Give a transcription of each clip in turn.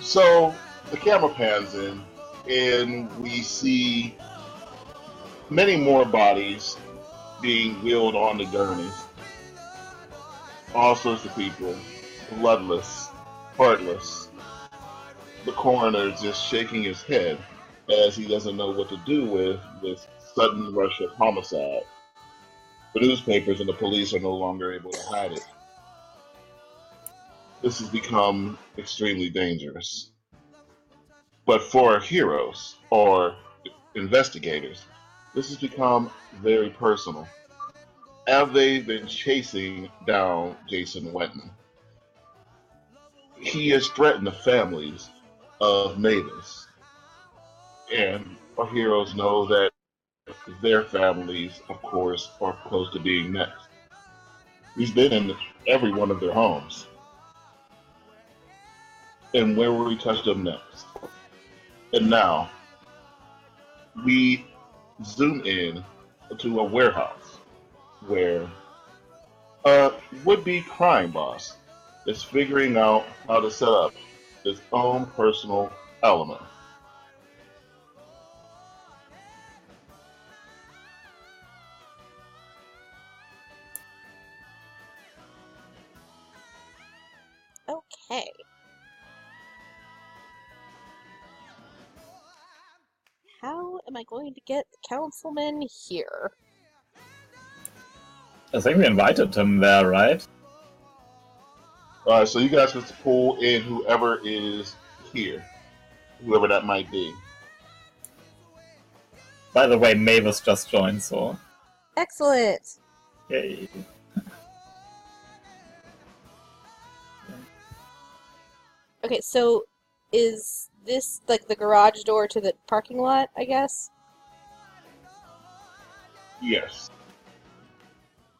So the camera pans in, and we see many more bodies being wheeled on the gurneys. All sorts of people, bloodless, heartless. The coroner is just shaking his head as he doesn't know what to do with this sudden rush of homicide. The newspapers and the police are no longer able to hide it. This has become extremely dangerous. But for our heroes or investigators, this has become very personal. Have they been chasing down Jason Wenton? He has threatened the families of Mavis, and our heroes know that their families, of course, are close to being next. He's been in every one of their homes. And where will we touch them next? And now we zoom in to a warehouse where a would-be crime boss is figuring out how to set up his own personal element. Okay. How am I going to get the councilman here? I think we invited him there, right? Alright, so you guys just pull in whoever is here, whoever that might be. By the way, Mavis just joined, so Excellent! yay. Okay, so is this like the garage door to the parking lot, I guess? Yes.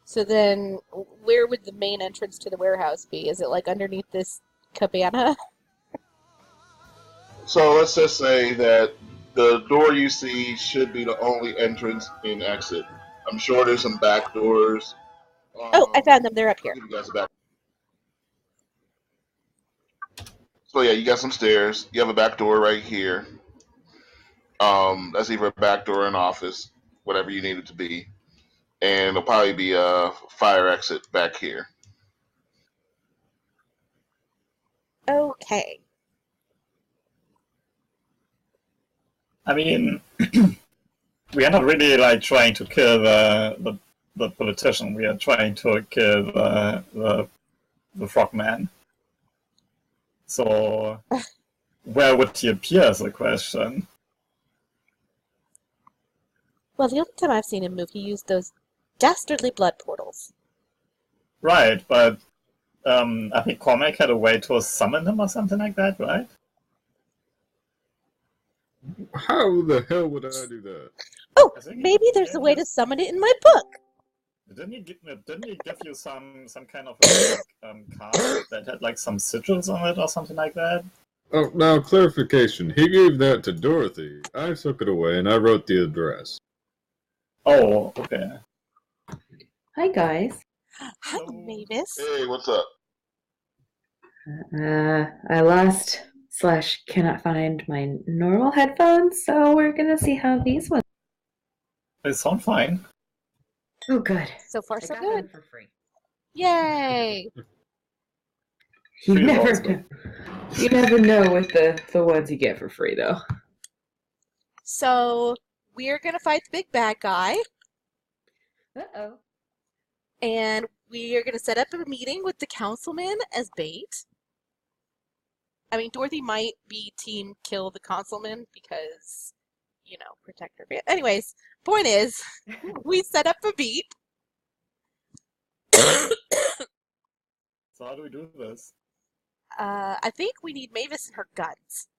So then, where would the main entrance to the warehouse be? Is it like underneath this cabana? So let's just say that the door you see should be the only entrance and exit. I'm sure there's some back doors. Oh, I found them. They're up here. I'll give you guys a back. So yeah, you got some stairs. You have a back door right here. That's either a back door or an office, whatever you need it to be. And there'll probably be a fire exit back here. Okay. I mean, we are not really like trying to kill the politician. We are trying to kill the frogman. So, where would he appear is the question. Well, the only time I've seen him move, he used those dastardly blood portals. Right, but I think Cormac had a way to summon him or something like that, right? How the hell would I do that? Oh, I think maybe he there's a did way to just- summon it in my book. Didn't he give you some kind of card that had like some sigils on it or something like that? Oh, now clarification. He gave that to Dorothy. I took it away and I wrote the address. Oh, okay. Hi, guys. Hi, Hello. Mavis. Hey, what's up? I lost / cannot find my normal headphones, so we're gonna see how these ones. They sound fine. Oh, good. So far, I so got good. them for free. Yay! You Free is never always know. good. You never know with the ones you get for free, though. So, we're gonna fight the big bad guy, Uh-oh. and we are gonna set up a meeting with the councilman as bait. I mean, Dorothy might be team kill the councilman because, protect her family. Anyways, point is, we set up a beat. So how do we do this? I think we need Mavis and her guns.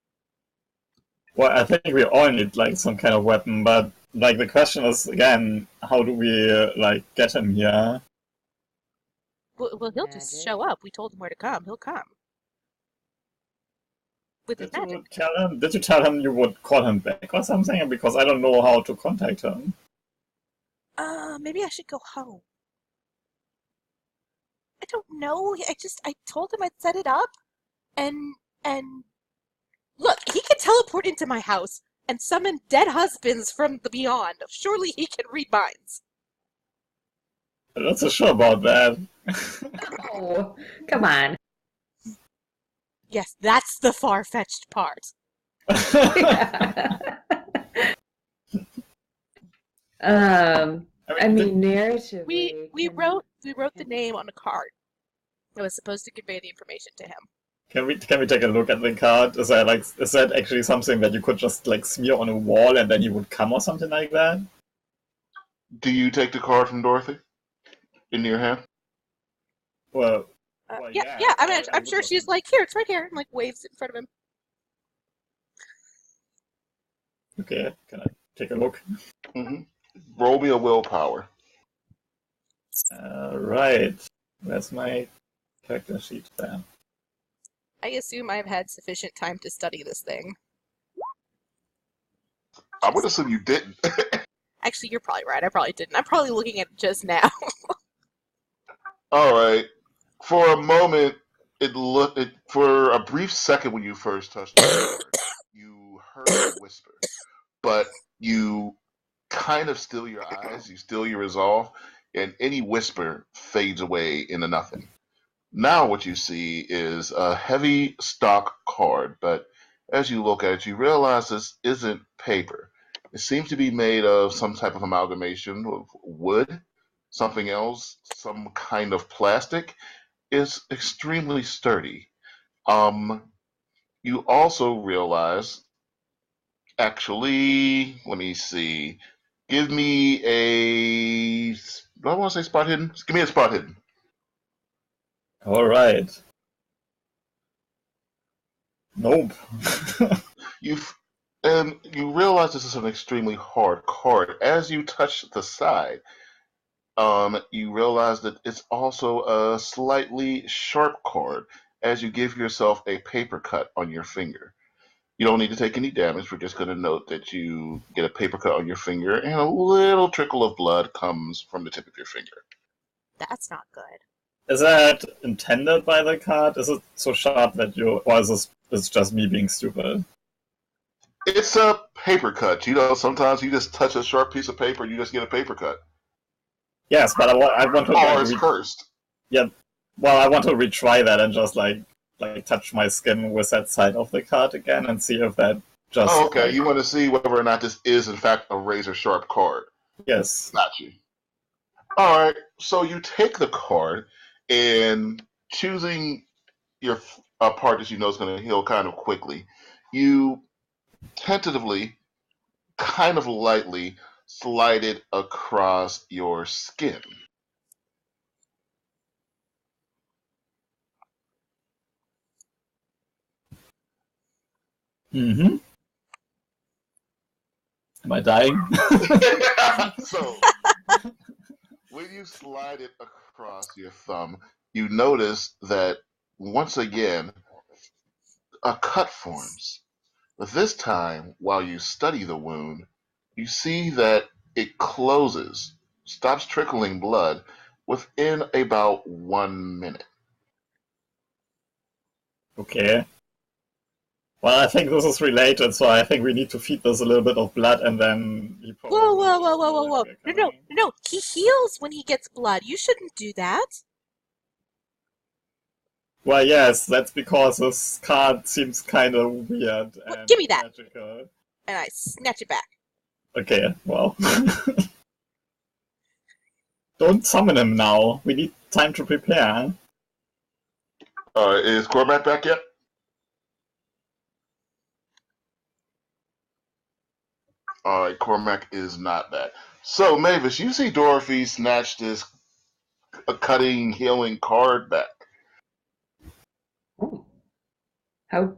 Well, I think we all need like some kind of weapon, but like the question is again, how do we like get him here? Well, he'll just Magic. show up. We told him where to come. He'll come. With his Did you magic. tell him? Did you tell him you would call him back or something? Because I don't know how to contact him. Maybe I should go home. I don't know. I told him I'd set it up, and teleport into my house and summon dead husbands from the beyond. Surely he can read minds. I'm not so sure about that. Oh, come on. Yes, that's the far-fetched part. I mean, narratively, We wrote the name on a card that was supposed to convey the information to him. Can we take a look at the card? Is that actually something that you could just like smear on a wall and then he would come or something like that? Do you take the card from Dorothy in your hand? Well, yeah. I mean, I'm sure she's like, here, it's right here, and like waves it in front of him. Okay, can I take a look? Mm-hmm. Roll me a willpower. Right. Where's my character sheet there? I assume I've had sufficient time to study this thing. I would assume you didn't. Actually, you're probably right. I probably didn't. I'm probably looking at it just now. All right. For a moment, for a brief second when you first touched the card, you heard a whisper, but you kind of still your eyes, you still your resolve, and any whisper fades away into nothing. Now what you see is a heavy stock card, but as you look at it, you realize this isn't paper. It seems to be made of some type of amalgamation of wood, something else, some kind of plastic. It's extremely sturdy. You also realize, actually, let me see. Give me a. Do I want to say spot hidden? Give me a spot hidden. All right. Nope. You realize this is an extremely hard card. As you touch the side, you realize that it's also a slightly sharp card. As you give yourself a paper cut on your finger. You don't need to take any damage. We're just going to note that you get a paper cut on your finger, and a little trickle of blood comes from the tip of your finger. That's not good. Is that intended by the card? Is it so sharp that or is it's just me being stupid? It's a paper cut. Sometimes you just touch a sharp piece of paper and you just get a paper cut. Yes, but I want to. Or it's cursed. Yeah, well, I want to retry that and just like touch my skin with that side of the card again and see if that just. Oh, okay. You want to see whether or not this is in fact a razor sharp card. Yes. Got you. All right. So you take the card and choosing your part that you know is going to heal kind of quickly, you tentatively, kind of lightly, slide it across your skin. Mm-hmm. Am I dying? So, when you slide it across your thumb, you notice that once again, a cut forms. But this time, while you study the wound, you see that it closes, stops trickling blood within about 1 minute. Okay. Well, I think this is related, so I think we need to feed this a little bit of blood and then... Whoa. No. He heals when he gets blood. You shouldn't do that. Well, yes, that's because this card seems kind of weird and give me that. magical. And I snatch it back. Okay, well. Don't summon him now. We need time to prepare. Is Cormac back yet? Alright, Cormac is not back. So, Mavis, you see Dorothy snatch this cutting, healing card back. Oh. How?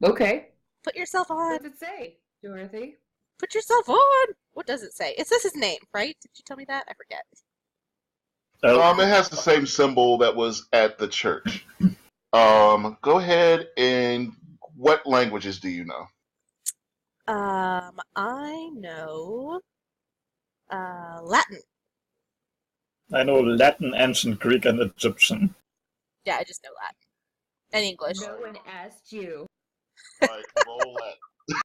Okay. Put yourself on. What does it say, Dorothy? Put yourself on. What does it say? It says his name, right? Did you tell me that? I forget. It has the same symbol that was at the church. Go ahead and what languages do you know? I know Latin. I know Latin, Ancient Greek, and Egyptian. Yeah, I just know Latin. And English. No one asked you. Alright, roll that.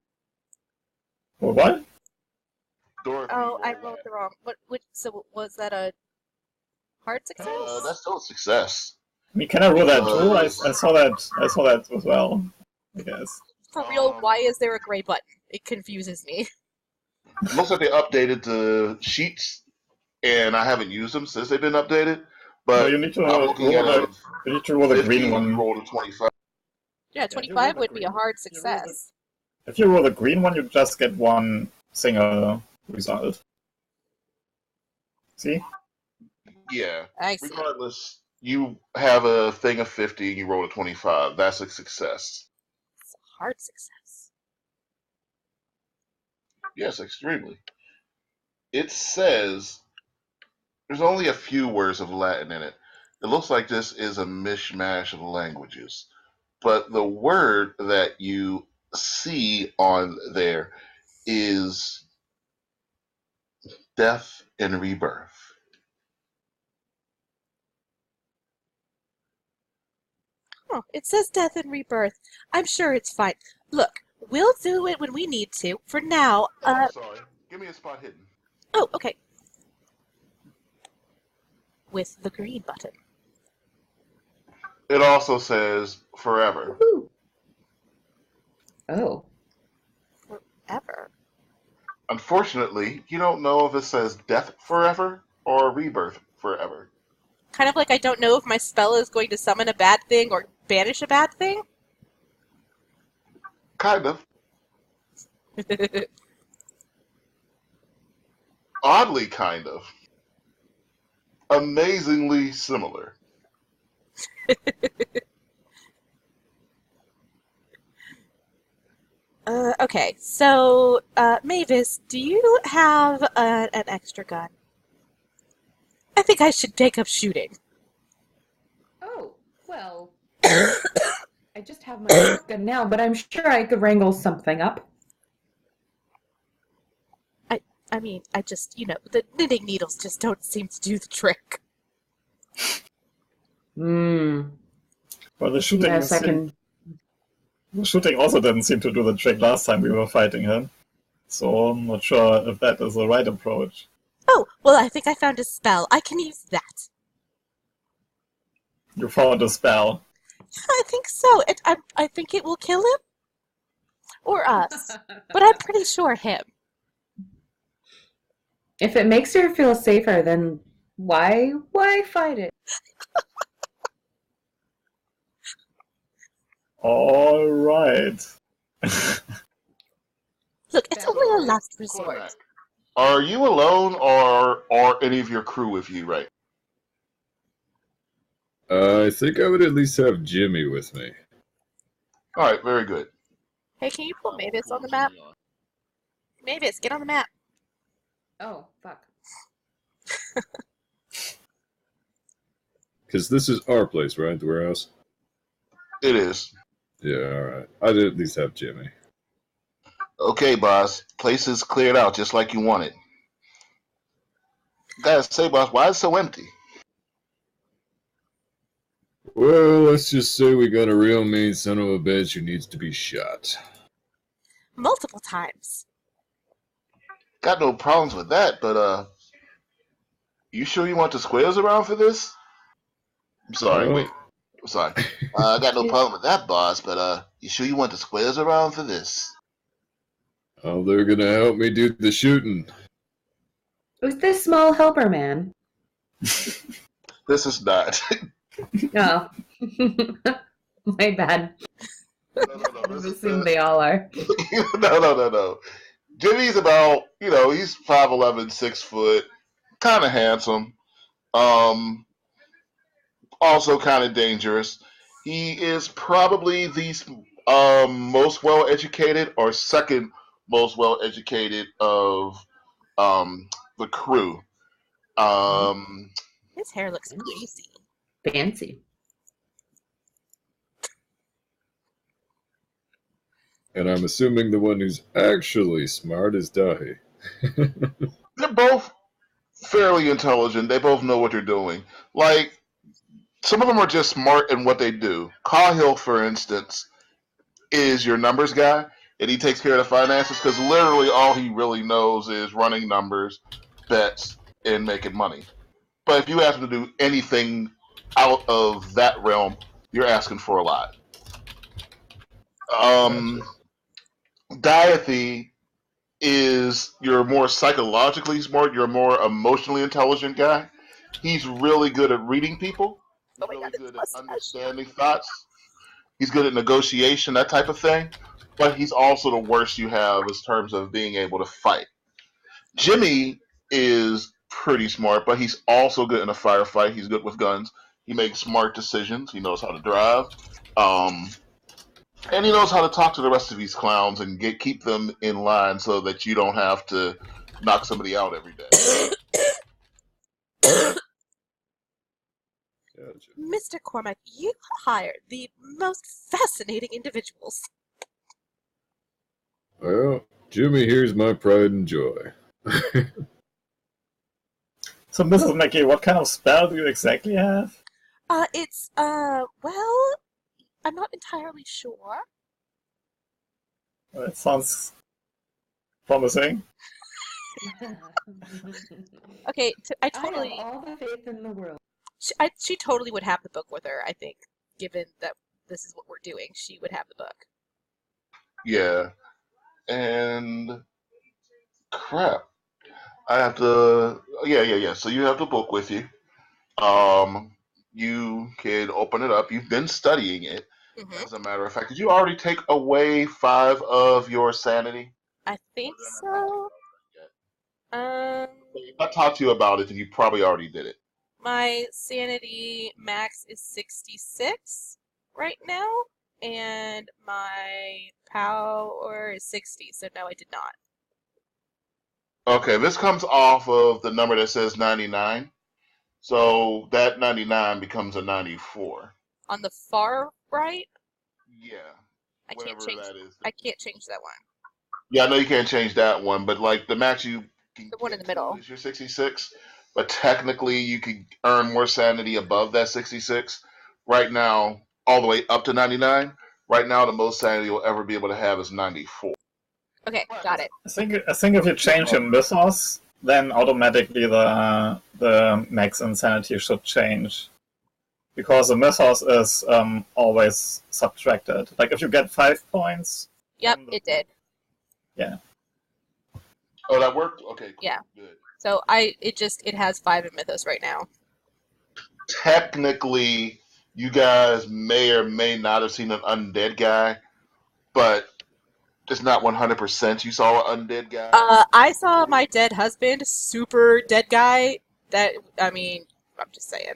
Well, what? Dorothy, Oh, I roll rolled that. the wrong. So was that a hard success? That's still a success. I mean, can I roll that too? I Because, saw that. I saw that as well. I guess. For real, um, why is there a gray button? It confuses me. looks like they updated the sheets, and I haven't used them since they've been updated. No, But you need to I'm roll looking at the. a You need to roll the 50, green you one. rolled a 25. Yeah, you roll 25 the would be a green. hard You roll the- success. If you roll the green one, you just get one single result. See? Yeah. I see. Regardless, you have a thing of 50 and you roll a 25. That's a success. It's a hard success. Yes, extremely. It says there's only a few words of Latin in it. It looks like this is a mishmash of languages. But the word that you see on there is death and rebirth. Oh, it says death and rebirth. I'm sure it's fine. Look, we'll do it when we need to. For now, Oh, I'm sorry. Give me a spot hidden. oh, okay. With the green button. It also says forever. Woohoo. Oh. Forever. Unfortunately, you don't know if it says death forever or rebirth forever. Kind of like I don't know if my spell is going to summon a bad thing or banish a bad thing. Kind of. Oddly, kind of. Amazingly similar. Okay, so, Mavis, do you have an extra gun? I think I should take up shooting. Oh, well. I just have my shotgun now, but I'm sure I could wrangle something up. I mean, I just, the knitting needles just don't seem to do the trick. Hmm. Well, the shooting. Yes, I can. The shooting also didn't seem to do the trick last time we were fighting him. So I'm not sure if that is the right approach. Oh, well, I think I found a spell. I can use that. You found a spell. I think so. I think it will kill him. Or us. But I'm pretty sure him. If it makes her feel safer, then why fight it? All right. Look, it's only a last resort. Cormac, are you alone or are any of your crew with you, right? I think I would at least have Jimmy with me. Alright, very good. Hey, can you pull Mavis on the map? Mavis, get on the map. Oh, fuck. Because this is our place, right? The warehouse? It is. Yeah, alright. I'd at least have Jimmy. Okay, boss. Place is cleared out just like you wanted. Gotta say, boss, why is it so empty? Well, let's just say we got a real mean son of a bitch who needs to be shot. Multiple times. Got no problems with that, but, you sure you want the squares around for this? I'm sorry, Oh. wait. I'm sorry. I got no problem with that, boss, but, you sure you want the squares around for this? Oh, they're gonna help me do the shooting. Who's this small helper man? This is not. Oh. My bad. No. I This just is assume they all are. No. Jimmy's about, he's 5'11", 6 foot, kind of handsome. Also kind of dangerous. He is probably the most well educated or second most well educated of the crew. His hair looks greasy. Fancy. And I'm assuming the one who's actually smart is Dahi. They're both fairly intelligent. They both know what they're doing. Like, some of them are just smart in what they do. Cahill, for instance, is your numbers guy, and he takes care of the finances because literally all he really knows is running numbers, bets, and making money. But if you ask him to do anything out of that realm, you're asking for a lot. Gotcha. Diathy is your more psychologically smart, your more emotionally intelligent guy. He's really good at reading people. Oh He's my god, really it's good at mustache. understanding thoughts. He's good at negotiation, that type of thing. But he's also the worst you have in terms of being able to fight. Jimmy is pretty smart, but he's also good in a firefight. He's good with guns. He makes smart decisions. He knows how to drive. Um, and he knows how to talk to the rest of these clowns and keep them in line so that you don't have to knock somebody out every day. Gotcha. Mr. Cormac, you hired the most fascinating individuals. Well, Jimmy here's my pride and joy. So, Mrs. Mackey, what kind of spell do you exactly have? Well, I'm not entirely sure. It sounds promising. Okay, I I totally, have all the faith in the world. she totally would have the book with her, I think, given that this is what we're doing. She would have the book. Yeah. And crap. I have to. Yeah. So you have the book with you. You can open it up. You've been studying it. Hmm. As a matter of fact, did you already take away 5 of your sanity? I think so. If I talked to you about it, then you probably already did it. My sanity max is 66 right now, and my power is 60, so no, I did not. Okay, this comes off of the number that says 99. So that 99 becomes a 94. On the far right, Yeah, I can't whatever change. that is. I can't change that one. Yeah, I know you can't change that one, but like the max you can The one in get the middle. to is your 66. But technically, you could earn more sanity above that 66. Right now, all the way up to 99. Right now, the most sanity you'll ever be able to have is 94. Okay, got it. I think if you change your mythos, then automatically the max insanity should change. Because the mythos is always subtracted. Like if you get 5 points. Yep, it did. Yeah. Oh, that worked? Okay, cool. Yeah. Good. So it has 5 in Mythos right now. Technically, you guys may or may not have seen an undead guy, but it's not 100% you saw an undead guy. I saw my dead husband, super dead guy. I'm just saying.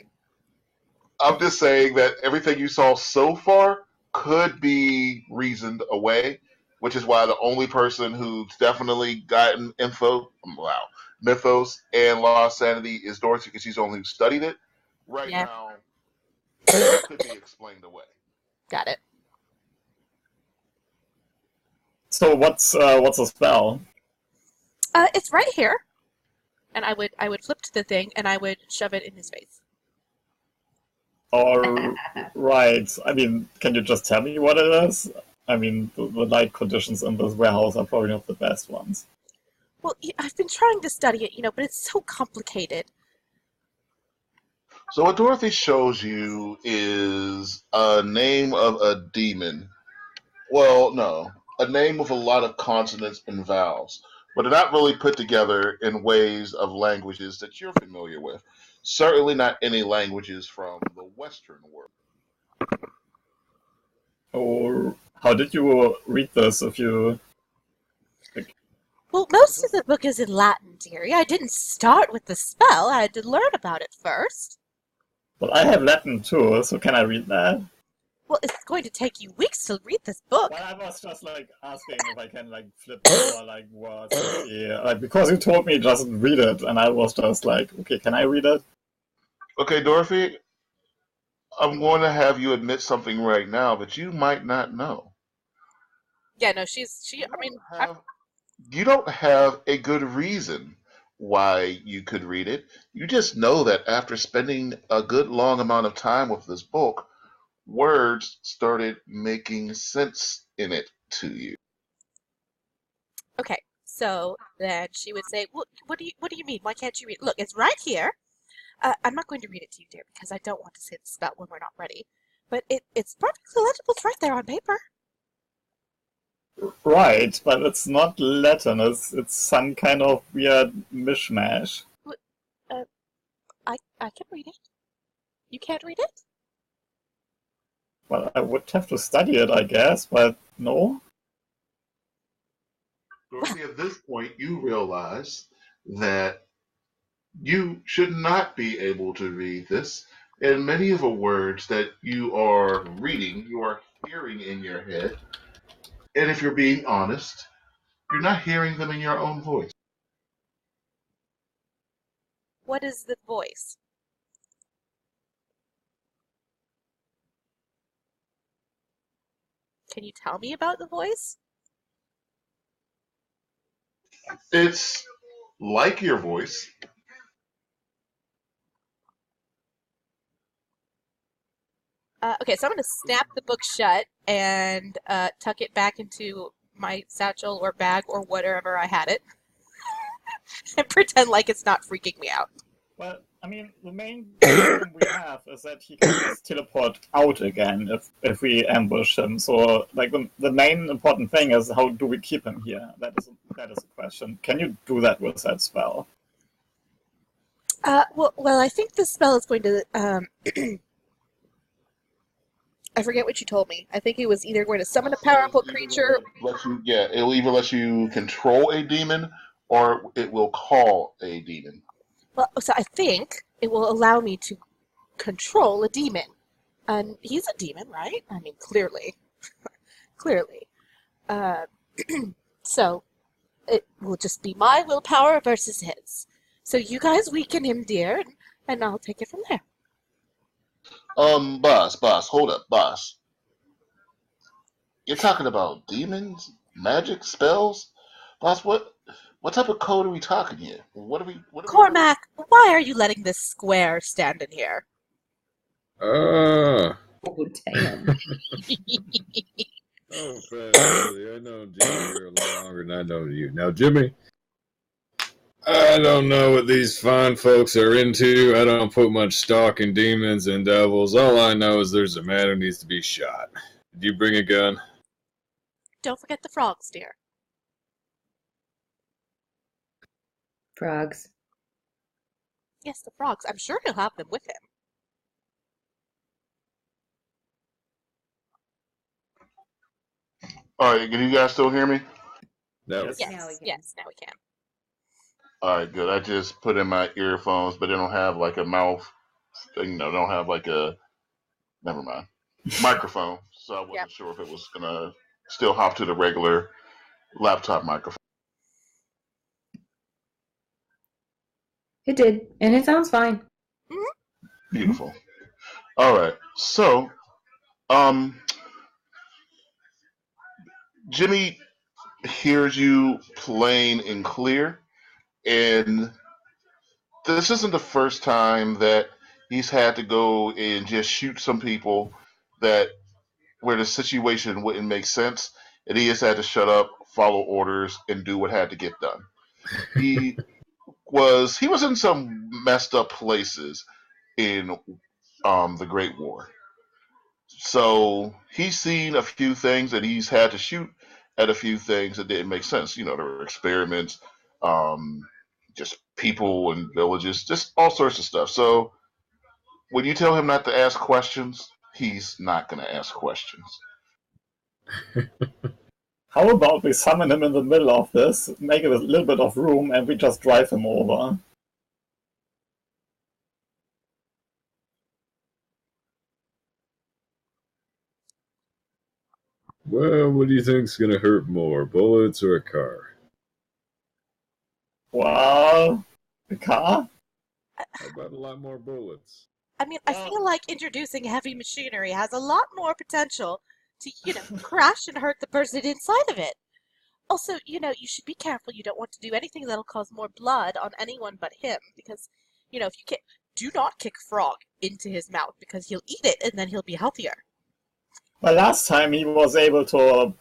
I'm just saying that everything you saw so far could be reasoned away, which is why the only person who's definitely gotten mythos and lost sanity is Dorothy because she's the only who studied it. Right Yeah. now, it could be explained away. Got it. So what's the spell? It's right here. And I would flip to the thing and I would shove it in his face. All right. I mean, can you just tell me what it is? I mean, the light conditions in this warehouse are probably not the best ones. Well, I've been trying to study it, but it's so complicated. So what Dorothy shows you is a name of a demon. Well, no, a name with a lot of consonants and vowels, but they're not really put together in ways of languages that you're familiar with. Certainly not any languages from the Western world. Or how did you read this? If you Well, most of the book is in Latin, dearie. I didn't start with the spell. I had to learn about it first. well, I have Latin too, so can I read that? Well, it's going to take you weeks to read this book. Well, I was just like asking if I can like flip over like words, like because you told me just read it, and I was just like, okay, can I read it? Okay, Dorothy, I'm going to have you admit something right now that you might not know. Yeah, no, You don't have a good reason why you could read it. You just know that after spending a good long amount of time with this book, words started making sense in it to you. Okay, so then she would say, what do you mean? Why can't you read it? Look, it's right here. I'm not going to read it to you, dear, because I don't want to say the spell when we're not ready. But it's perfectly legible. It's right there on paper. Right, but it's not Latin. It's some kind of weird mishmash. I can read it. You can't read it? Well, I would have to study it, I guess, but no. Dorothy, at this point, you realize that you should not be able to read this, and many of the words that you are reading, you are hearing in your head, and if you're being honest, you're not hearing them in your own voice. What is the voice? Can you tell me about the voice? It's like your voice. Okay, so I'm going to snap the book shut and tuck it back into my satchel or bag or whatever I had it and pretend like it's not freaking me out. Well, I mean, the main problem we have is that he can just teleport out again if we ambush him. So, like, the main important thing is how do we keep him here? That is a question. Can you do that with that spell? Well, I think this spell is going to. I forget what you told me. I think it was either going to summon a powerful creature. It'll either let you control a demon or it will call a demon. Well, so I think it will allow me to control a demon. And he's a demon, right? I mean, clearly. Clearly. So, it will just be my willpower versus his. So you guys weaken him, dear, and I'll take it from there. Boss, hold up, boss. You're talking about demons, magic, spells? Boss, what type of code are we talking here? Cormac, why are you letting this square stand in here? Oh, damn. Oh, family, I know Jimmy here a lot longer than I know you. Now, Jimmy, I don't know what these fine folks are into. I don't put much stock in demons and devils. All I know is there's a man who needs to be shot. Did you bring a gun? Don't forget the frogs, dear. Frogs. Yes, the frogs. I'm sure he'll have them with him. All right, can you guys still hear me? No. Yes. Yes, now we can. All right, good. I just put in my earphones, but they don't have like a mouth, don't have like a, never mind, microphone. So I wasn't sure if it was going to still hop to the regular laptop microphone. It did, and it sounds fine. Mm-hmm. Beautiful. All right, so, Jimmy hears you plain and clear, and this isn't the first time that he's had to go and just shoot some people where the situation wouldn't make sense, and he has had to shut up, follow orders, and do what had to get done. He was in some messed up places in the Great War. So he's seen a few things, and he's had to shoot at a few things that didn't make sense. There were experiments, just people and villages, just all sorts of stuff. So when you tell him not to ask questions, he's not going to ask questions. How about we summon him in the middle of this, make it a little bit of room, and we just drive him over? Well, what do you think's gonna hurt more, bullets or a car? Well, a car? How about a lot more bullets? I mean, I feel like introducing heavy machinery has a lot more potential to, crash and hurt the person inside of it. Also, you should be careful. You don't want to do anything that'll cause more blood on anyone but him, because, if you do not kick Frog into his mouth, because he'll eat it and then he'll be healthier. Well, last time he was able to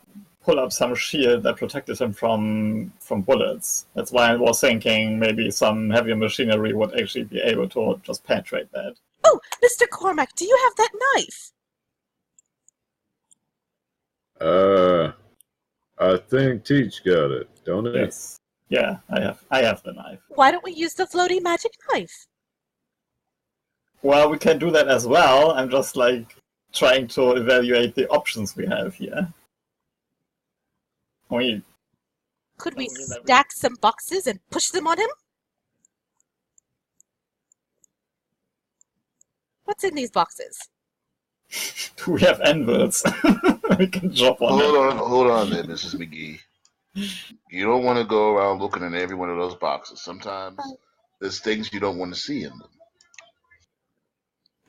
pull up some shield that protected him from bullets. That's why I was thinking maybe some heavy machinery would actually be able to just penetrate that. Oh, Mr. Cormac, do you have that knife? I think Teach got it, don't it? Yes. Yeah, I have the knife. Why don't we use the floaty magic knife? Well, we can do that as well. I'm just trying to evaluate the options we have here. Could we stack some boxes and push them on him? What's in these boxes? Do we have anvils? We can drop on it. Hold on there, Mrs. McGee. You don't want to go around looking in every one of those boxes. Sometimes there's things you don't want to see in them.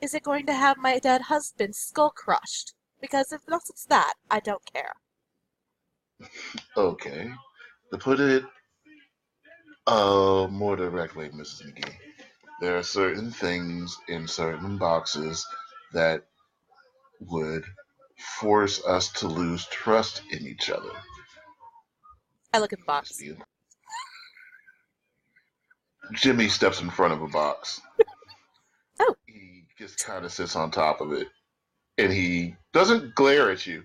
Is it going to have my dead husband's skull crushed? Because if not, it's that. I don't care. Okay. To put it more directly, Mrs. McGee, there are certain things in certain boxes that would force us to lose trust in each other. I look at the box. Jimmy steps in front of a box. Oh. He just kind of sits on top of it. And he doesn't glare at you,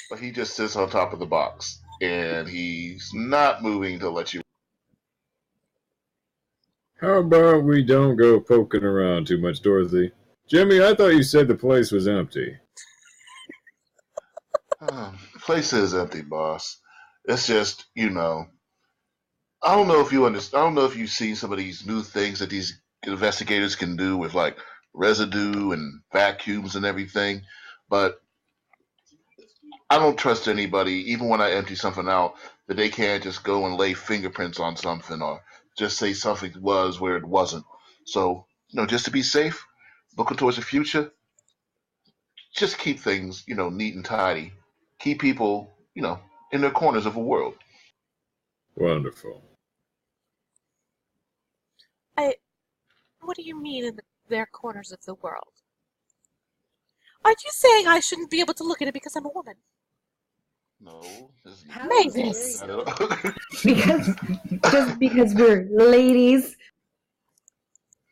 but he just sits on top of the box. And he's not moving to let you. How about we don't go poking around too much, Dorothy? Jimmy, I thought you said the place was empty. Place is empty, boss. It's just, I don't know if you understand. I don't know if you see some of these new things that these investigators can do with residue and vacuums and everything, but I don't trust anybody, even when I empty something out, that they can't just go and lay fingerprints on something or just say something was where it wasn't. So, just to be safe, looking towards the future, just keep things, neat and tidy. Keep people, in their corners of the world. Wonderful. What do you mean in their corners of the world? Are you saying I shouldn't be able to look at it because I'm a woman? No. Mavis! because we're ladies.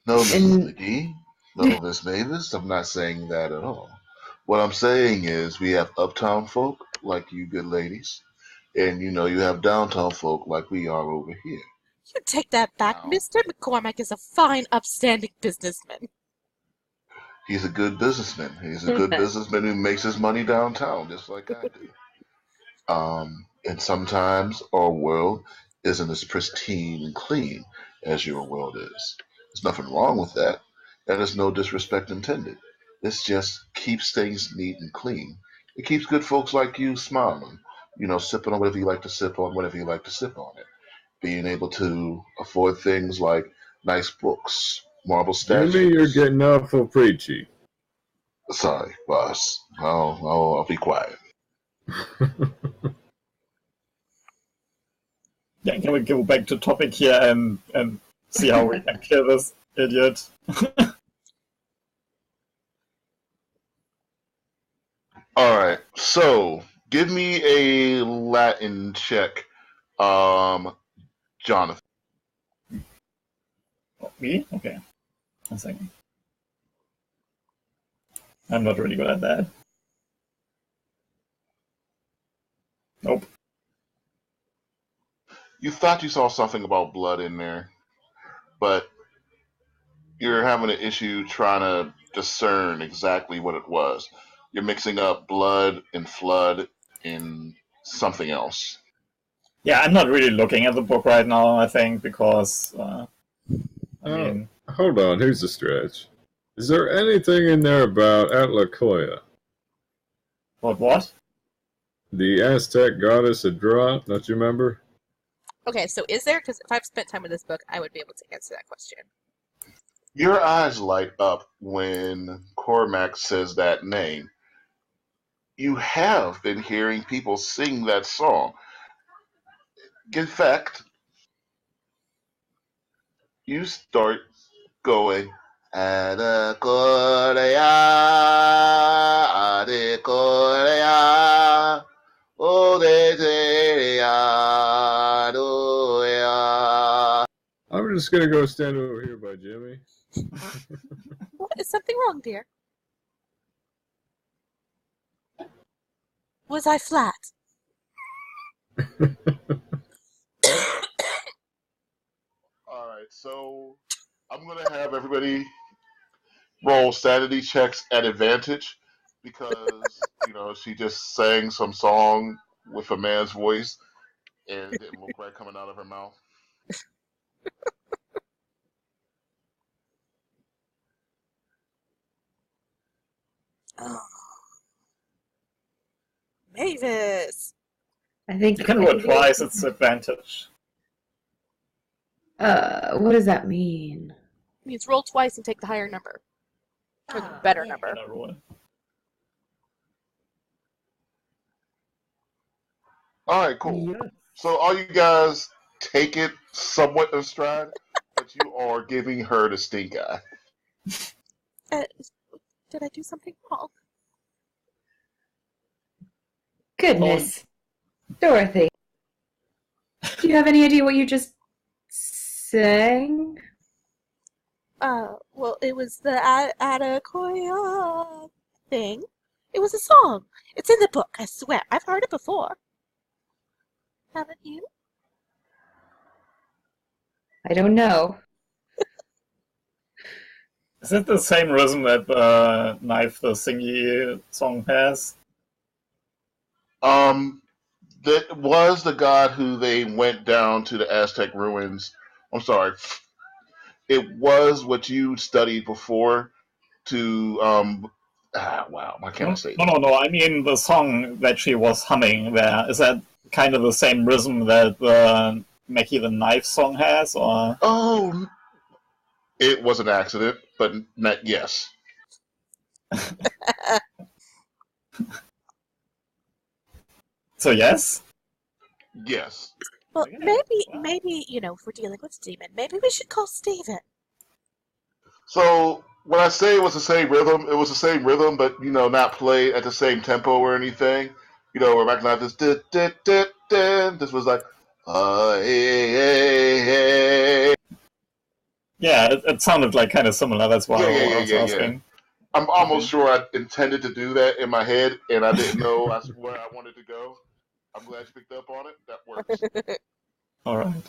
No, Mrs. McGee. No, Miss Mavis. I'm not saying that at all. What I'm saying is we have uptown folk like you good ladies, and you have downtown folk like we are over here. You take that back. Now, Mr. McCormack is a fine, upstanding businessman. He's a good businessman. He's a good businessman who makes his money downtown, just like I do. And sometimes our world isn't as pristine and clean as your world is. There's nothing wrong with that, and there's no disrespect intended. This just keeps things neat and clean. It keeps good folks like you smiling, sipping on whatever you like to sip on, whatever you like to sip on it. Being able to afford things like nice books, marble statues. Jimmy, you're getting awful preachy. Sorry, boss. I'll be quiet. Yeah, can we go back to topic here and see how we can kill this idiot? Alright, so give me a Latin check, Jonathan. Oh, me? Okay. 1 second. I'm not really good at that. Nope. You thought you saw something about blood in there, but you're having an issue trying to discern exactly what it was. You're mixing up blood and flood and something else. Yeah, I'm not really looking at the book right now, I think, because, Hold on, here's the stretch. Is there anything in there about Atlacoya? What? The Aztec goddess of drought, don't you remember? Okay, so is there? Because if I've spent time with this book, I would be able to answer that question. Your eyes light up when Cormac says that name. You have been hearing people sing that song. In fact, you start going, Anacoria, Anacoria, just gonna go stand over here by Jimmy. What is something wrong, dear? Was I flat? Alright, so I'm gonna have everybody roll sanity checks at advantage because, she just sang some song with a man's voice and it didn't look right coming out of her mouth. Oh. Mavis! I think You can roll twice, it's advantage. What does that mean? It means roll twice and take the higher number. Or the better number. Can I roll? Alright, cool. Yes. So all you guys take it somewhat in stride, but you are giving her the stink eye. Did I do something wrong? Goodness. Dorothy. Do you have any idea what you just sang? Well, it was the Atakoya thing. It was a song. It's in the book, I swear. I've heard it before. Haven't you? I don't know. Is it the same rhythm that Knife the Thingy song has? That was the god who they went down to the Aztec ruins. I'm sorry. It was what you studied before to, wow, why can't I say that? No. I mean the song that she was humming there. Is that kind of the same rhythm that the Mackie the Knife song has, or? Oh, it was an accident, but not, yes. So yes? Yes. Well, Okay. maybe, if we're dealing with Demon, maybe we should call Steven. So when I say it was the same rhythm, it was the same rhythm, but not played at the same tempo or anything. We're back like this. This was like, hey, hey, hey. Yeah, it sounded like kind of similar. That's why Yeah. I was asking. I'm almost sure I intended to do that in my head, and I didn't know where I wanted to go. I'm glad you picked up on it. That works. All right.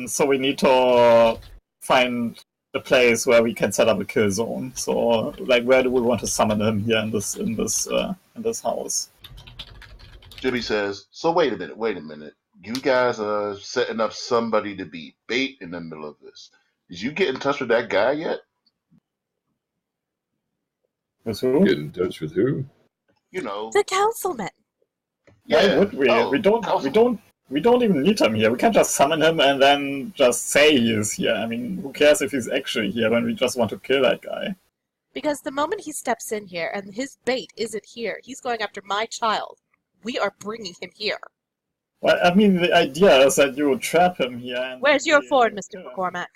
So we need to find a place where we can set up a kill zone. So, like, where do we want to summon him here in this house? Jimmy says, so wait a minute. You guys are setting up somebody to be bait in the middle of this. Did you get in touch with that guy yet? With who? Get in touch with who? The councilman. Why would we? Oh, we don't even need him here. We can just summon him and then just say he is here. I mean, who cares if he's actually here when we just want to kill that guy? Because the moment he steps in here and his bait isn't here, he's going after my child. We are bringing him here. Well, I mean, the idea is that you would trap him here. And Where's your phone, Mr. kill him. McCormack?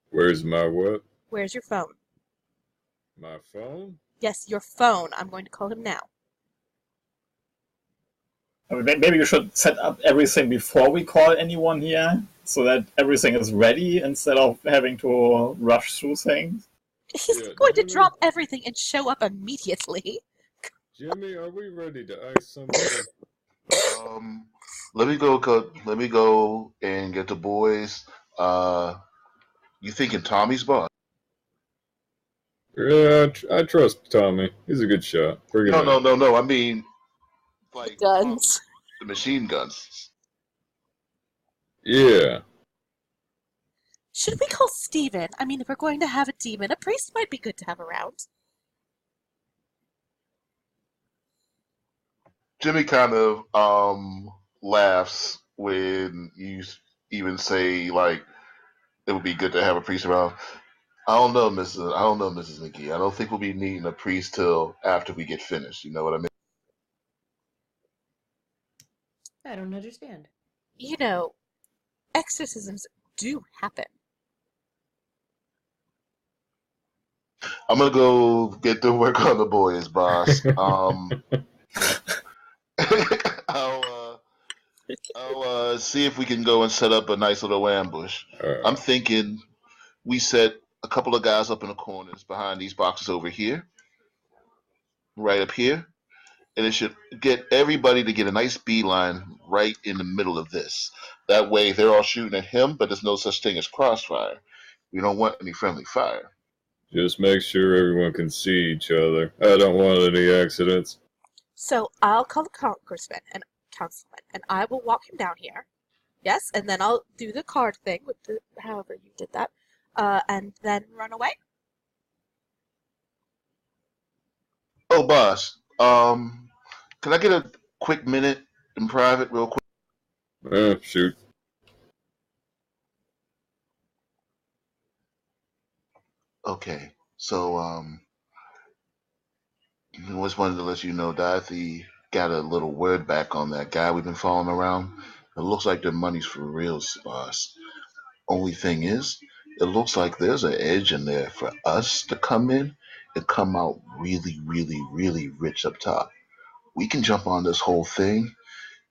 Where's my what? Where's your phone? My phone? Yes, your phone. I'm going to call him now. I mean, maybe you should set up everything before we call anyone here, so that everything is ready instead of having to rush through things. He's Yeah, going to Jimmy. drop everything and show up immediately. Jimmy, are we ready to ice somebody? Let me go and get the boys. You thinking Tommy's boss? Yeah, I trust Tommy. He's a good shot. Bring him in. No. I mean, like Guns. the machine guns. Yeah. Should we call Steven? I mean, if we're going to have a demon, a priest might be good to have around. Jimmy kind of laughs when you even say like it would be good to have a priest around. I don't know, Mrs. McGee. I don't think we'll be needing a priest till after we get finished. You know what I mean? I don't understand. Exorcisms do happen. I'm gonna go get to work on the boys, boss. I'll see if we can go and set up a nice little ambush. I'm Uh, thinking we set a couple of guys up in the corners behind these boxes over here, right up here, and it should get everybody to get a nice beeline right in the middle of this. That way, they're all shooting at him, but there's no such thing as crossfire. We don't want any friendly fire. just make sure everyone can see each other. I don't want any accidents. So I'll call the congressman and councilman, and I will walk him down here. Yes, and then I'll do the card thing with the however you did that, and then run away. Oh, boss. Can I get a quick minute in private, real quick? Shoot. Okay. So, I just wanted to let you know, Dorothy got a little word back on that guy we've been following around. It looks like their money's for real, boss. Only thing is, it looks like there's an edge in there for us to come in and come out really, really, really rich up top. We can jump on this whole thing,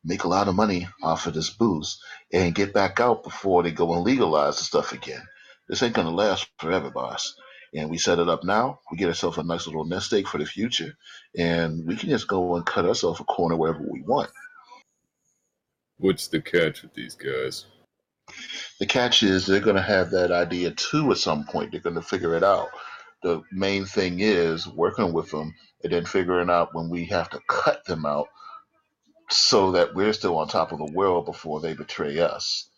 make a lot of money off of this booze, and get back out before they go and legalize the stuff again. This ain't gonna last forever, boss. And we set it up now. We get ourselves a nice little nest egg for the future, and we can just go and cut ourselves a corner wherever we want. What's the catch with these guys? The catch is they're going to have that idea too at some point. They're going to figure it out. The main thing is working with them and then figuring out when we have to cut them out so that we're still on top of the world before they betray us.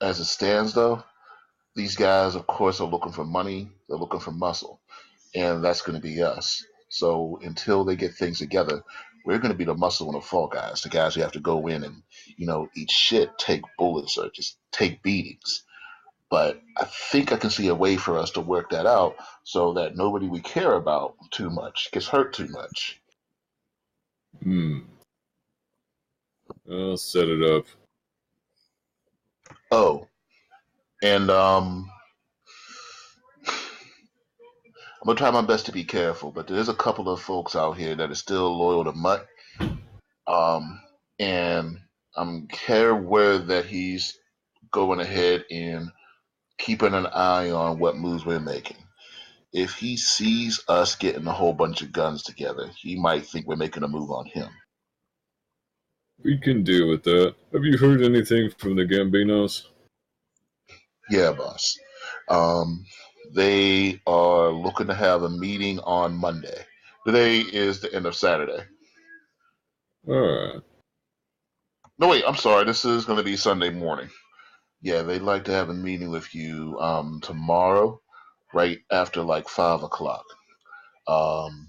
As it stands, though, these guys, of course, are looking for money, they're looking for muscle, and that's going to be us. So until they get things together, we're going to be the muscle and the fall guys, the guys who have to go in and, eat shit, take bullets, or just take beatings. But I think I can see a way for us to work that out so that nobody we care about too much gets hurt too much. I'll set it up. Oh, and I'm gonna try my best to be careful, but there's a couple of folks out here that are still loyal to Mutt. And I'm aware that he's going ahead and keeping an eye on what moves we're making. If he sees us getting a whole bunch of guns together, he might think we're making a move on him. We can deal with that. Have you heard anything from the Gambinos? Yeah, boss. They are looking to have a meeting on Monday. Today is the end of Saturday. Alright. No, wait, I'm sorry. This is going to be Sunday morning. Yeah, they'd like to have a meeting with you tomorrow, right after like 5 o'clock. Um,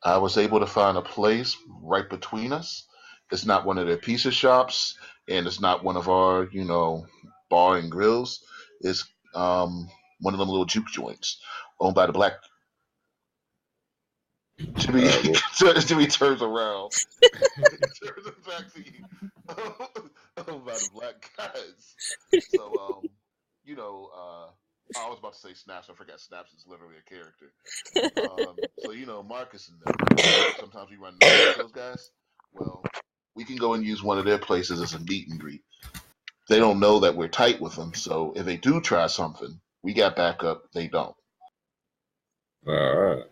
I was able to find a place right between us. It's not one of their pizza shops, and it's not one of our, bar and grills. It's one of them little juke joints owned by the black. Jimmy, Well, Jimmy turns around. He turns back to you. Owned by the black guys. So, I was about to say Snaps. I forgot Snaps is literally a character. So, Marcus and them, sometimes we run into those guys. Well, we can go and use one of their places as a meet and greet. They don't know that we're tight with them, so if they do try something, we got backup. They don't. alright.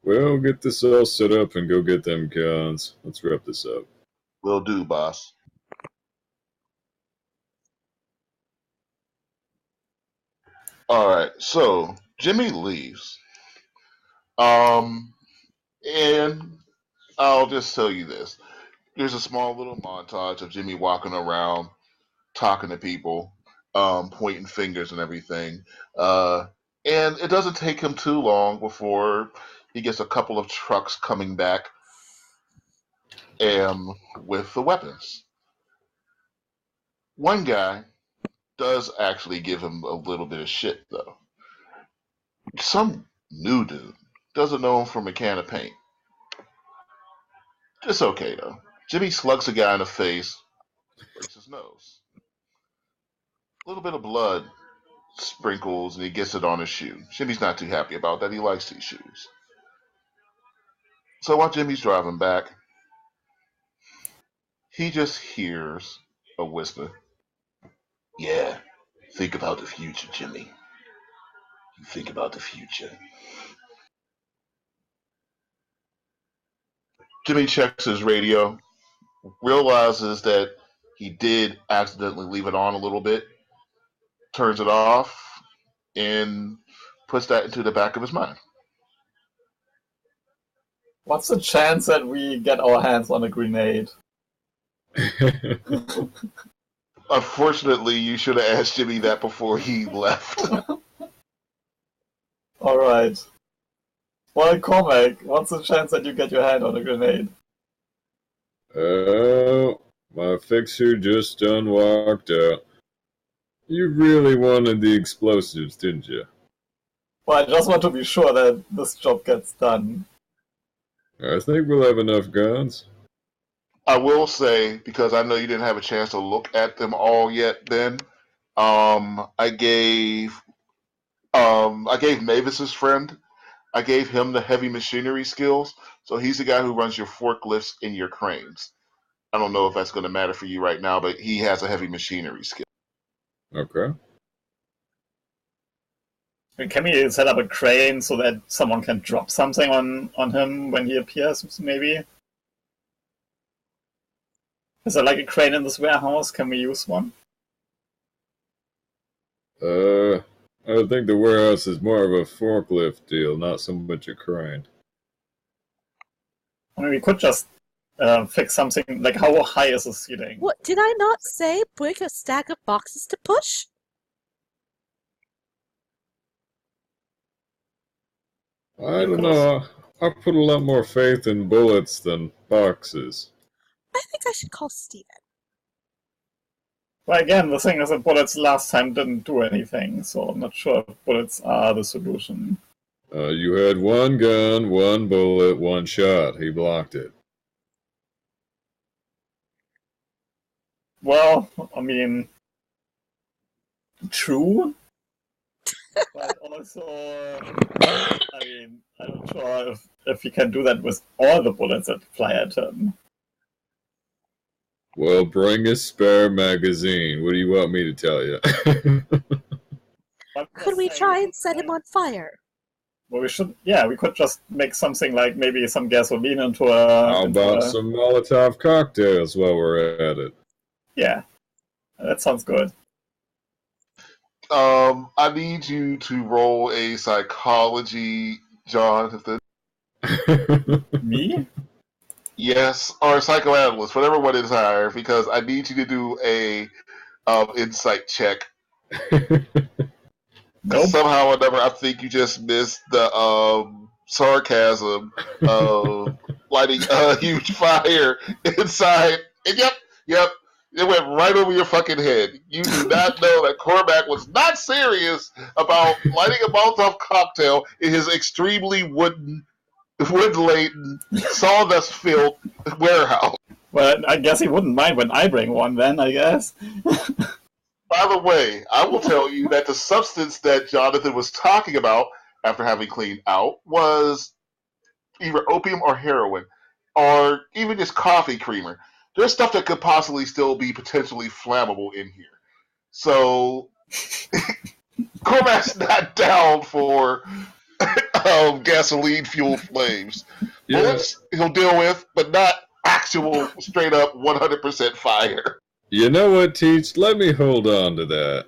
Well, get this all set up and go get them guns. Let's wrap this up. Will do, boss. All right, so Jimmy leaves. And I'll just tell you this. There's a small little montage of Jimmy walking around, talking to people, pointing fingers and everything. And it doesn't take him too long before he gets a couple of trucks coming back with the weapons. One guy does actually give him a little bit of shit, though. Some new dude doesn't know him from a can of paint. It's okay, though. Jimmy slugs a guy in the face, breaks his nose. A little bit of blood sprinkles, and he gets it on his shoe. Jimmy's not too happy about that. He likes these shoes. So while Jimmy's driving back, he just hears a whisper. Yeah, think about the future, Jimmy. Think about the future. Jimmy checks his radio, realizes that he did accidentally leave it on a little bit, turns it off, and puts that into the back of his mind. What's the chance that we get our hands on a grenade? Unfortunately, you should have asked Jimmy that before he left. Alright. Well, Cormac, what's the chance that you get your hand on a grenade? Oh, my fixer just walked out. You really wanted the explosives, didn't you? Well, I just want to be sure that this job gets done. I think we'll have enough guns. I will say, because I know you didn't have a chance to look at them all yet, Ben. I gave Mavis's friend. I gave him the heavy machinery skills, so he's the guy who runs your forklifts and your cranes. I don't know if that's going to matter for you right now, but he has a heavy machinery skill. Okay. Can we set up a crane so that someone can drop something on him when he appears, maybe? Is there like a crane in this warehouse? Can we use one? I think the warehouse is more of a forklift deal, not so much a crane. I mean, we could just fix something, like how high is the ceiling? What, did I not say break a stack of boxes to push? I don't know. I put a lot more faith in bullets than boxes. I think I should call Steven. Well, again, the thing is that bullets last time didn't do anything, so I'm not sure if bullets are the solution. You had one gun, one bullet, one shot. He blocked it. Well, I mean, true. But also, I mean, I'm not sure if you can do that with all the bullets that fly at him. Well, bring a spare magazine. What do you want me to tell you? Could we try and set him on fire? Well, we could just make something like maybe some gasoline into a... How about some Molotov cocktails while we're at it? Yeah, that sounds good. I need you to roll a psychology, Jonathan. Me? Yes, or psychoanalyst, whatever one is higher, because I need you to do a insight check. Nope. Somehow or another, I think you just missed the sarcasm of lighting a huge fire inside. And yep, it went right over your fucking head. You do not know that Cormac was not serious about lighting a Molotov cocktail in his extremely wood-laden, sawdust-filled warehouse. Well, I guess he wouldn't mind when I bring one then, I guess. By the way, I will tell you that the substance that Jonathan was talking about after having cleaned out was either opium or heroin, or even just coffee creamer. There's stuff that could possibly still be potentially flammable in here. So, Cormac's not down for gasoline-fueled flames. Yeah. Bullets he'll deal with, but not actual, straight-up 100% fire. You know what, Teach? Let me hold on to that.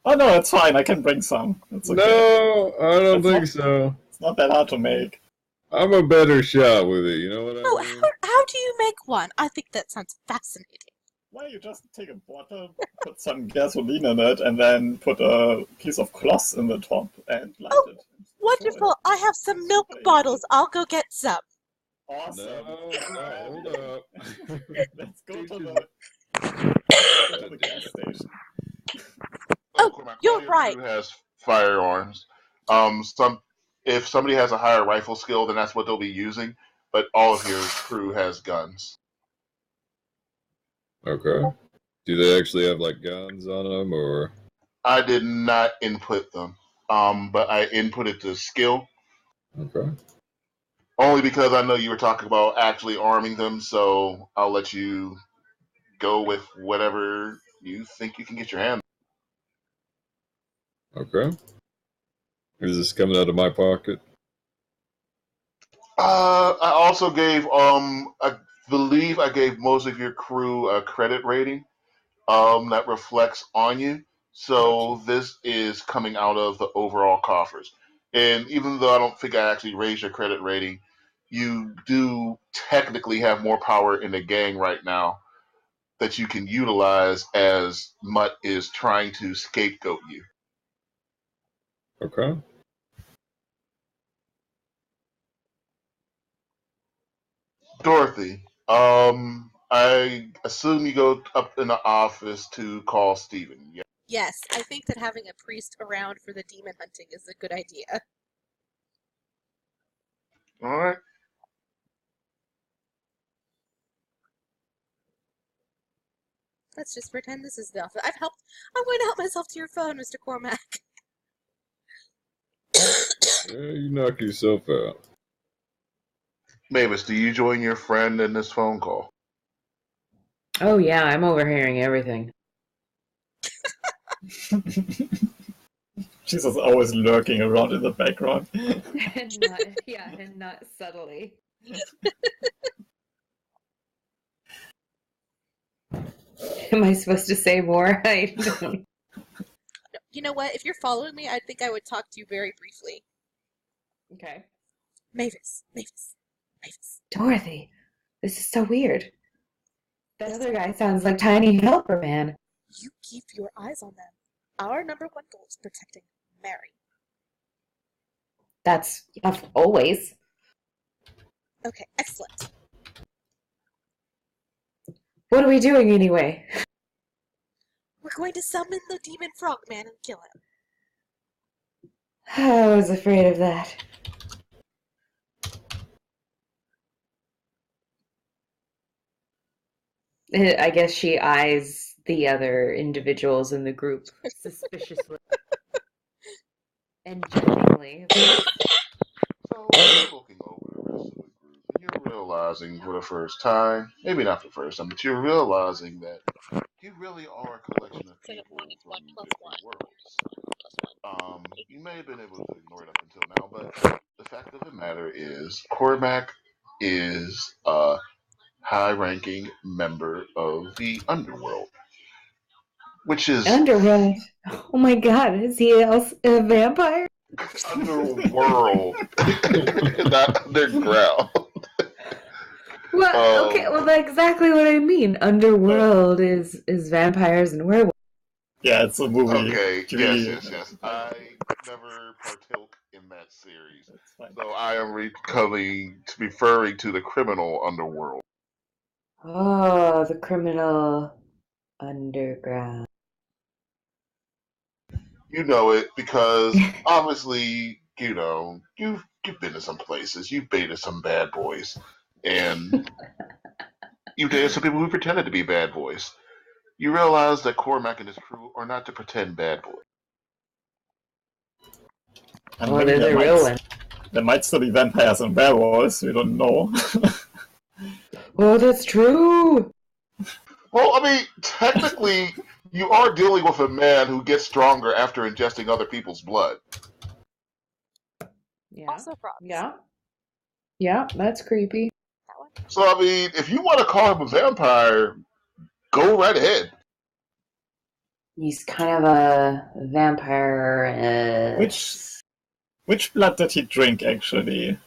Oh no, it's fine. I can bring some. It's okay. No, I don't think so. It's not that hard to make. I'm a better shot with it, you know what I Oh, mean? how do you make one? I think that sounds fascinating. Why you just take a bottle, put some gasoline in it, and then put a piece of cloth in the top and light it. Wonderful. I have some milk bottles. I'll go get some. Awesome. No, hold up. Let's go to the gas station. Oh, Cormac, you're all your right. crew has firearms. If somebody has a higher rifle skill, then that's what they'll be using. But all of your crew has guns. Okay. Do they actually have, like, guns on them, or...? I did not input them, but I inputted the skill. Okay. Only because I know you were talking about actually arming them, so I'll let you go with whatever you think you can get your hand Okay. Is this coming out of my pocket? I also gave I believe I gave most of your crew a credit rating that reflects on you. So this is coming out of the overall coffers. And even though I don't think I actually raised your credit rating, you do technically have more power in the gang right now that you can utilize as Mutt is trying to scapegoat you. Okay. Dorothy, I assume you go up in the office to call Steven. Yeah. Yes, I think that having a priest around for the demon hunting is a good idea. All right. Let's just pretend this is the office. I'm going to help myself to your phone, Mr. Cormac. Yeah, you knock yourself out. Mavis, do you join your friend in this phone call? Oh yeah, I'm overhearing everything. She's just always lurking around in the background. and not subtly. Am I supposed to say more? I don't. You know what? If you're following me, I think I would talk to you very briefly. Okay. Mavis. Dorothy, this is so weird. That other guy sounds like Tiny Helper Man. You keep your eyes on them. Our number one goal is protecting Mary. That's always. Okay, excellent. What are we doing anyway? We're going to summon the demon frogman and kill him. I was afraid of that. I guess she eyes the other individuals in the group suspiciously and judgingly. So you're looking over the rest of the group, and you're realizing for the first time, maybe not for the first time, but you're realizing that you really are a collection of people from different worlds. You may have been able to ignore it up until now, but the fact of the matter is, Cormac is a high-ranking member of the underworld, which is Underworld. Oh my god, is he a vampire? underworld, not underground. Well, okay, well that's exactly what I mean. Underworld is vampires and werewolves. Yeah, it's a movie. Okay, TV. yes. I never partook in that series, That's fine. so I am referring to the criminal underworld. Oh, the criminal underground. You know it because obviously, you've been to some places, you've dated some bad boys, and you've dated some people who pretended to be bad boys. You realize that Cormac and his crew are not to pretend bad boys. And Well, maybe they're the real one. there might still be vampires and werewolves, we don't know. Oh, that's true. Well, I mean, technically, you are dealing with a man who gets stronger after ingesting other people's blood. Yeah. Also frogs. Yeah. Yeah, that's creepy. That one. So, I mean, if you want to call him a vampire, go right ahead. He's kind of a vampire. Which blood did he drink, actually?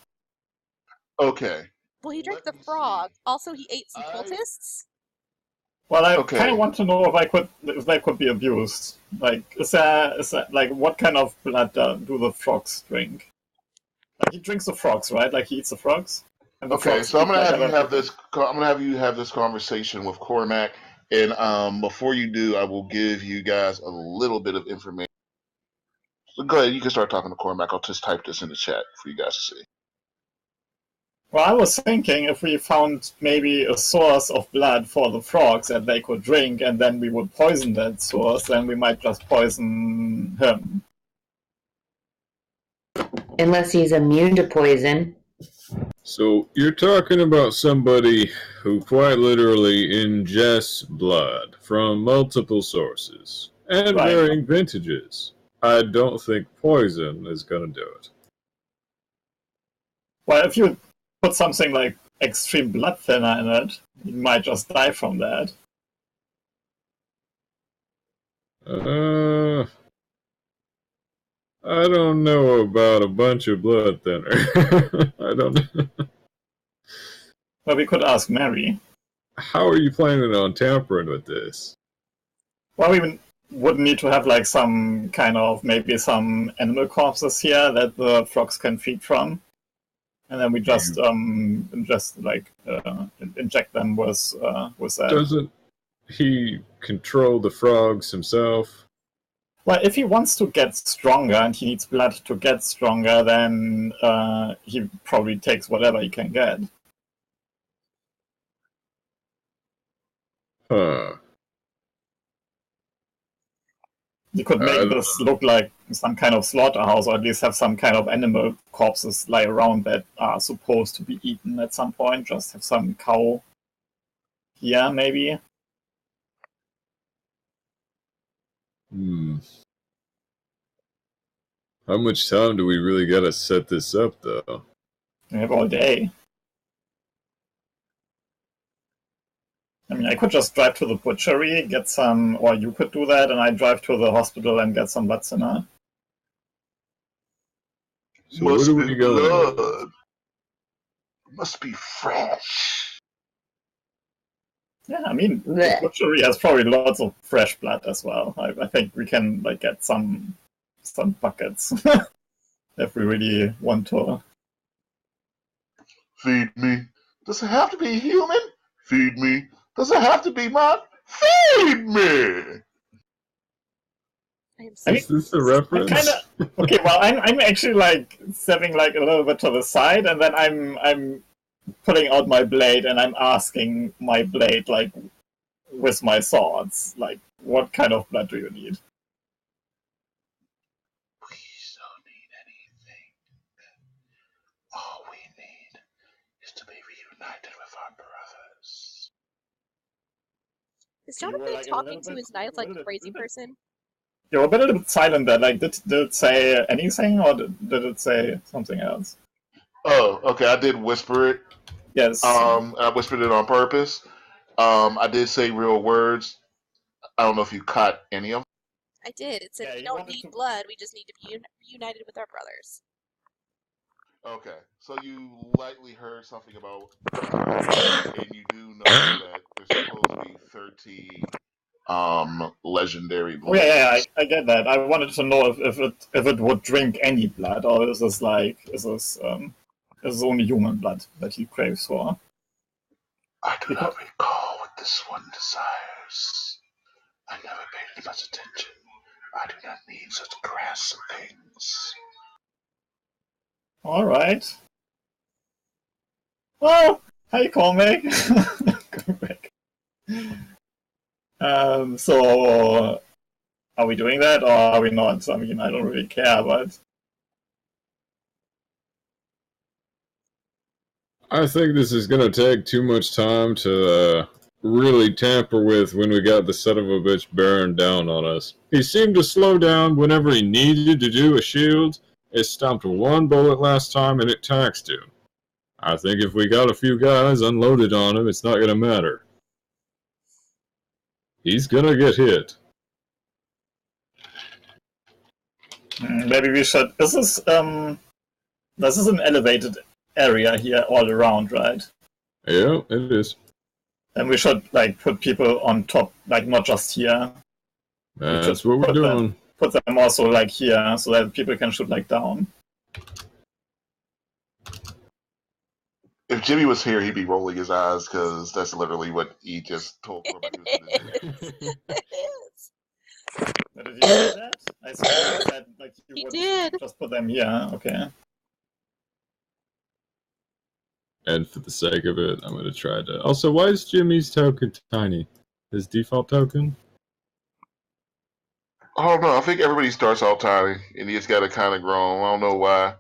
Okay. Well, he drank the Let me frog. see. Also, he ate some cultists. Well, I Okay. kind of want to know if they could be abused. Like, is there like what kind of blood do the frogs drink? Like, he drinks the frogs, right? Like, he eats the frogs. And the Okay, frogs so I'm eat, gonna like, have you other have people. this. I'm gonna have you have this conversation with Cormac, and before you do, I will give you guys a little bit of information. So go ahead, you can start talking to Cormac. I'll just type this in the chat for you guys to see. Well, I was thinking if we found maybe a source of blood for the frogs that they could drink, and then we would poison that source, then we might just poison him. Unless he's immune to poison. So you're talking about somebody who quite literally ingests blood from multiple sources and Right. varying vintages. I don't think poison is going to do it. Well, if you put something like extreme blood thinner in it, you might just die from that. I don't know about a bunch of blood thinner. I don't know. Well, we could ask Mary. How are you planning on tampering with this? Well, we would need to have like some kind of, maybe some animal corpses here that the frogs can feed from. And then we just inject them with that. Doesn't he control the frogs himself? Well, if he wants to get stronger and he needs blood to get stronger, then he probably takes whatever he can get. Huh. You could make this look like some kind of slaughterhouse, or at least have some kind of animal corpses lie around that are supposed to be eaten at some point. Just have some cow here, maybe. How much time do we really gotta set this up, though? We have all day. I mean, I could just drive to the butchery, get some, or you could do that, and I drive to the hospital and get some blood thinner. So where do we go? Blood. Must be fresh. Yeah, I mean, the butchery has probably lots of fresh blood as well. I think we can like get some buckets if we really want to. Feed me. Does it have to be human? Feed me. Does it have to be mine? Feed me. Is this a reference? Okay, well, I'm actually like stepping like a little bit to the side, and then I'm pulling out my blade, and I'm asking my blade like with my swords, like, what kind of blood do you need? We don't need anything. All we need is to be reunited with our brothers. Is Jonathan talking to his knife like a crazy person? You were a little bit silent there. Like, did it say anything, or did it say something else? Oh, okay. I did whisper it. Yes. I whispered it on purpose. I did say real words. I don't know if you caught any of them. I did. It said we don't need blood. We just need to be reunited with our brothers. Okay, so you lightly heard something about, and you do know that there's supposed to be 30 legendary blood. Yeah, I get that. I wanted to know if it would drink any blood, or is this only human blood that he craves for? I do not recall what this one desires. I never paid much attention. I do not need such crass things. All right. Well, hi, Cormac. Go back. So, are we doing that, or are we not? I mean, I don't really care, but... I think this is gonna take too much time to really tamper with when we got the son of a bitch bearing down on us. He seemed to slow down whenever he needed to do a shield. It stopped one bullet last time and it taxed him. I think if we got a few guys unloaded on him, it's not gonna matter. He's gonna get hit. Maybe we should... This is an elevated area here all around, right? Yeah, it is. And we should like put people on top, like not just here. That's what we're doing. Put them also like here, so that people can shoot like down. If Jimmy was here, he'd be rolling his eyes because that's literally what he just told Cormac. It is. Did you say that? I said like you would did. Just put them here. Okay. And for the sake of it, I'm going to try to... Also, why is Jimmy's token tiny? His default token? I don't know. I think everybody starts out tiny, and he just got to kind of grow. I don't know why.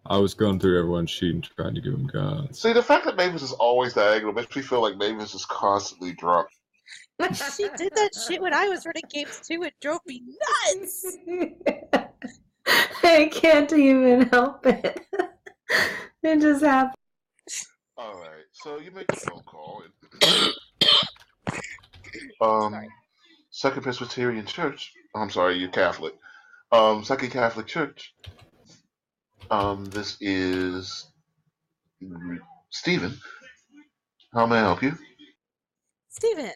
I was going through everyone's sheet and trying to give them guns. See, the fact that Mavis is always diagonal makes me feel like Mavis is constantly drunk. She did that shit when I was running games too. It drove me nuts. I can't even help it. It just happened. All right, so you make a phone call. Sorry. Second Presbyterian Church. I'm sorry, you're Catholic. Second Catholic Church. This is Stephen. How may I help you? Steven.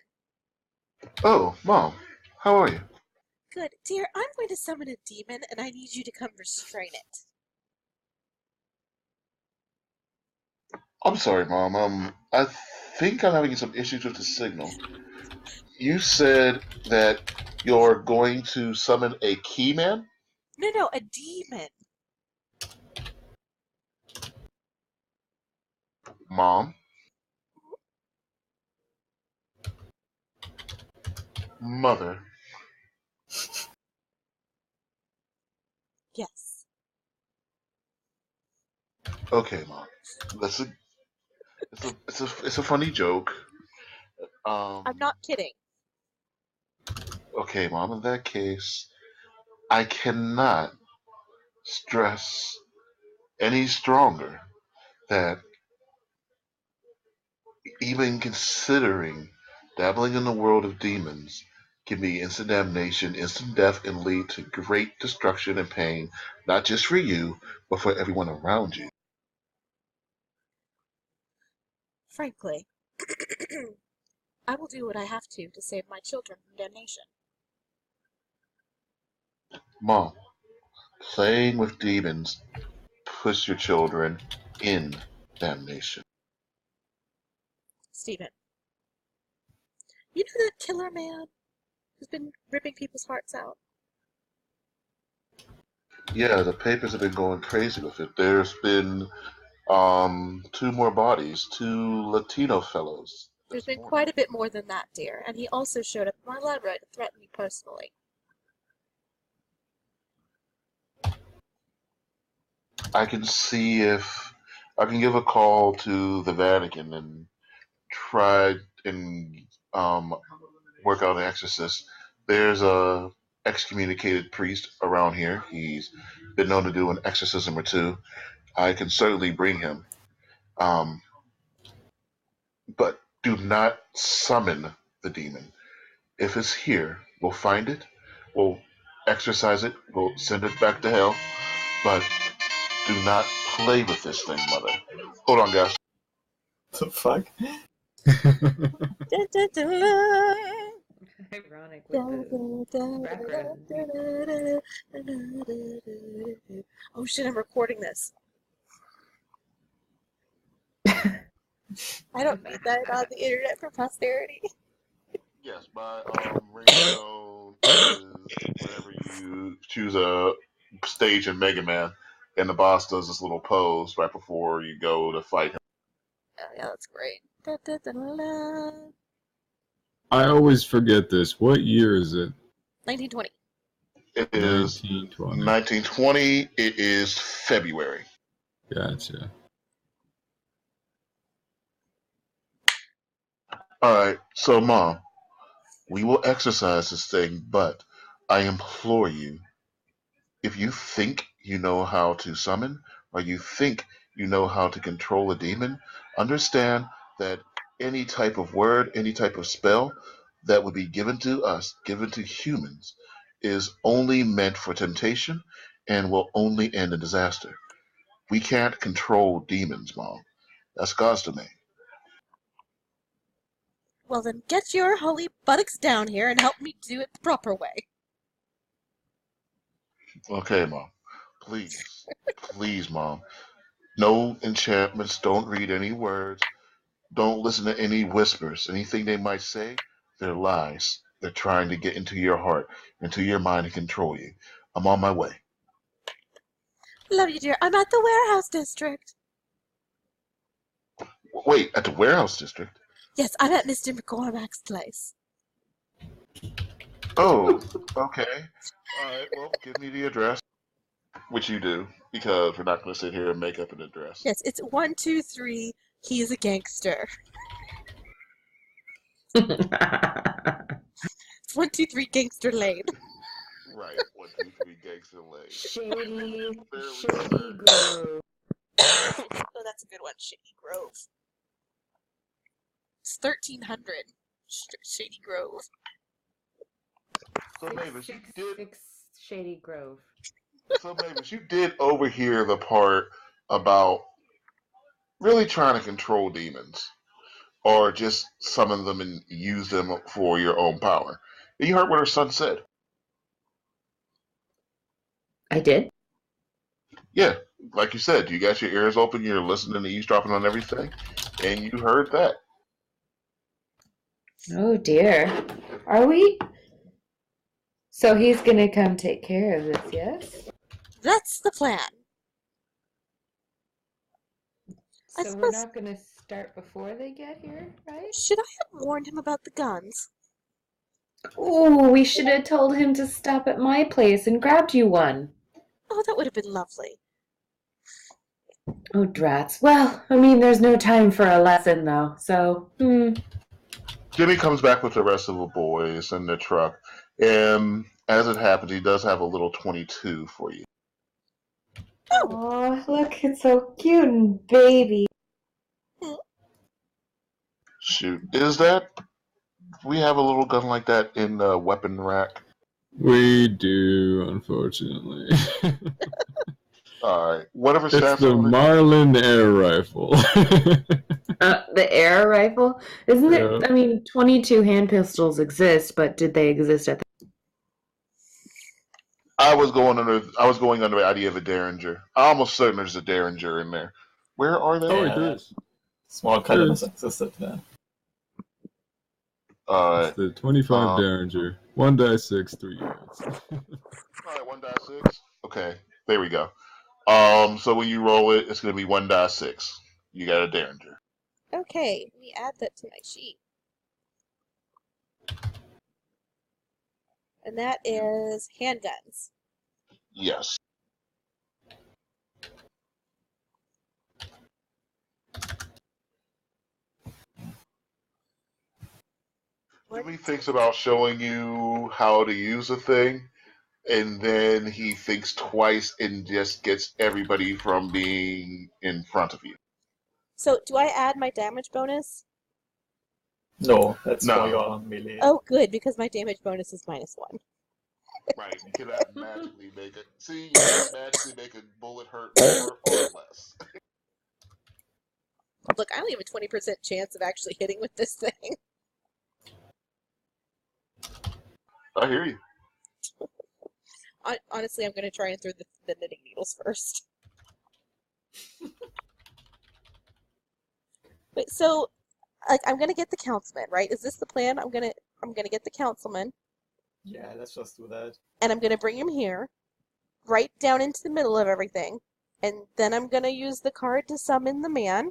Oh, Mom. How are you? Good. Dear, I'm going to summon a demon, and I need you to come restrain it. I'm sorry, Mom. I think I'm having some issues with the signal. You said that you're going to summon a keyman? No, a demon. Mom? Mother? Yes. Okay, Mom. It's a funny joke. I'm not kidding. Okay, Mom. In that case, I cannot stress any stronger that even considering dabbling in the world of demons can be instant damnation, instant death, and lead to great destruction and pain, not just for you, but for everyone around you. Frankly, I will do what I have to save my children from damnation. Mom, playing with demons puts your children in damnation. Steven, you know that killer man who's been ripping people's hearts out? Yeah, the papers have been going crazy with it. There's been two more bodies, two Latino fellows. There's been quite a bit more than that, dear, and he also showed up at my library to threaten me personally. I can see if I can give a call to the Vatican and try and work out an exorcist. There's a excommunicated priest around here. He's been known to do an exorcism or two. I can certainly bring him. But do not summon the demon. If it's here, we'll find it, we'll exorcise it, we'll send it back to hell. But do not play with this thing, Mother. Hold on, guys. The fuck? Dun, dun, dun. Ironic with the background. Oh shit, I'm recording this. I don't need that on the internet for posterity. Yes, my ringtone is whenever you choose a stage in Mega Man, and the boss does this little pose right before you go to fight him. Oh yeah, that's great. Da, da, da, da, da. I always forget this. What year is it? 1920. It is 1920. 1920. It is February. Gotcha. All right, so Mom, we will exercise this thing, but I implore you, if you think you know how to summon, or you think you know how to control a demon, understand that any type of word, any type of spell that would be given to us, given to humans, is only meant for temptation and will only end in disaster. We can't control demons, Mom. That's God's domain. Well then, get your holy buttocks down here and help me do it the proper way. Okay, Mom. Please. Please, Mom. No enchantments. Don't read any words. Don't listen to any whispers. Anything they might say, they're lies. They're trying to get into your heart, into your mind, and control you. I'm on my way. Love you, dear. I'm at the warehouse district. Wait, at the warehouse district? Yes, I'm at Mr. McCormack's place. Oh, okay. All right, well, give me the address. Which you do. because we're not going to sit here and make up an address. Yes, it's 1, 2, 3. He's a gangster. 1, 2, 3 Gangster Lane. Right. 1, 2, 3 Gangster Lane. Shady Barely Grove. Oh, that's a good one. Shady Grove. It's 1300. Shady Grove. So Mavis, you did. 6 Shady Grove. So Mavis, you did overhear the part about really trying to control demons, or just summon them and use them for your own power. You heard what her son said. I did? Yeah, like you said, you got your ears open, you're listening and eavesdropping on everything, and you heard that. Oh dear. Are we? So he's gonna come take care of this, yes? That's the plan. I So we're suppose- not gonna start before they get here, right? Should I have warned him about the guns? Oh, we should have told him to stop at my place and grabbed you one. Oh, that would have been lovely. Oh, drats. Well, I mean, there's no time for a lesson, though, so, Jimmy comes back with the rest of the boys in the truck, and as it happens, he does have a little 22 for you. Oh, look, it's so cute and baby. Shoot, is that? We have a little gun like that in the weapon rack. We do, unfortunately. All right, whatever It's stats the over- Marlin air rifle. The air rifle? Isn't Yeah. it? I mean, 22 hand pistols exist, but did they exist at the... I was going under the idea of a Derringer. I'm almost certain there's a Derringer in there. Where are they? Oh, Yeah. it is. Small calibers existed, yeah. It's the 25 Um, Derringer. 1d6, 3 units. All right, 1-6. Okay, there we go. So when you roll it, it's going to be 1-6. You got a Derringer. Okay, let me add that to my sheet. And that is handguns. Yes. Jimmy thinks about showing you how to use a thing, and then he thinks twice and just gets everybody from being in front of you. So, do I add my damage bonus? No, that's No. for your melee. Oh, good, because my damage bonus is -1. Right, you cannot magically make it. See, you cannot magically make a bullet hurt more or less. Look, I only have a 20% chance of actually hitting with this thing. I hear you. Honestly, I'm going to try and throw the knitting needles first. Wait, so I'm going to get the councilman, right? Is this the plan? I'm going to get the councilman, Yeah, let's just do that. and I'm going to bring him here, right down into the middle of everything, and then I'm going to use the card to summon the man.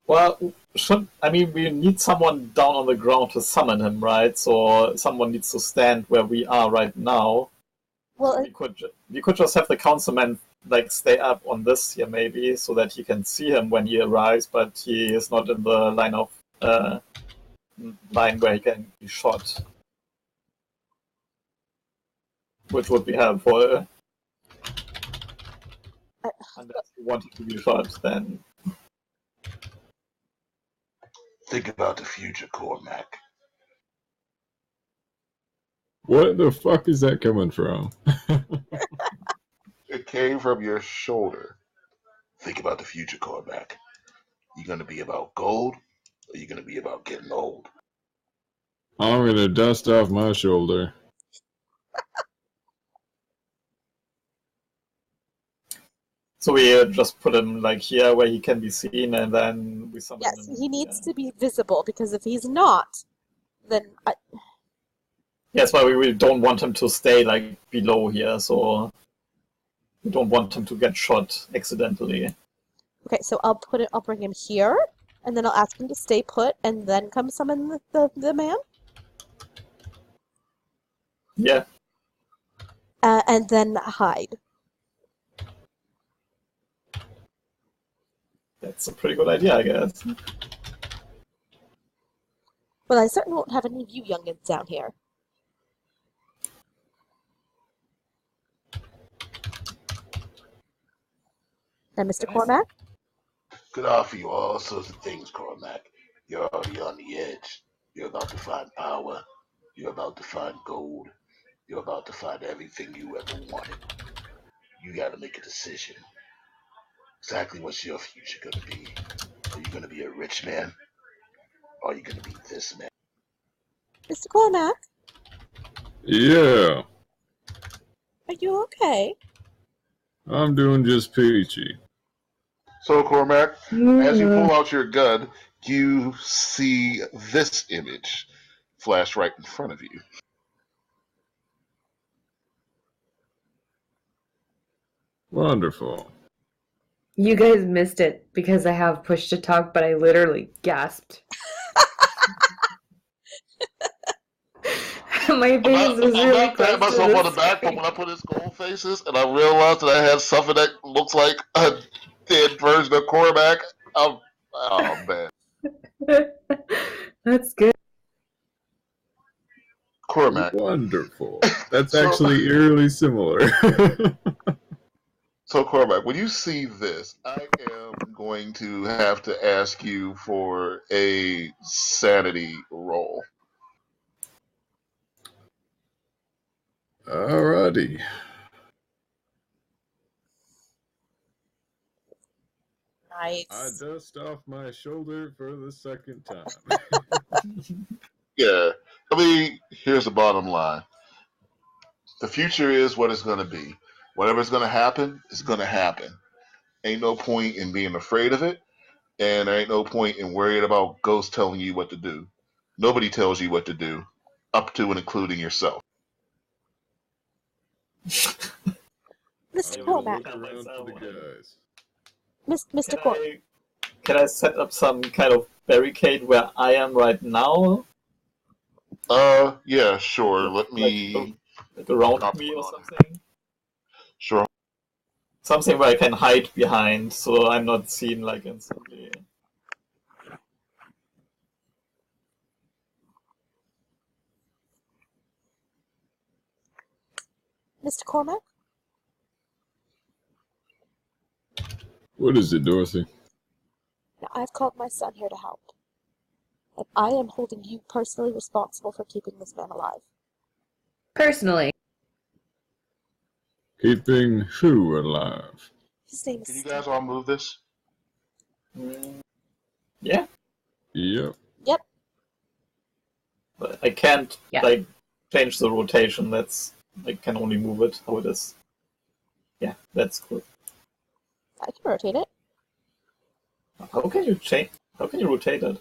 Well, we need someone down on the ground to summon him, right? So someone needs to stand where we are right now. Well, We could just have the councilman stay up on this here maybe, so that you can see him when he arrives, but he is not in the line where he can be shot, which would be helpful. Unless you want him to be shot, then Think about the future, Cormac. What the fuck is that coming from? It came from your shoulder. Think about the future, Cormac. You going to be about gold, or you going to be about getting old? I'm gonna dust off my shoulder. so we just put him here where he can be seen, and then we summon yes, him. he needs to be visible, because if he's not, then Yes, but we don't want him to stay below here, so we don't want him to get shot accidentally. okay, so I'll bring him here, and then I'll ask him to stay put, and then come summon the man, Yeah, and then hide. That's a pretty good idea, I guess. Well, I certainly won't have any of you youngins down here. Now, Mr. Cormac? Could offer you all sorts of things, Cormac. You're already on the edge. You're about to find power. You're about to find gold. You're about to find everything you ever wanted. You got to make a decision. Exactly what's your future going to be? Are you going to be a rich man? Or are you going to be this man? Mr. Cormac? Yeah, Are you okay? I'm doing just peachy. So, Cormac, as you pull out your gun, you see this image flash right in front of you. Wonderful. You guys missed it because I have push to talk, but I literally gasped. My face was I'm really not close patting to myself on the the back, but screen. when I put in skull faces and I realized that I had something that looks like a dead version of Cormac, oh man. That's good. Cormac. Wonderful. That's So- actually eerily similar. So, Cormac, when you see this, I am going to have to ask you for a sanity roll. Alrighty. I Nice. dust off my shoulder for the second time. Yeah. I mean, here's the bottom line. The future is what it's going to be. Whatever's going to happen, is going to happen. Ain't no point in being afraid of it, and there ain't no point in worrying about ghosts telling you what to do. Nobody tells you what to do, up to and including yourself. Mr. I will Cormac. look around for the guys. Mr. Cormac. Can I set up some kind of barricade where I am right now? Yeah, sure. Let me... Like around Not me or put on something? Sure. Something where I can hide behind so I'm not seen like instantly. Mr. Cormac? What is it, Dorothy? Now, I've called my son here to help. And I am holding you personally responsible for keeping this man alive. Personally. Keeping who alive? His name is Can you Steve. guys all move this? Yeah, Yep. Yep. but I can't Yeah. like change the rotation. That's I can only move it how it is. Yeah, that's cool. I can rotate it. How can you change? How can you rotate it?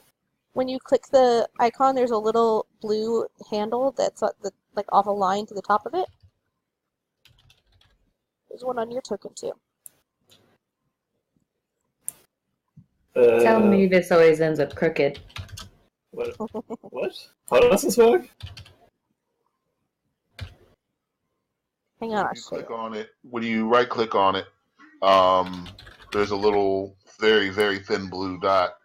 When you click the icon, there's a little blue handle that's like off a line to the top of it. There's one on your token too. Tell me this always ends up crooked. What? What? How does this work? Hang on, I'll When you show click you. on it, when you right click on it, there's a little very, very thin blue dot,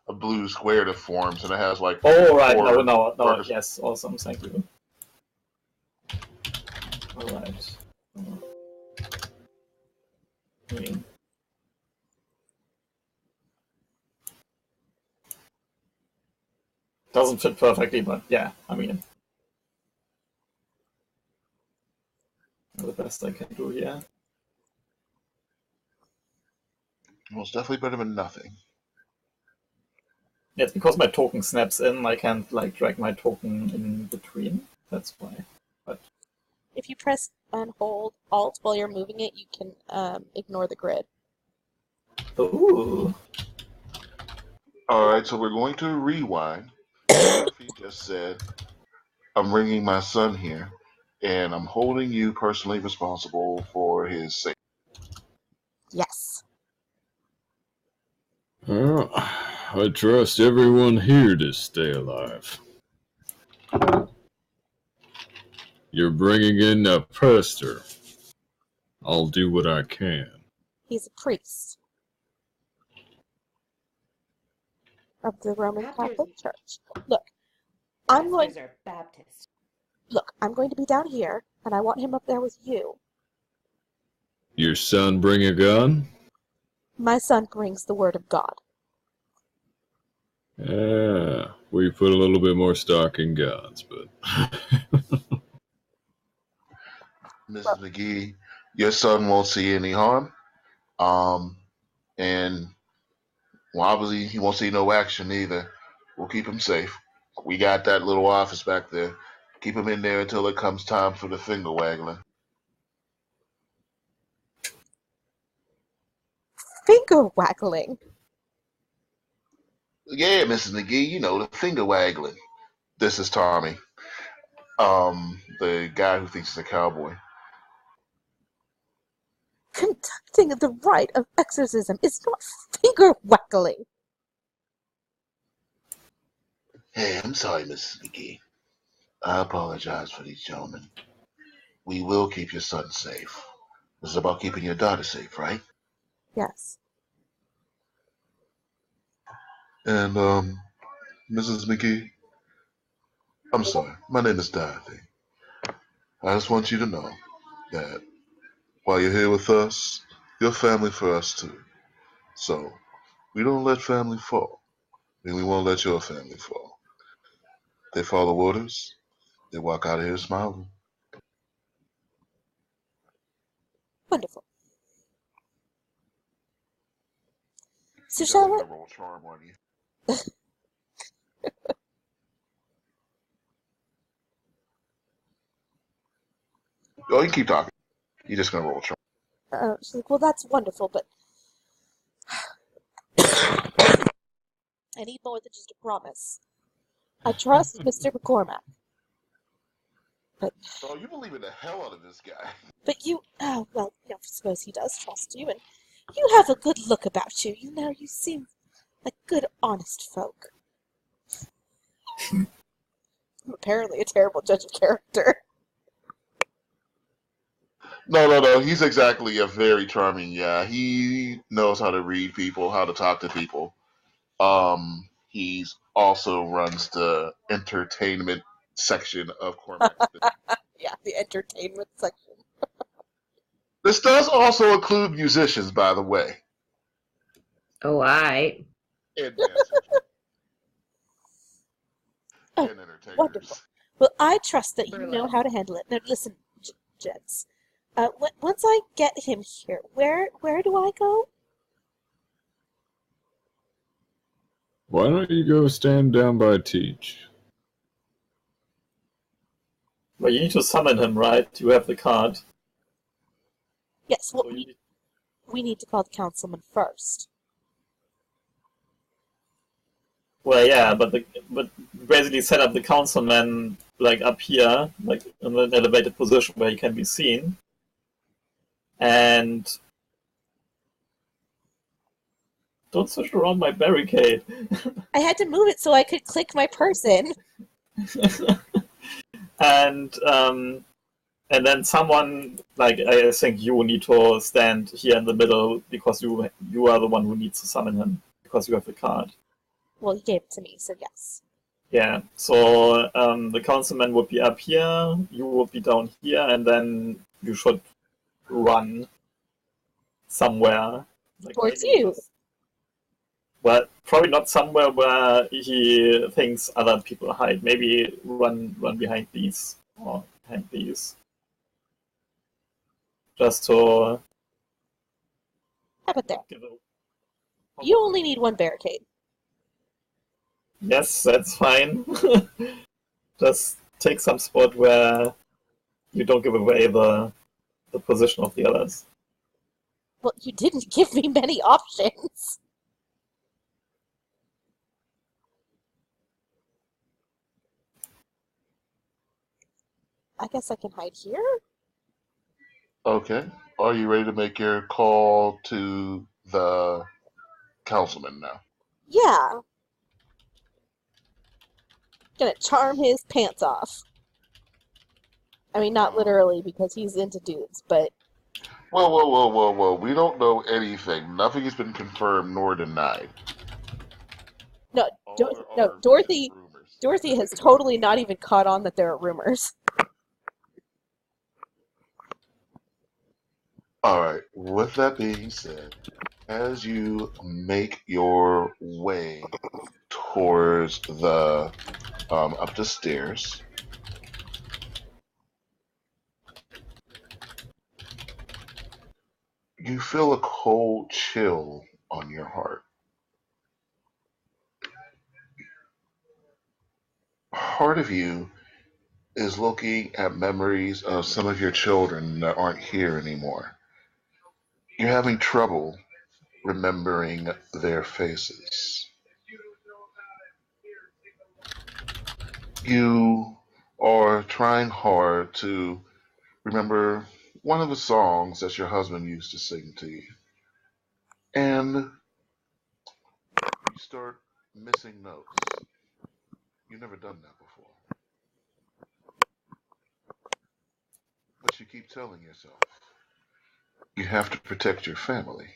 a blue square that forms, and it has like Oh, right. four No. vertical- Yes, awesome. Thank you. All right. I mean, doesn't fit perfectly, but yeah, I mean, the best I can do here. Well, it's definitely better than nothing. Yeah, it's because my token snaps in. I can't like drag my token in between. That's why. If you press and hold Alt while you're moving it, you can ignore the grid. Ooh. All right, so we're going to rewind. He just said, "I'm bringing my son here, and I'm holding you personally responsible for his safety." Yes. Well, I trust everyone here to stay alive. You're bringing in a pastor. I'll do what I can. He's a priest. of the Roman Pastors- Catholic Church. Look, I'm going. Pastors are Baptist. Look, I'm going to be down here, and I want him up there with you. Your son bring a gun? My son brings the word of God. Yeah, we put a little bit more stock in guns, but Mrs. McGee, your son won't see any harm. And well, obviously he won't see no action either. We'll keep him safe. We got that little office back there. Keep him in there until it comes time for the finger waggling. Finger waggling? Yeah, Mrs. McGee, you know, the finger waggling. This is Tommy. The guy who thinks he's a cowboy. Conducting the rite of exorcism is not finger waggling. Hey, I'm sorry, Mrs. McGee. I apologize for these gentlemen. We will keep your son safe. This is about keeping your daughter safe, right? Yes. And, Mrs. McGee, I'm sorry. My name is Dorothy. I just want you to know that while you're here with us, you're family for us too. So, we don't let family fall, and we won't let your family fall. They follow orders. They walk out of here smiling. Wonderful. So shall we? Roll charm on you. Oh, you can keep talking. You're just gonna roll charm. She's like, well, that's wonderful, but I need more than just a promise. I trust Mr. McCormack. Oh, you believe in the hell out of this guy. But you, well, I suppose he does trust you, and you have a good look about you. You know, you seem like good, honest folk. I'm apparently a terrible judge of character. No. He's exactly a very charming guy. He knows how to read people, how to talk to people. He's also runs the entertainment section of Cormac's business. Yeah, the entertainment section. This does also include musicians, by the way. Oh, I. And dancers. Oh, and entertainers. wonderful. Well, I trust that you know Burlesque. how to handle it. Now, listen, gents. Once I get him here, where do I go? why don't you go stand down by Teach? Well, you need to summon him, right? You have the card. Yes, well, So you- we need to call the councilman first. Well, yeah, but basically set up the councilman like up here, like in an elevated position where he can be seen, and don't switch around my barricade. I had to move it so I could click my person. and then someone, like I think you need to stand here in the middle because you are the one who needs to summon him because you have the card. Well, he gave it to me, so yes. Yeah, so the councilman would be up here, you would be down here, and then you should run somewhere. Like Towards maybe you. Well, probably not somewhere where he thinks other people hide. Maybe run behind these or behind these. Just to How about there? give a... You only need one barricade. Yes, that's fine. Just take some spot where you don't give away the position of the others. Well, you didn't give me many options. I guess I can hide here? Okay. Are you ready to make your call to the councilman now? Yeah. Gonna charm his pants off. I mean, not literally, because he's into dudes, but... Whoa. We don't know anything. Nothing has been confirmed nor denied. No, All there no, are Dorothy. is rumors. Dorothy has totally not even caught on that there are rumors. All right. With that being said, as you make your way towards the up the stairs, you feel a cold chill on your heart. Part of you is looking at memories of some of your children that aren't here anymore. You're having trouble remembering their faces. You are trying hard to remember one of the songs that your husband used to sing to you, and you start missing notes. You've never done that before, but you keep telling yourself you have to protect your family,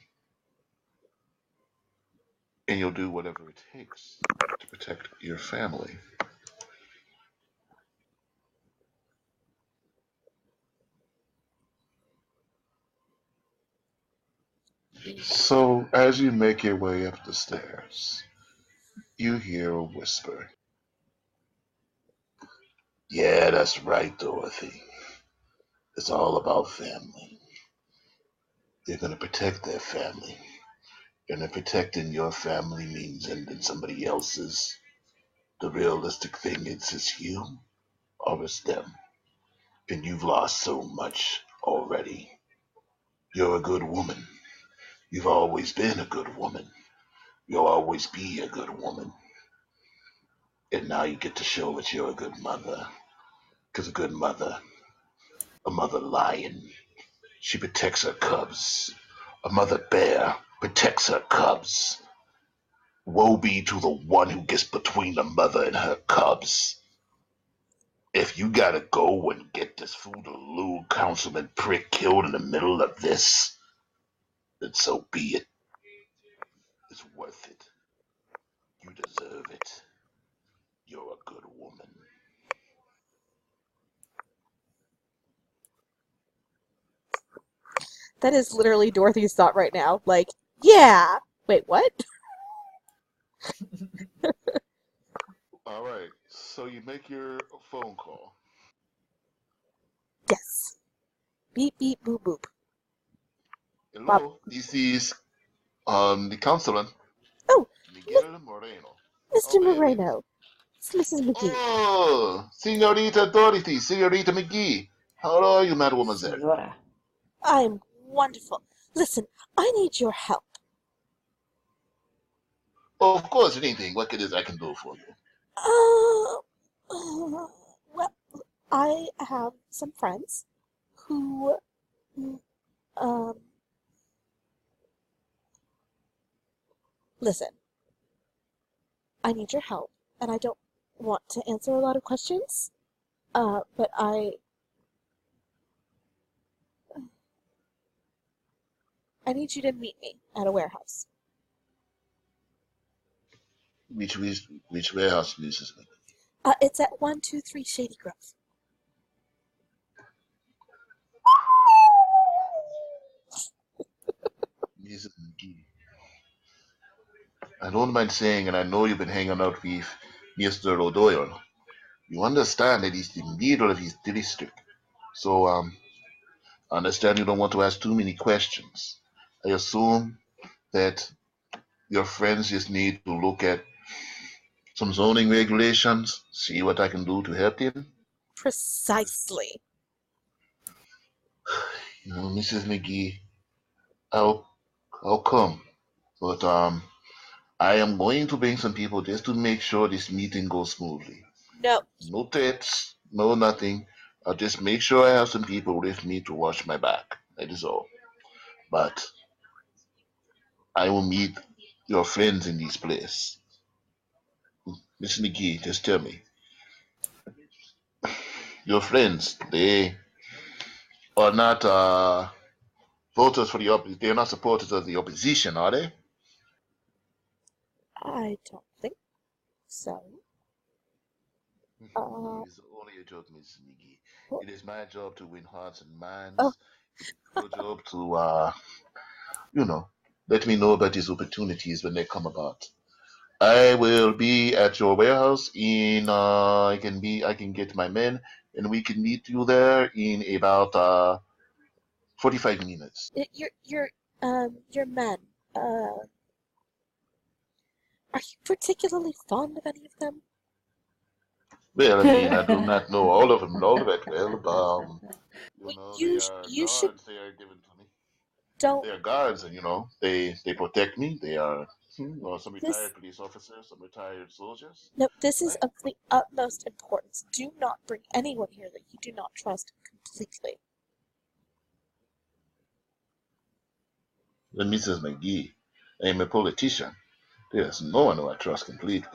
and you'll do whatever it takes to protect your family. So, as you make your way up the stairs, you hear a whisper. Yeah, that's right, Dorothy. It's all about family. They're going to protect their family. And protecting your family means ending somebody else's. The realistic thing is, it's you or it's them. And you've lost so much already. You're a good woman. You've always been a good woman. You'll always be a good woman. And now you get to show that you're a good mother. Because a good mother, a mother lion, she protects her cubs. A mother bear protects her cubs. Woe be to the one who gets between the mother and her cubs. If you gotta go and get this Cthulhu councilman prick killed in the middle of this, then so be it. It's worth it. You deserve it. You're a good woman. That is literally Dorothy's thought right now. Like, yeah. Wait, what? All right, so you make your phone call. Yes. Beep, beep, boop, boop. Bob. Hello, this is the councilman, Oh, Miguel Moreno. Mr. How may I be? Moreno. It's Mrs. McGee. Oh, Senorita Dorothy, Senorita McGee. How are you, mademoiselle? Senora. I'm wonderful. Listen, I need your help. Of course, anything. What it is I can do for you? Well, I have some friends who, um, listen, I need your help, and I don't want to answer a lot of questions, but I need you to meet me at a warehouse. Which warehouse, Mrs. McGee? It's at 123 Shady Grove. Mrs. McGee. I don't mind saying, and I know you've been hanging out with Mr. O'Doyle. You understand that he's the leader of his district. So, I understand you don't want to ask too many questions. I assume that your friends just need to look at some zoning regulations, see what I can do to help them. Precisely. You know, Mrs. McGee, I'll come. But I am going to bring some people just to make sure this meeting goes smoothly. No. No threats, no nothing. I'll just make sure I have some people with me to watch my back. That is all. But I will meet your friends in this place. Miss McGee, just tell me. Your friends, they are not voters for they're not supporters of the opposition, are they? I don't think So, It's only a joke, Miss Miggy. It is my job to win hearts and minds. Oh. It is your job to, let me know about these opportunities when they come about. I will be at your warehouse I can get my men, and we can meet you there in about 45 minutes. your men. Are you particularly fond of any of them? Well, I mean, I do not know all of them, all of it. Well, You they are you should guards. They are given to me. don't. They are guards, and they protect me. They are some This retired police officers, some retired soldiers. no. This is Right. of the utmost importance. Do not bring anyone here that you do not trust completely. And Mrs. McGee, I am a politician. There's no one who I trust completely.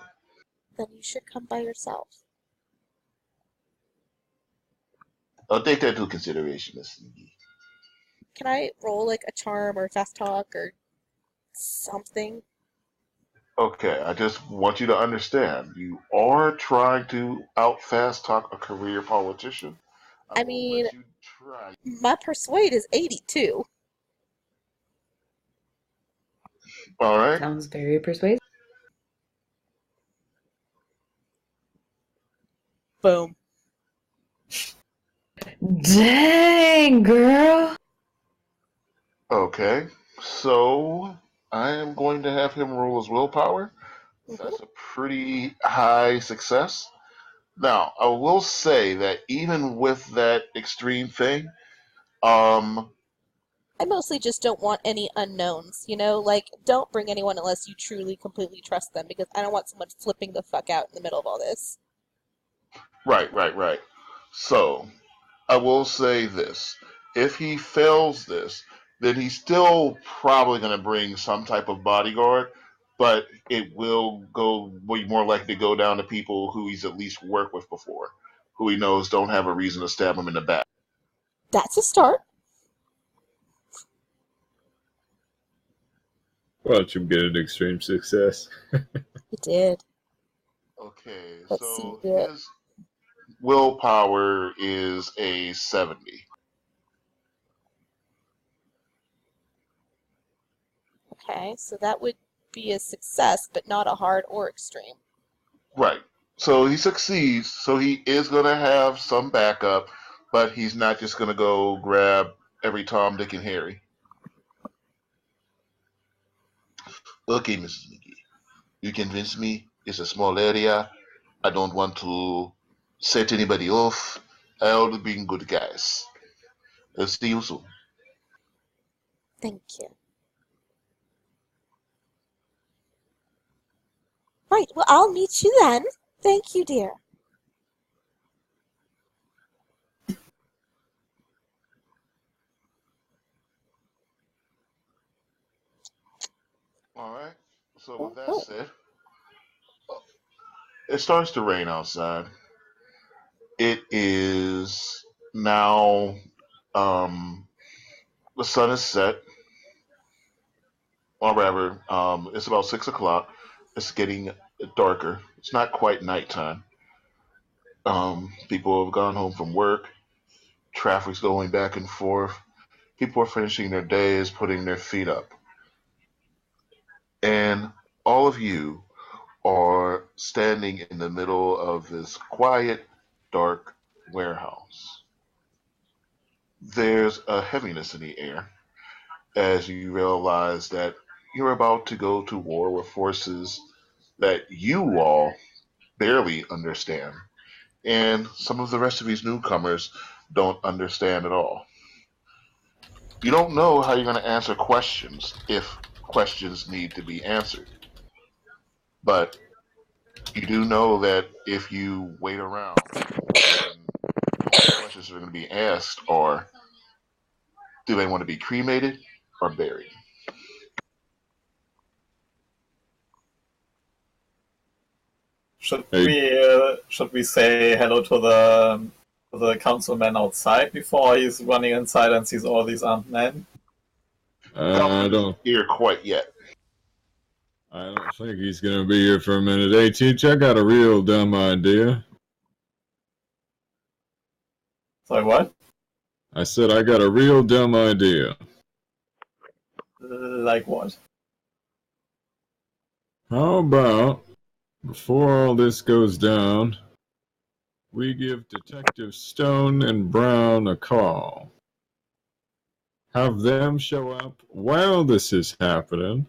Then you should come by yourself. I'll take that into consideration, Mrs. McGee. Can I roll like a charm or fast talk or something? Okay, I just want you to understand. You are trying to out fast talk a career politician. I will mean, let you try. my persuade is 82. All right. Sounds very persuasive. Boom. Dang, girl. Okay. So I am going to have him roll his willpower. Mhm. That's a pretty high success. Now, I will say that even with that extreme thing, I mostly just don't want any unknowns, Like, don't bring anyone unless you truly, completely trust them, because I don't want someone flipping the fuck out in the middle of all this. right. So I will say this. If he fails this, then he's still probably going to bring some type of bodyguard, but it will be more likely to go down to people who he's at least worked with before, who he knows don't have a reason to stab him in the back. That's a start. Watch him get an extreme success. You did. Okay, Let's so see it. his willpower is a 70. Okay, so that would be a success, but not a hard or extreme. Right. So he succeeds, so he is going to have some backup, but he's not just going to go grab every Tom, Dick, and Harry. Okay, Mrs. McGee. You convinced me. It's a small area. I don't want to set anybody off. I'll be good guys. I'll see you soon. Thank you. Right, well, I'll meet you then. Thank you, dear. All right. So with that said, it starts to rain outside. It is now the sun is set, or rather, it's about 6 o'clock. It's getting darker. It's not quite nighttime. People have gone home from work. Traffic's going back and forth. People are finishing their days, putting their feet up, and all of you are standing in the middle of this quiet, dark warehouse. There's a heaviness in the air as you realize that you're about to go to war with forces that you all barely understand, and some of the rest of these newcomers don't understand at all. You don't know how you're going to answer questions if questions need to be answered, but you do know that if you wait around, then the only questions that are going to be asked are, do they want to be cremated or buried? Should we say hello to the councilman outside before he's running inside and sees all these armed men? I Councilman don't. isn't here quite yet. I don't think he's gonna be here for a minute. Hey, Teach, I got a real dumb idea. Sorry, what? I said I got a real dumb idea. Like what? How about, before all this goes down, we give Detective Stone and Brown a call. Have them show up while this is happening,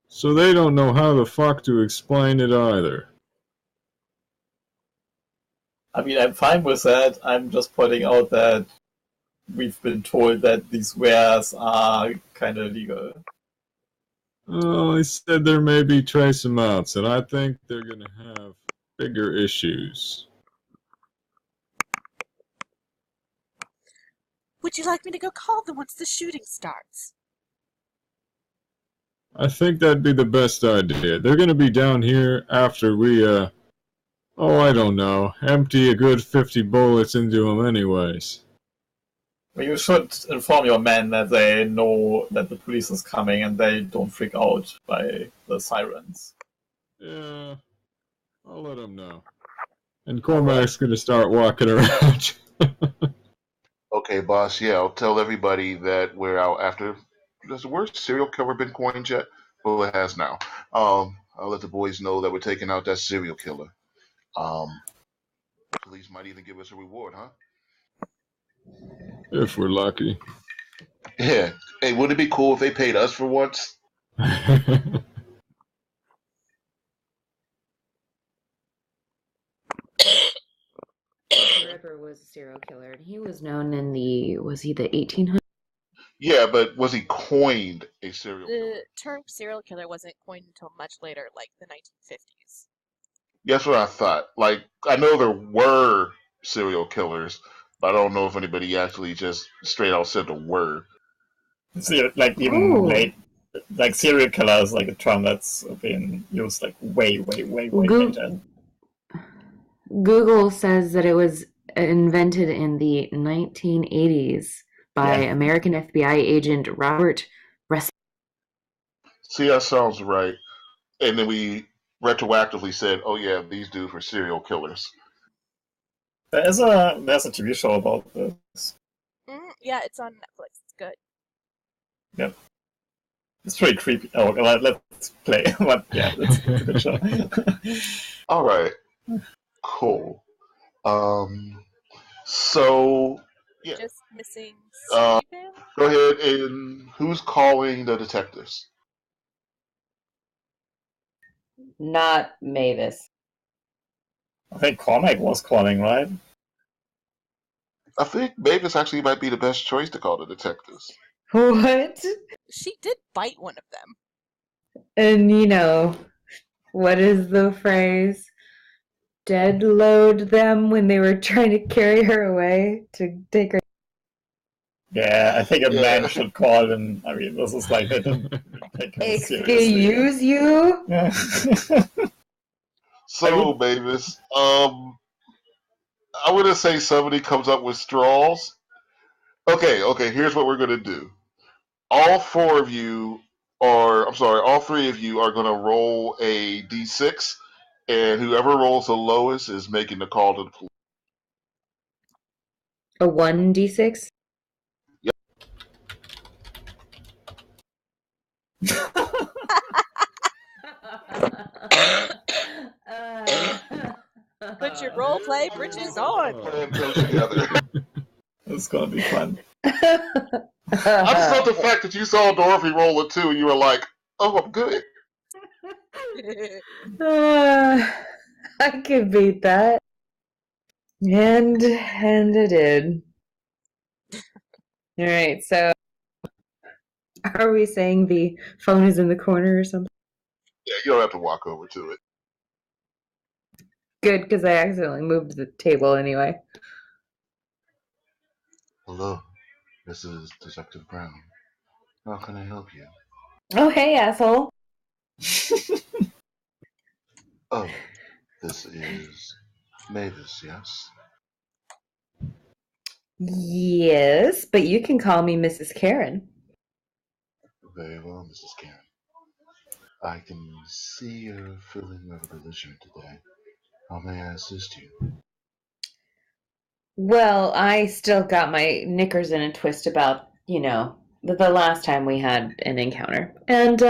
so they don't know how the fuck to explain it either. I mean, I'm fine with that. I'm just pointing out that we've been told that these wares are kind of illegal. Oh, they said there may be trace amounts, and I think they're gonna have bigger issues. Would you like me to go call them once the shooting starts? I think that'd be the best idea. They're gonna be down here after we, I don't know, empty a good 50 bullets into them anyways. Well, you should inform your men that they know that the police is coming and they don't freak out by the sirens. Yeah, I'll let them know. And Cormac's gonna start walking around. Okay, boss. Yeah, I'll tell everybody that we're out after. Does the word serial killer been coined yet? Well, it has now. I'll let the boys know that we're taking out that serial killer. The police might even give us a reward, huh? If we're lucky. Yeah. Hey, wouldn't it be cool if they paid us for once? Ripper was a serial killer, and he was known in was he the 1800s? Yeah, but was he coined a serial killer? The term serial killer wasn't coined until much later, like the 1950s. That's what I thought. Like, I know there were serial killers, but I don't know if anybody actually just straight out said the word. Like even late, like serial killer is like a term that's been used like way later. Google says that it was invented in the 1980s by American FBI agent Robert Rest. See, that sounds right. And then we retroactively said, "Oh yeah, these dudes were serial killers." There's a TV show about this. Yeah, it's on Netflix. It's good. Yep. It's pretty creepy. Oh, let's play. But yeah, it's a good show. All right. Cool. So yeah. Just missing Uh, Steven? Go ahead, and who's calling the detectives? Not Mavis. I think Cormac was calling, right? I think Mavis actually might be the best choice to call the detectives. What? She did bite one of them. And what is the phrase? Dead load them when they were trying to carry her away to take her. Yeah, I think a man should call, and I mean, this is like they didn't take him seriously. Excuse you? Yeah. So, Mavis, I want to say somebody comes up with straws. Okay, here's what we're going to do. All three of you are going to roll a d6, and whoever rolls the lowest is making the call to the police. A 1d6? Yep. Put your role play britches on. Plan goes together. It's gonna be fun. I just thought the fact that you saw Dorothy roll a 2, you were like, "Oh, I'm good." I could beat that. And it did. Alright, so are we saying the phone is in the corner or something? Yeah, you don't have to walk over to it. Good, because I accidentally moved the table anyway. Hello, this is Detective Brown. How can I help you? Oh, hey, asshole. Oh, this is Mavis, yes? Yes, but you can call me Mrs. Karen. Very well, Mrs. Karen. I can see you're feeling rather belligerent today. How may I assist you? Well, I still got my knickers in a twist about, the last time we had an encounter. And,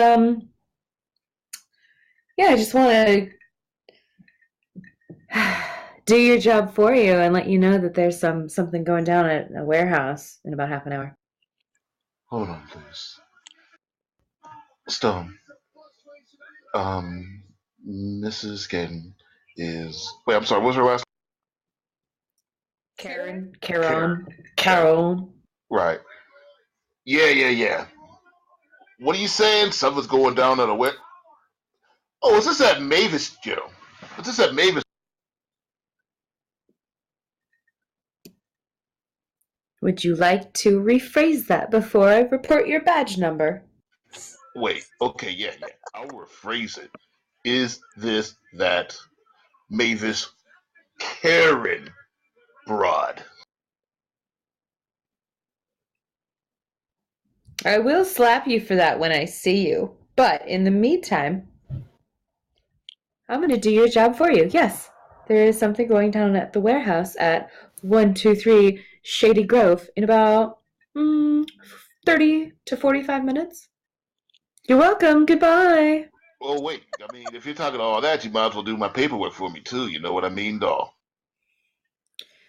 yeah, I just want to do your job for you and let you know that there's something going down at a warehouse in about half an hour. Hold on, please. Stone, Mrs. Gaten is... Wait, I'm sorry, what was her last... Carol. Right. Yeah. What are you saying? Something's going down at a wet... Oh, is this at Mavis, Joe? Is this at Mavis? Would you like to rephrase that before I report your badge number? Wait, okay, yeah. I'll rephrase it. Is this that Mavis Karen broad? I will slap you for that when I see you. But in the meantime, I'm going to do your job for you. Yes, there is something going down at the warehouse at 123 Shady Grove in about 30 to 45 minutes. You're welcome. Goodbye. Oh, wait. I mean, if you're talking all that, you might as well do my paperwork for me, too. You know what I mean, doll?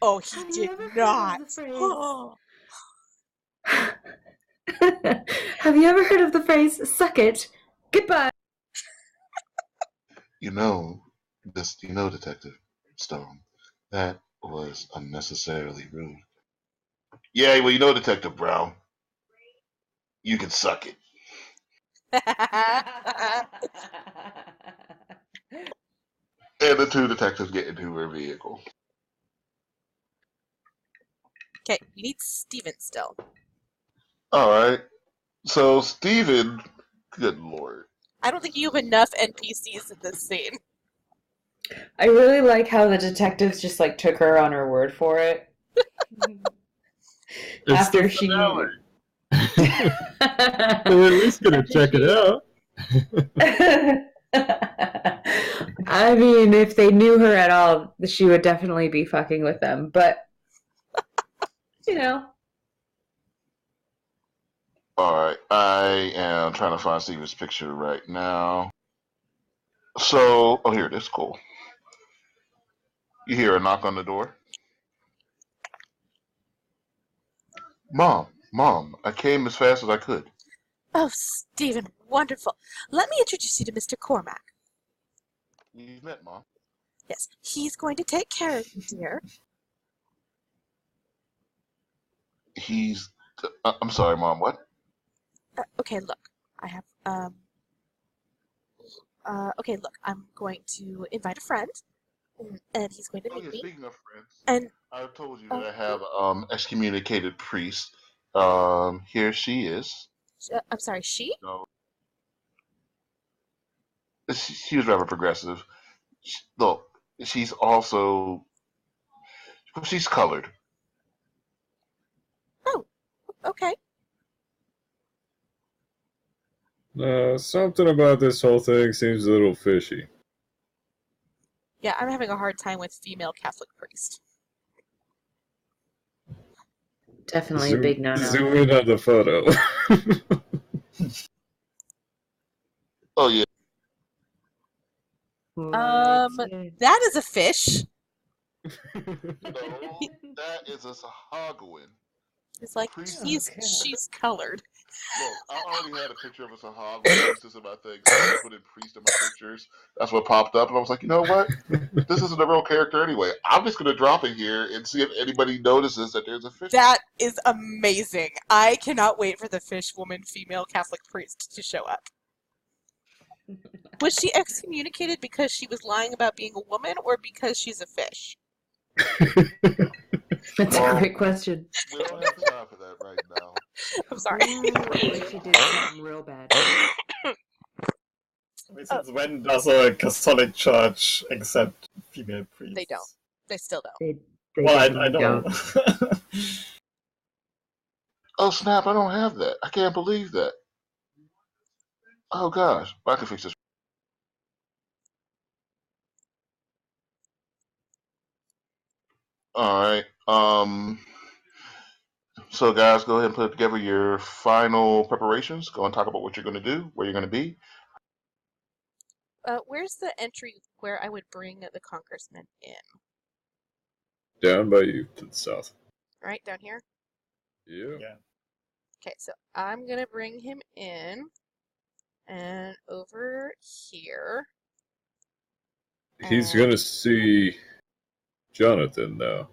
Oh, he did not. Have you ever heard of the phrase, suck it, goodbye? Detective Stone, that was unnecessarily rude. Yeah, well, Detective Brown, you can suck it. And the two detectives get into her vehicle. Okay, we need Steven still. Alright. So, Steven, good lord. I don't think you have enough NPCs in this scene. I really like how the detectives just took her on her word for it. After she... They're at least gonna check it out. I mean, if they knew her at all, she would definitely be fucking with them, but Alright, I am trying to find Steven's picture right now. So, here it is, cool. You hear a knock on the door? Mom, I came as fast as I could. Oh, Steven, wonderful. Let me introduce you to Mr. Cormac. You've met, Mom. Yes, he's going to take care of you, dear. I'm sorry, Mom, what? Okay, look. I have, okay, look. I'm going to invite a friend, and he's going to meet me. Speaking of friends, and I've told you that I have excommunicated priest. Here she is. I'm sorry, she? So, she was rather progressive. Look, she's also... She's colored. Oh, okay. Something about this whole thing seems a little fishy. Yeah, I'm having a hard time with female Catholic priest. Definitely a big no-no. Zoom in on the photo. Oh, yeah. That is a fish. No, that is a Sahagwin. It's like, she's colored. Look, I already had a picture of a Sahagwin priestess in my thing, so I put in priest in my pictures. That's what popped up, and I was like, you know what? This isn't a real character anyway. I'm just going to drop it here and see if anybody notices that there's a fish. That is amazing. I cannot wait for the fish woman female Catholic priest to show up. Was she excommunicated because she was lying about being a woman, or because she's a fish? That's a great question. We don't have time for that right now. I'm sorry. She did something real bad. Since when does a Catholic church accept female priests? They don't. They still don't. Well, I don't. Oh, snap, I don't have that. I can't believe that. Oh gosh, I can fix this. All right. So guys, go ahead and put together your final preparations. Go and talk about what you're going to do, where you're going to be. Where's the entry where I would bring the congressman in? Down by you to the south. Right down here? Yeah. Yeah. Okay, so I'm gonna bring him in and over here. He's And gonna see Jonathan now.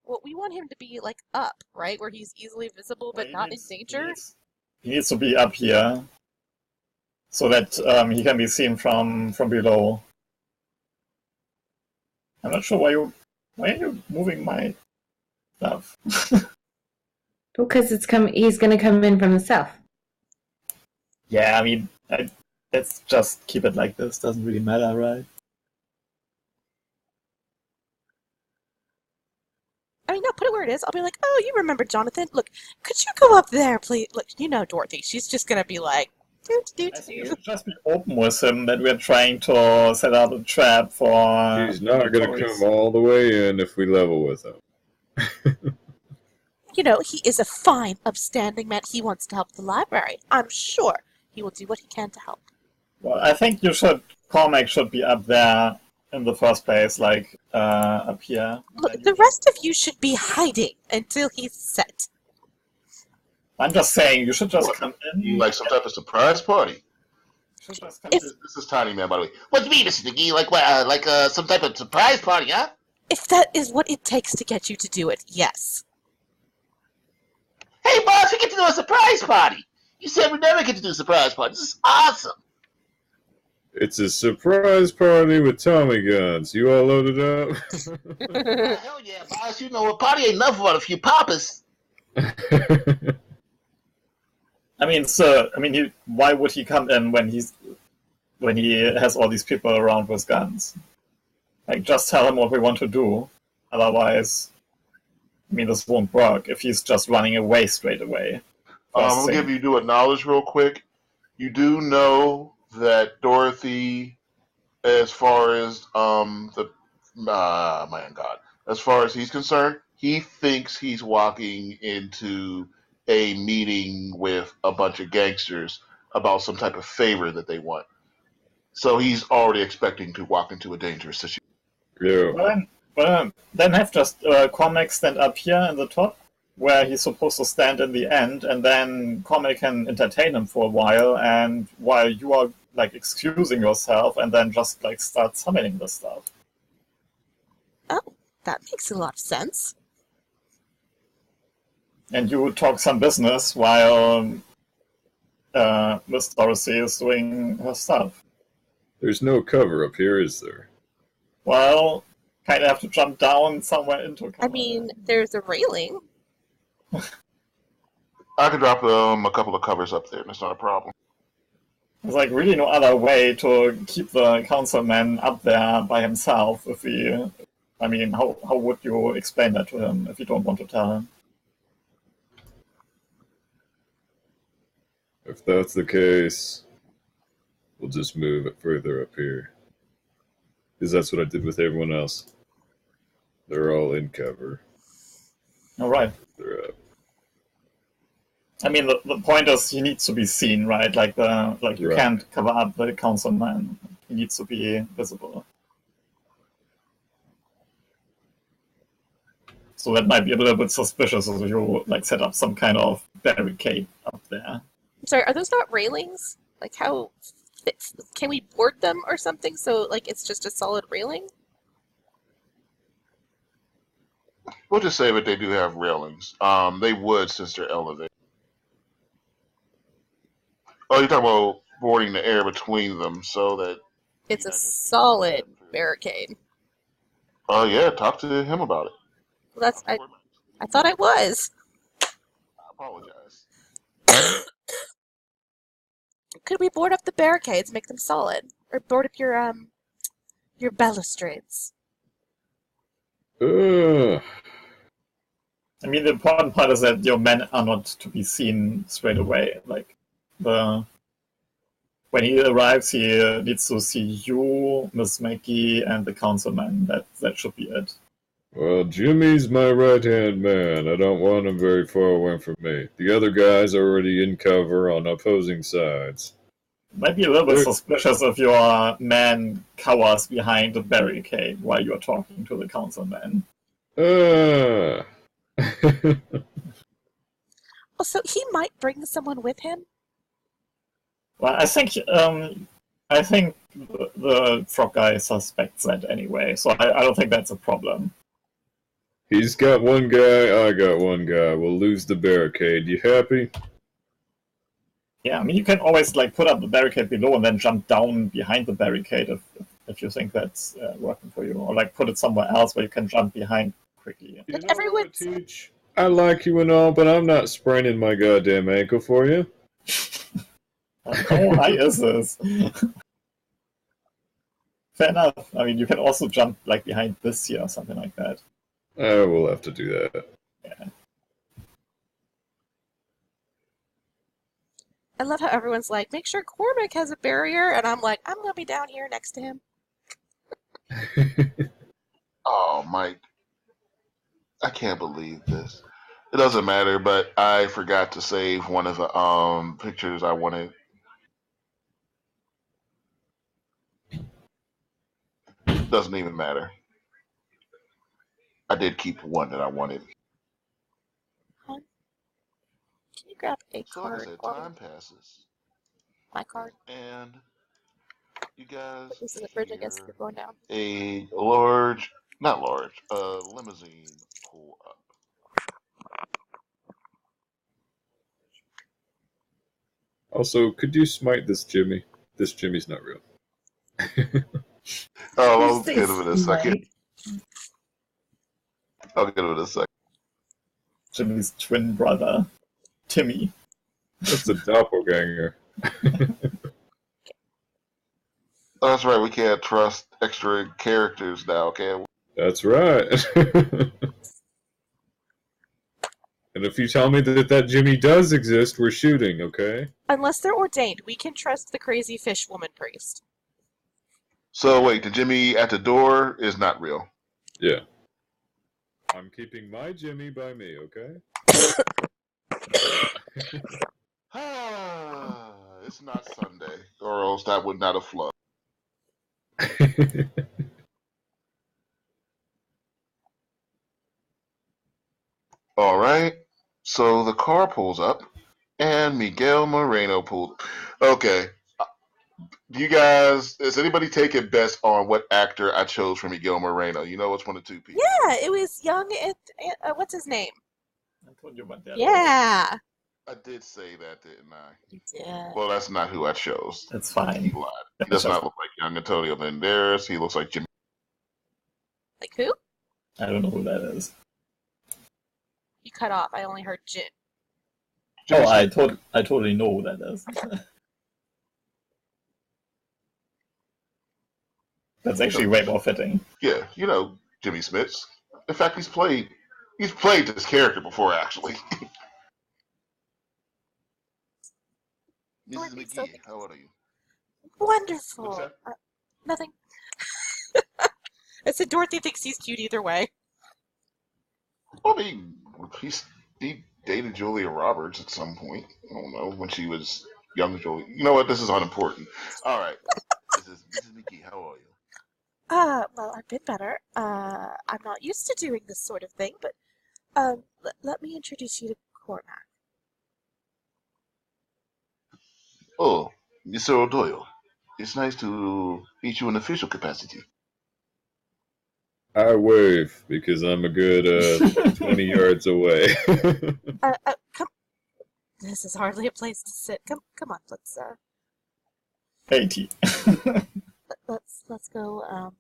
well, we want him to be like up, right? Where he's easily visible but not in danger. He needs to be up here, so that he can be seen from below. I'm not sure why are you moving my stuff? Because he's gonna come in from the south. Yeah, I mean, let's just keep it like this. Doesn't really matter, right? I mean, no, put it where it is. I'll be like, oh, you remember Jonathan? Look, could you go up there, please? Look, you know Dorothy. She's just gonna be like, I think you should just be open with him that we're trying to set out a trap for. He's not gonna come all the way in if we level with him. You know, he is a fine, upstanding man. He wants to help the library. I'm sure he will do what he can to help. Well, I think Cormac should be up there in the first place, like up here. Look, the rest of you should be hiding until he's set. I'm just saying, you should just come in. You like some type of surprise party? This is Tiny Man, by the way. What do you mean, Mr. Diggy? Like some type of surprise party, huh? If that is what it takes to get you to do it, yes. Hey, boss, we get to do a surprise party. You said we never get to do a surprise party. This is awesome. It's a surprise party with Tommy guns. You all loaded up? Hell yeah, boss. You know, a party ain't enough without a few poppers. I mean, sir. I mean, why would he come in when he has all these people around with guns? Like, just tell him what we want to do. Otherwise, I mean, this won't work if he's just running away straight away. I'm gonna give you a knowledge real quick. You do know that Dorothy, as far as as far as he's concerned, he thinks he's walking into a meeting with a bunch of gangsters about some type of favor that they want. So he's already expecting to walk into a dangerous situation. Yeah. Well, then have just Cormac stand up here in the top, where he's supposed to stand in the end, and then Cormac can entertain him for a while, and while you are like excusing yourself, and then just like start summoning the stuff. Oh, that makes a lot of sense. And you talk some business while Miss Dorothy is doing her stuff. There's no cover up here, is there? Well, kind of have to jump down somewhere into cover. I mean, there's a railing. I could drop a couple of covers up there. That's not a problem. There's like really no other way to keep the councilman up there by himself if he... I mean, how would you explain that to him if you don't want to tell him? If that's the case, we'll just move it further up here. Because that's what I did with everyone else. They're all in cover. All right. They're up. I mean, the point is he needs to be seen, right? Like you Right. can't cover up the councilman. He needs to be visible. So that might be a little bit suspicious if you like set up some kind of barricade up there. I'm sorry, are those not railings? Like how... Can we board them or something so like it's just a solid railing? We'll just say that they do have railings. They would since they're elevated. Oh, you're talking about boarding the air between them so that... It's a solid barricade. Oh, yeah, talk to him about it. Well, I thought I was. I apologize. Could we board up the barricades, make them solid, or board up your balustrades? Ugh. I mean, the important part is that your men are not to be seen straight away. Like the when he arrives, he needs to see you, Miss Maggie, and the councilman. That should be it. Well, Jimmy's my right-hand man. I don't want him very far away from me. The other guy's already in cover on opposing sides. Might be a little bit suspicious if your man cowers behind the barricade while you're talking to the councilman. Oh, so he might bring someone with him? Well, I think the frog guy suspects that anyway, so I don't think that's a problem. He's got one guy, I got one guy. We'll lose the barricade. You happy? Yeah, I mean, you can always put up the barricade below and then jump down behind the barricade if you think that's working for you, or put it somewhere else where you can jump behind quickly. You know what, Teach? I like you and all, but I'm not spraining my goddamn ankle for you. How high is this? Fair enough. I mean, you can also jump behind this here or something like that. We'll have to do that. Yeah. I love how everyone's like, make sure Cormac has a barrier, and I'm like, I'm gonna be down here next to him. Oh, Mike. I can't believe this. It doesn't matter, but I forgot to save one of the pictures I wanted. Doesn't even matter. I did keep one that I wanted. Can you grab a So like I card? said, while time passes, my card. and you guys This is a bridge, I guess, hear you're going down. a limousine pull up. Also, could you smite this Jimmy? This Jimmy's not real. Oh, I'll get him in a second. I'll get him in a second. Jimmy's twin brother, Timmy. That's a doppelganger. Oh, that's right, we can't trust extra characters now, can we? That's right. And if you tell me that Jimmy does exist, we're shooting, okay? Unless they're ordained, we can trust the crazy fish woman priest. So wait, the Jimmy at the door is not real. Yeah. I'm keeping my Jimmy by me, okay? It's not Sunday, or else that would not have flown. All right, so the car pulls up, and Miguel Moreno pulled. Okay, do you guys? Is anybody taking bets on what actor I chose for Miguel Moreno? You know, it's one of two people. Yeah, it was young. What's his name? I told you about that. Yeah. I did say that, didn't I? You did. Well, that's not who I chose. It's He fine. lied. He does not look like young Antonio Banderas. He looks like Jimmy. Like who? I don't know who that is. You cut off. I only heard Jim. Oh, I totally know who that is. That's actually way more fitting. Yeah, you know Jimmy Smits. In fact, he's played this character before, actually. Mrs. McGee, how old are you? Wonderful. What's that? Nothing. I said Dorothy thinks he's cute either way. I mean, he dated Julia Roberts at some point. I don't know, when she was young Julia. You know what? This is unimportant. All right. Mrs. McGee, how are you? Well, I've been better. I'm not used to doing this sort of thing, but let me introduce you to Cormac. Oh, Mr. O'Doyle. It's nice to meet you in official capacity. I wave because I'm a good 20 yards away. Come. This is hardly a place to sit. Come on, let's 80. let's go.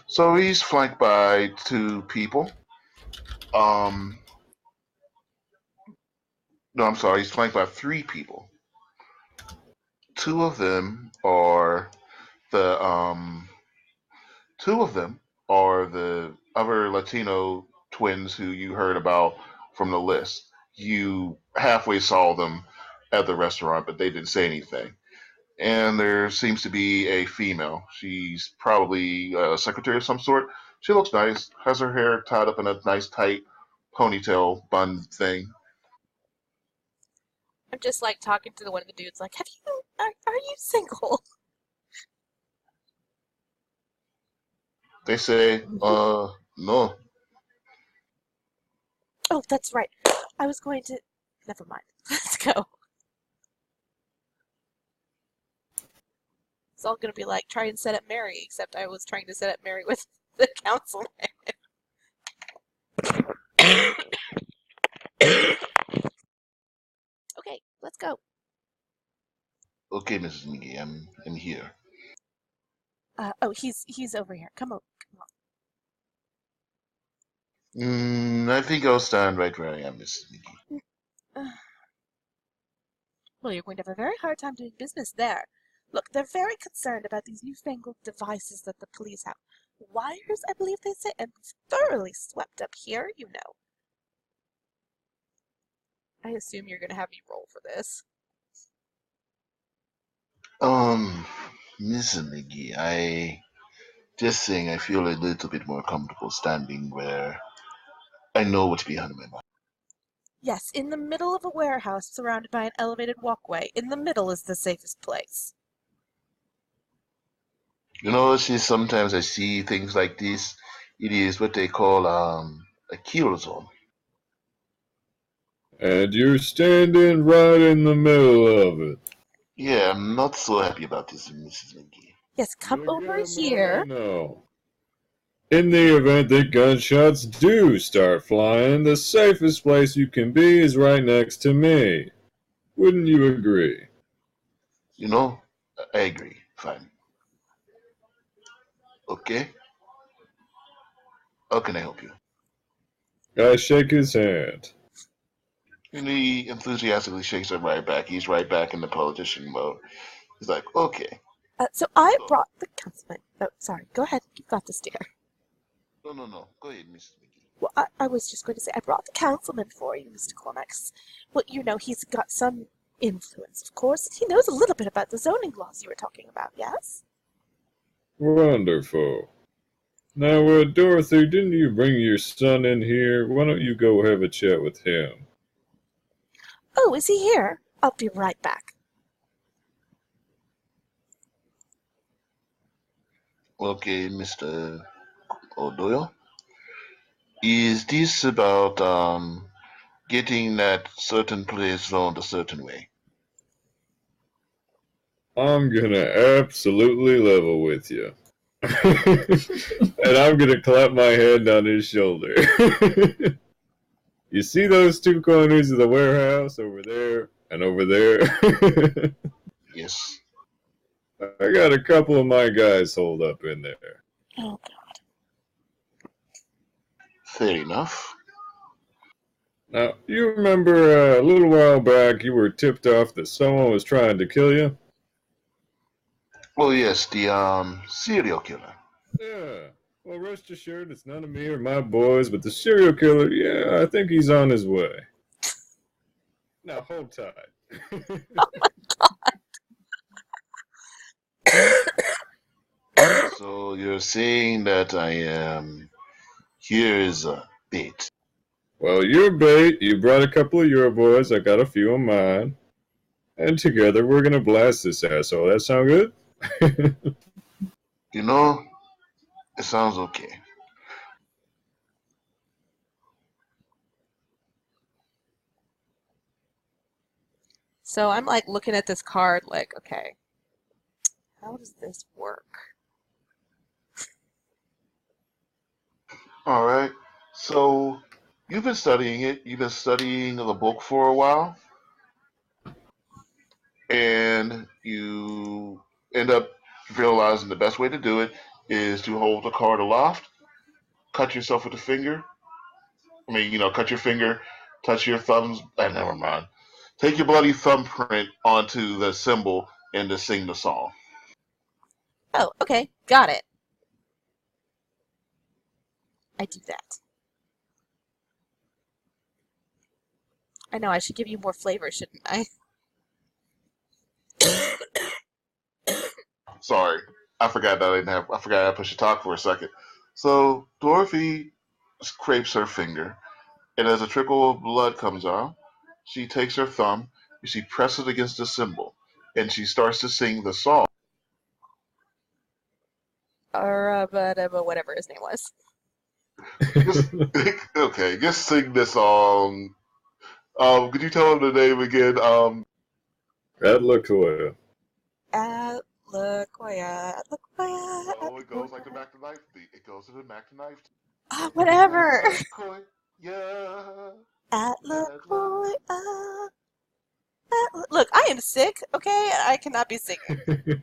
So he's flanked by two people. No, I'm sorry. He's flanked by three people. Two of them are the other Latino twins who you heard about from the list. You halfway saw them at the restaurant, but they didn't say anything. And there seems to be a female. She's probably a secretary of some sort. She looks nice, has her hair tied up in a nice tight ponytail bun thing. I'm just like talking to one of the dudes, like, are you single? They say, no. Oh, that's right. I was going to. Never mind. Let's go. It's all going to be like try and set up Mary, except I was trying to set up Mary with the councilman. Okay, let's go. Okay, Mrs. McGee, I'm here. Oh, he's over here. Come on. I think I'll stand right where I am, Mrs. McGee. Well, you're going to have a very hard time doing business there. Look, they're very concerned about these newfangled devices that the police have. Wires, I believe they say, and thoroughly swept up here, you know. I assume you're going to have me roll for this. Mrs. McGee, I just saying I feel a little bit more comfortable standing where I know what's behind my back. Yes, in the middle of a warehouse surrounded by an elevated walkway. In the middle is the safest place. You know, sometimes I see things like this. It is what they call a kill zone. And you're standing right in the middle of it. Yeah, I'm not so happy about this, Mrs. McGee. Yes, come You over got here. No. In the event that gunshots do start flying, the safest place you can be is right next to me. Wouldn't you agree? You know, I agree. Fine. Okay. How can I help you? I shake his hand. And he enthusiastically shakes it right back. He's right back in the politician mode. He's like, okay. So I brought the councilman. Oh, sorry. Go ahead. You've got the steer. No. Go ahead, Mrs. McGee. Well, I was just going to say, I brought the councilman for you, Mr. Cormax. Well, you know, he's got some influence, of course. He knows a little bit about the zoning laws you were talking about, yes? Wonderful. Now, Dorothy, didn't you bring your son in here? Why don't you go have a chat with him? Oh, is he here? I'll be right back. Okay, Mr. O'Doyle. Is this about getting that certain place zoned a certain way? I'm gonna absolutely level with you. And I'm gonna clap my hand on his shoulder. You see those two corners of the warehouse over there and over there? Yes. I got a couple of my guys holed up in there. Oh, God. Fair enough. Now, you remember a little while back you were tipped off that someone was trying to kill you? Oh yes, the serial killer. Yeah. Well, rest assured it's none of me or my boys, but the serial killer, yeah, I think he's on his way. Now, hold tight. So you're saying that I am here is a bait. Well, you're bait. You brought a couple of your boys. I got a few of mine. And together we're going to blast this asshole. That sound good? You know, it sounds okay. So I'm like looking at this card like, okay, how does this work? All right. So you've been studying it. You've been studying the book for a while, and you end up realizing the best way to do it is to hold the card aloft, cut yourself with a finger. I mean, cut your finger, touch your thumbs. Never mind. Take your bloody thumbprint onto the symbol and to sing the song. Oh, okay, got it. I do that. I know, I should give you more flavor, shouldn't I? Sorry, I forgot that I didn't have. I forgot I pushed to talk for a second. So Dorothy scrapes her finger, and as a trickle of blood comes out, she takes her thumb and she presses it against the symbol, and she starts to sing the song. Or whatever his name was. Just, okay, just sing this song. Could you tell him the name again? Red Latoya. At Lakoya, at Lakoya, at No, it goes like the Lakoya. Mac the Knife beat. It goes to the Mac the Knife. Ah, whatever. Yeah. At Lakoya. Look, I am sick, okay? I cannot be singing.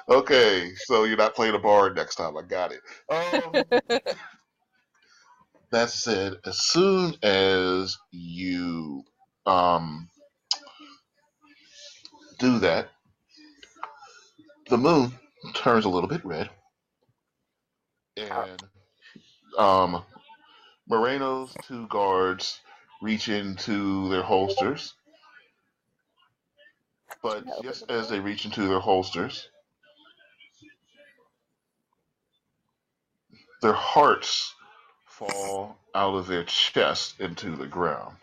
Okay, so you're not playing a bard next time. I got it. That said, as soon as you um do that, the moon turns a little bit red, and um Moreno's two guards reach into their holsters, but Can I open just the as door? they reach into their holsters, their hearts fall out of their chest into the ground.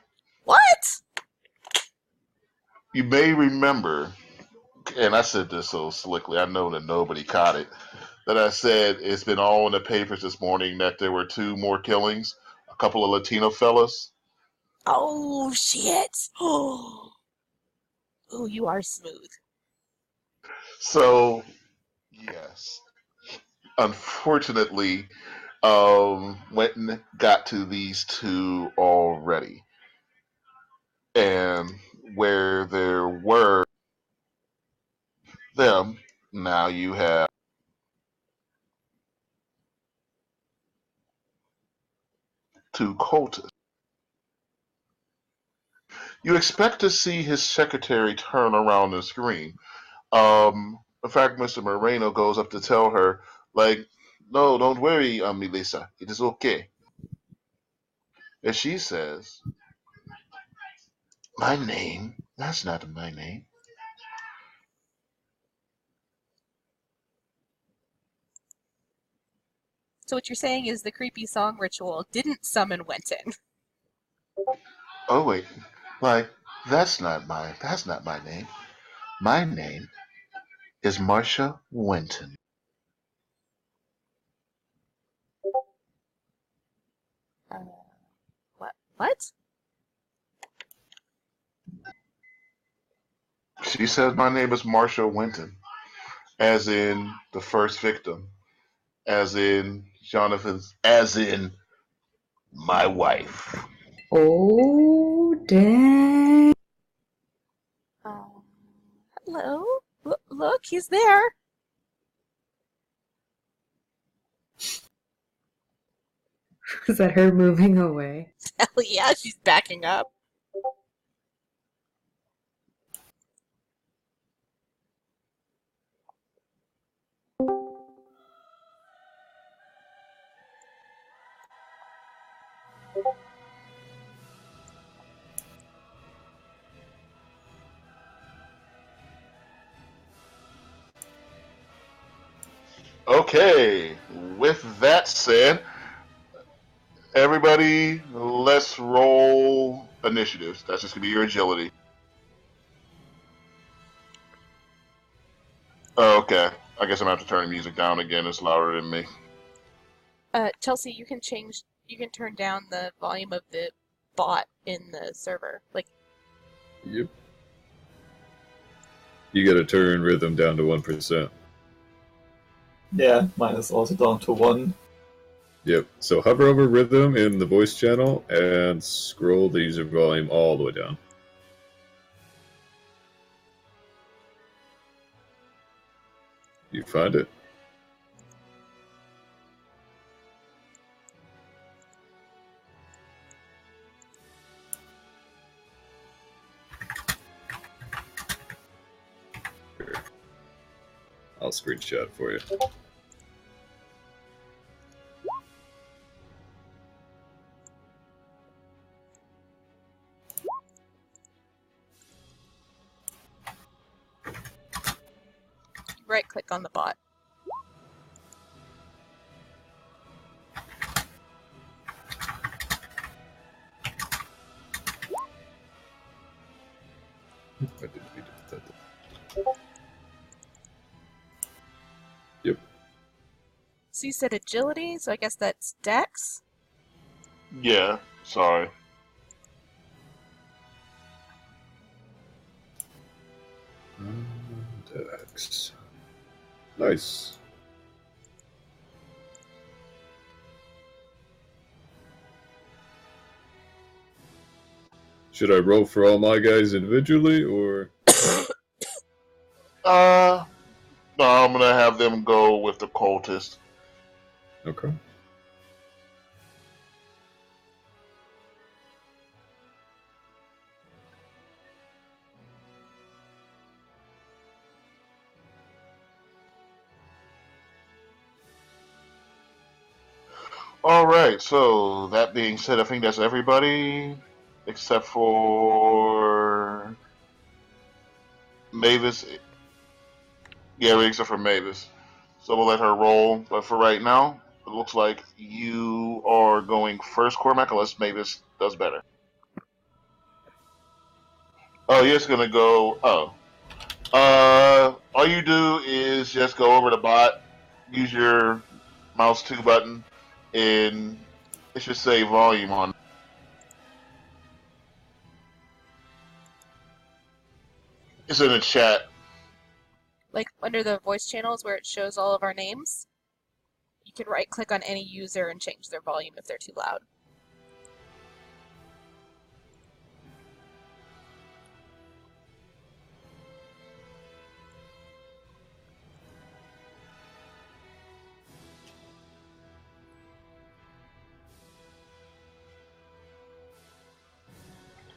What? You may remember, and I said this so slickly, I know that nobody caught it, that I said it's been all in the papers this morning that there were two more killings, a couple of Latino fellas. Oh, shit. Oh, you are smooth. So, yes, unfortunately, Wenton got to these two already. And where there were them, now you have two cultists. You expect to see his secretary turn around the screen. In fact, Mr. Moreno goes up to tell her, like, no, don't worry, Melissa. It is okay. And she says, my name? That's not my name. So what you're saying is the creepy song ritual didn't summon Wenton. Oh, wait. Like, that's not my name. My name is Marcia Wenton. Uh, what? She says my name is Marcia Wenton, as in the first victim, as in Jonathan's, as in my wife. Oh, dang. Hello? Look, he's there. Is that her moving away? Hell yeah, she's backing up. Okay, with that said, everybody, let's roll initiatives. That's just gonna be your agility. Oh, okay. I guess I'm gonna have to turn the music down again. It's louder than me. Chelsea, you can turn down the volume of the bot in the server. Like, Yep. You gotta turn rhythm down to 1%. Yeah, mine is also down to 1. Yep. So hover over rhythm in the voice channel and scroll the user volume all the way down. You find it? Here. I'll screenshot for you. click on the bot. Yep. So you said agility, so I guess that's Dex? Yeah, sorry. Dex. Nice. Should I roll for all my guys individually, or? No, I'm gonna have them go with the cultist. Okay. Alright, so that being said, I think that's everybody except for Mavis. Yeah, except for Mavis. So we'll let her roll, but for right now, it looks like you are going first, Cormac, unless Mavis does better. Oh, you're just gonna go. Oh. All you do is just go over the bot, use your mouse 2 button, and it should say volume on. It's in the chat. Like under the voice channels where it shows all of our names, you can right click on any user and change their volume if they're too loud.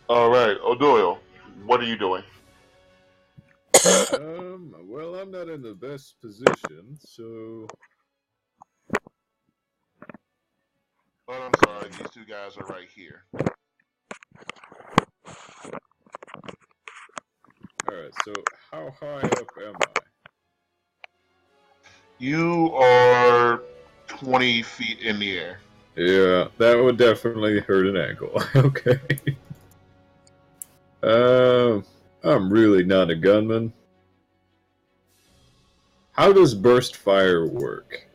Alright, O'Doyle, what are you doing? Well, I'm not in the best position, so. Oh, I'm sorry, these two guys are right here. Alright, so how high up am I? You are 20 feet in the air. Yeah, that would definitely hurt an ankle. Okay. I'm really not a gunman. How does burst fire work?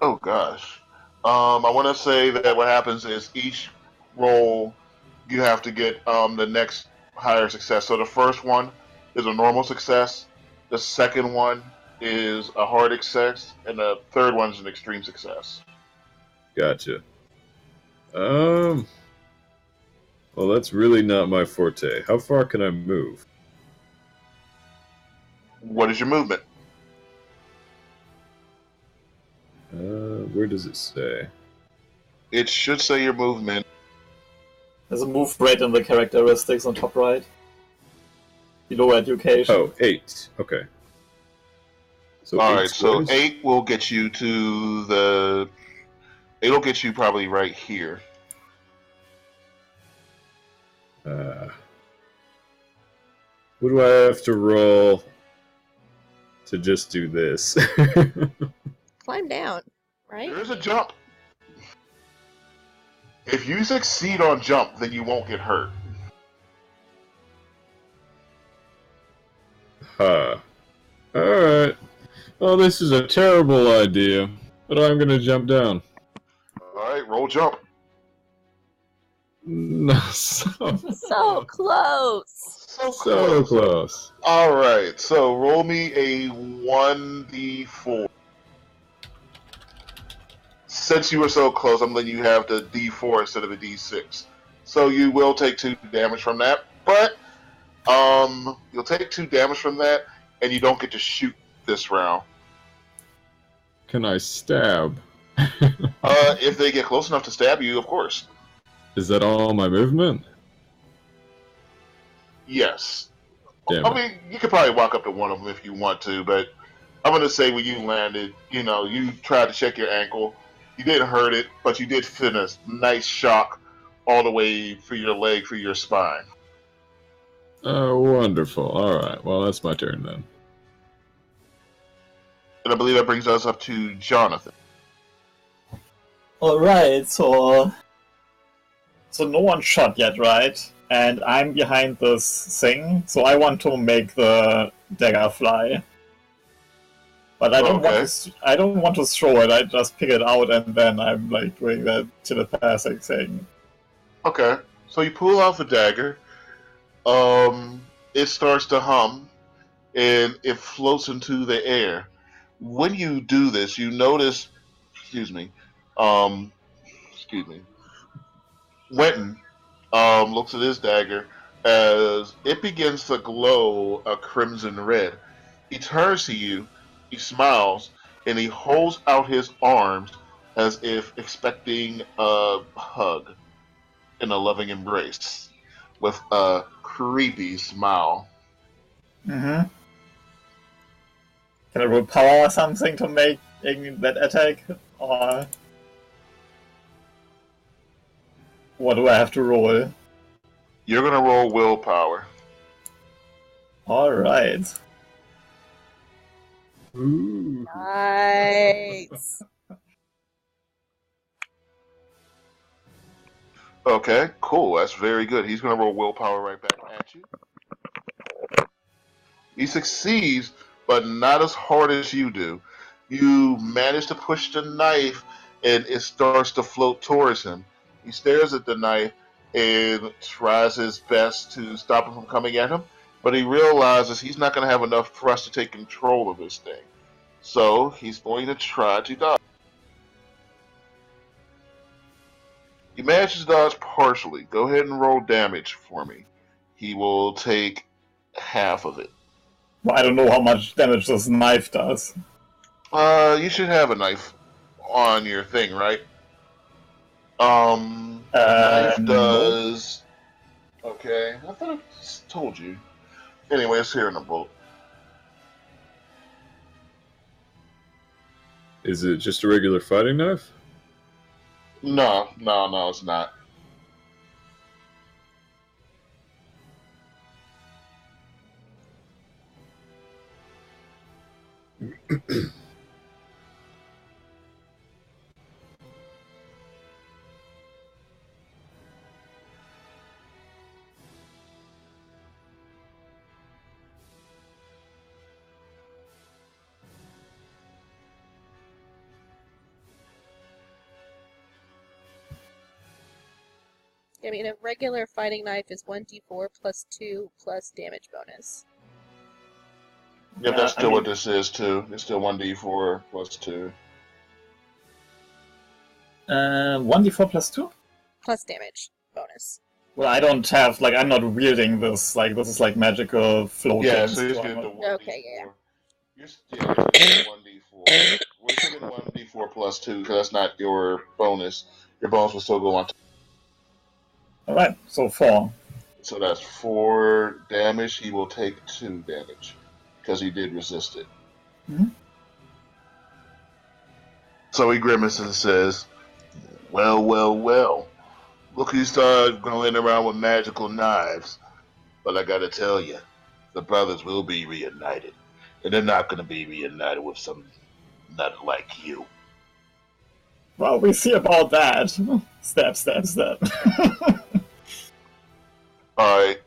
Oh gosh. I want to say that what happens is each roll you have to get the next higher success. So the first one is a normal success. The second one is a hard success, and the third one is an extreme success. Gotcha. Well, that's really not my forte. How far can I move? What is your movement? Where does it say? It should say your movement. There's a move rate in the characteristics on top right. Below education. Oh, 8. Okay. So All 8 right, so squares? 8 will get you to the. 8 will get you probably right here. What do I have to roll to just do this? Climb down, right? There is a jump. If you succeed on jump, then you won't get hurt. Huh. Alright. Well, this is a terrible idea, but I'm gonna jump down. Alright, roll jump. No, so So close! so close. Alright, so roll me a 1d4. Since you were so close, I'm letting you have the d4 instead of a d6. So you will take 2 damage from that, but you'll take 2 damage from that, and you don't get to shoot this round. Can I stab? If they get close enough to stab you, of course. Is that all my movement? Yes. Damn I it. mean, you could probably walk up to one of them if you want to, but I'm going to say when you landed, you tried to check your ankle. You didn't hurt it, but you did feel a nice shock all the way through your leg, through your spine. Oh, wonderful. Alright, well, that's my turn then. And I believe that brings us up to Jonathan. Alright, so no one shot yet, right? And I'm behind this thing, so I want to make the dagger fly. But I don't want to throw it, I just pick it out and then I'm like doing that telepathic thing. Okay. So you pull out the dagger. It starts to hum and it floats into the air. When you do this, you notice, excuse me, um, Wenton looks at his dagger as it begins to glow a crimson red. He turns to you, he smiles, and he holds out his arms as if expecting a hug and a loving embrace with a creepy smile. Mm-hmm. Can I roll power or something to make that attack? Or what do I have to roll? You're gonna roll willpower. Alright. Ooh. Nice. Okay, cool. That's very good. He's gonna roll willpower right back at you. He succeeds, but not as hard as you do. You manage to push the knife, and it starts to float towards him. He stares at the knife and tries his best to stop it from coming at him, but he realizes he's not going to have enough thrust to take control of this thing. So he's going to try to dodge. He manages to dodge partially. Go ahead and roll damage for me. He will take half of it. Well, I don't know how much damage this knife does. You should have a knife on your thing, right? Knife does. Okay, I thought I just told you. Anyway, it's here in the book. Is it just a regular fighting knife? No, it's not. I mean, a regular fighting knife is 1d4 plus 2 plus damage bonus. Yep, that's still what this is too. It's still 1d4 plus 2. 1d4 plus 2? Plus damage bonus. Well, I don't have, like, I'm not wielding this, like, this is like magical floating. Yeah, so you're getting the 1d4. Okay, yeah. You're still getting 1d4. We're still getting 1d4 plus 2, because that's not your bonus. Your bonus will still go on. Alright, so 4. So that's 4 damage. He will take 2 damage, because he did resist it. Mm-hmm. So he grimaces and says, well. Look who started going around with magical knives. But I gotta tell you, the brothers will be reunited. And they're not gonna be reunited with some nut like you. Well, we see about that. Stab. Alright.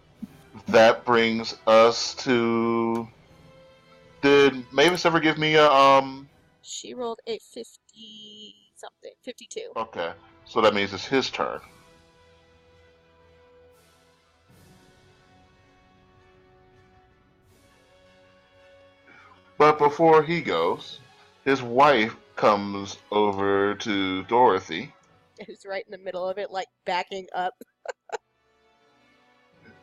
That brings us to... Did Mavis ever give me a, She rolled a 50-something. 52. Okay. So that means it's his turn. But before he goes, his wife comes over to Dorothy. Who's right in the middle of it, like, backing up.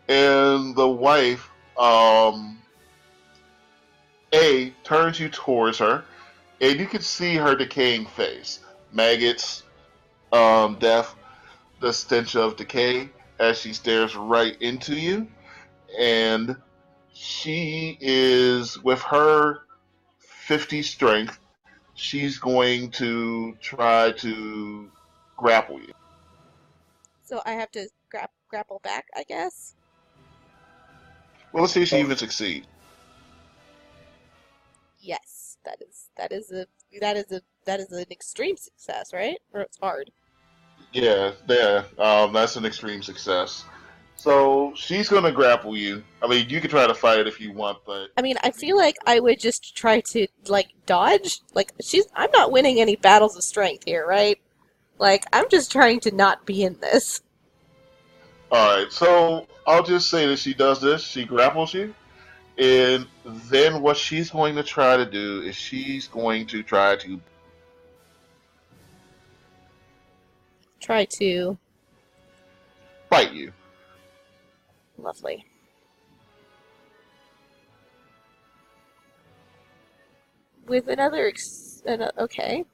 And the wife, turns you towards her, and you can see her decaying face. Maggots, death, the stench of decay as she stares right into you. And she is, with her 50 strength, she's going to try to grapple you. So I have to grapple back, I guess? Well, let's see if she even succeeds. Yes, that is an extreme success, right? Or it's hard. Yeah, there. That's an extreme success. So she's gonna grapple you. I mean, you can try to fight it if you want, but I mean, I feel like I would just try to like dodge. Like I'm not winning any battles of strength here, right? Like I'm just trying to not be in this. all right. So I'll just say that she does this. She grapples you, and then what she's going to try to do is she's going to try to Try to. bite you. Lovely. With okay.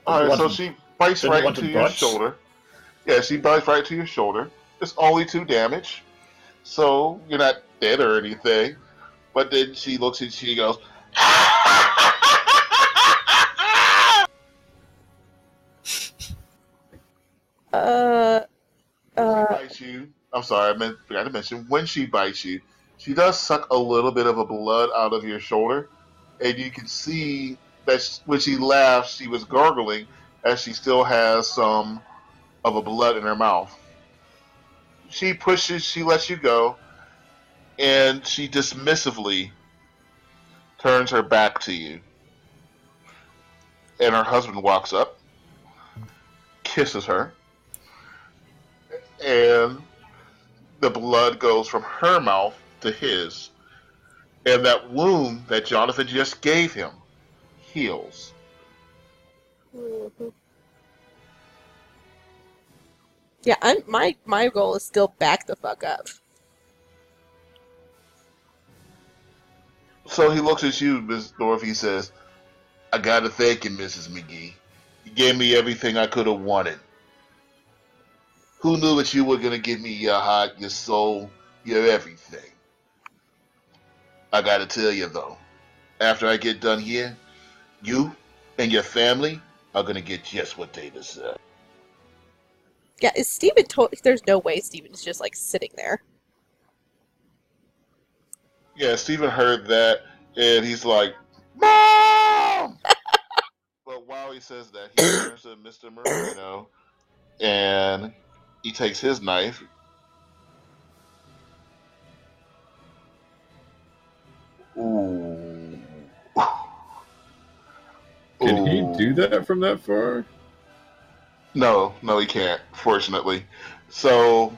All right. Want So to- she bites didn't right want to into your dodge? shoulder. Yeah, she bites right to your shoulder. It's only 2 damage, so you're not dead or anything. But then she looks at you and goes, Uh, She bites you. I'm sorry, forgot to mention when she bites you, she does suck a little bit of a blood out of your shoulder, and you can see that when she laughs, she was gargling as she still has some of a blood in her mouth. She lets you go, and she dismissively turns her back to you. And her husband walks up, kisses her, and the blood goes from her mouth to his. And that wound that Jonathan just gave him heals. mhm. Yeah, my goal is still back the fuck up. So he looks at you, Miss Dorothy. He says, I gotta thank you, Mrs. McGee. You gave me everything I could have wanted. Who knew that you were gonna give me your heart, your soul, your everything? I gotta tell you though, after I get done here, you and your family are gonna get just what they deserve. Yeah, is Steven there's no way Steven's just like sitting there. Yeah, Stephen heard that, and he's like, Mom! But while he says that, he turns to Mr. Marino, and he takes his knife. Ooh. Can he Ooh. do that from that far? No, he can't, fortunately. So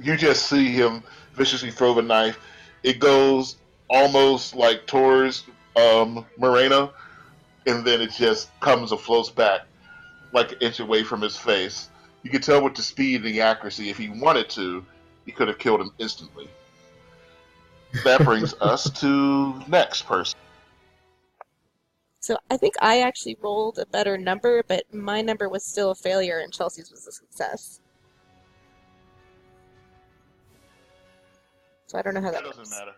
you just see him viciously throw the knife. It goes almost like towards Moreno, and then it just comes and floats back like an inch away from his face. You can tell with the speed and the accuracy, if he wanted to, he could have killed him instantly. That brings us to next person. So I think I actually rolled a better number, but my number was still a failure and Chelsea's was a success. So I don't know how that That doesn't works. matter.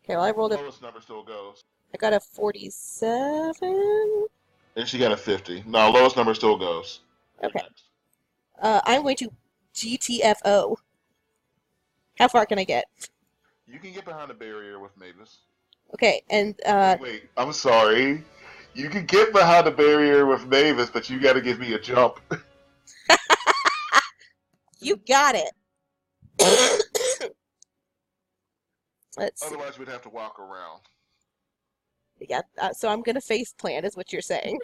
Okay, well I The rolled a lowest number still goes. I got a 47. And she got a 50. No, lowest number still goes. Okay. I'm going to GTFO. How far can I get? You can get behind the barrier with Mavis. Okay, and Wait, I'm sorry. You can get behind the barrier with Mavis, but you got to give me a jump. you got it. Let's see. Otherwise, we'd have to walk around. Yeah, so I'm gonna face plant, is what you're saying.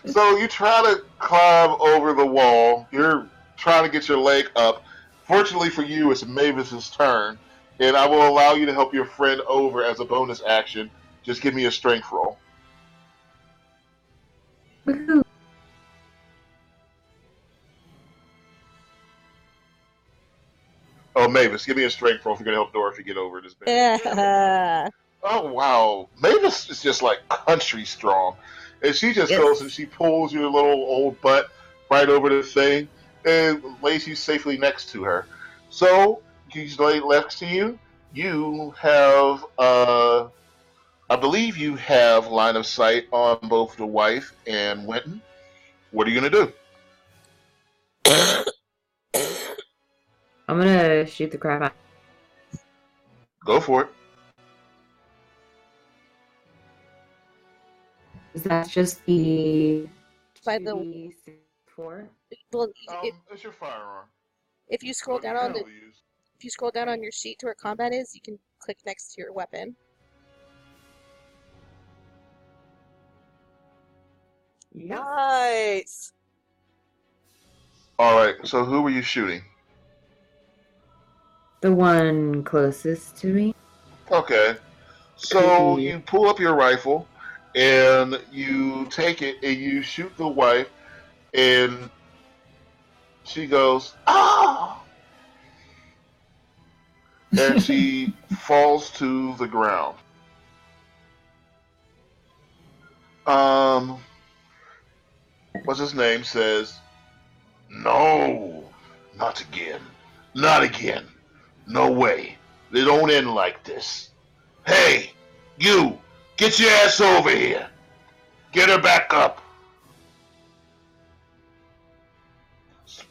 So you try to climb over the wall. You're trying to get your leg up. Fortunately for you, it's Mavis's turn, and I will allow you to help your friend over as a bonus action. Just give me a strength roll. Woohoo. Oh, Mavis, give me a strength roll if you're gonna help Dorothy get over this. Yeah. Oh wow, Mavis is just like country strong, and she just Yes. goes and she pulls your little old butt right over the thing and lays you safely next to her. So she's laid next to you. You have, I believe, you have line of sight on both the wife and Wenton. What are you gonna do? I'm gonna shoot the crap out. Go for it. Is that just the By the 2d64? well, It's your firearm. if you scroll What down you on can use. if you scroll down on your sheet to where combat is, you can click next to your weapon. Yes. Nice. All right. So who were you shooting? The one closest to me. Okay. So you pull up your rifle, and you take it, and you shoot the wife, and she goes, "Ah!" and she falls to the ground. What's his name? Says, "No, not again, not again, no way. They don't end like this. Hey, you, get your ass over here. Get her back up."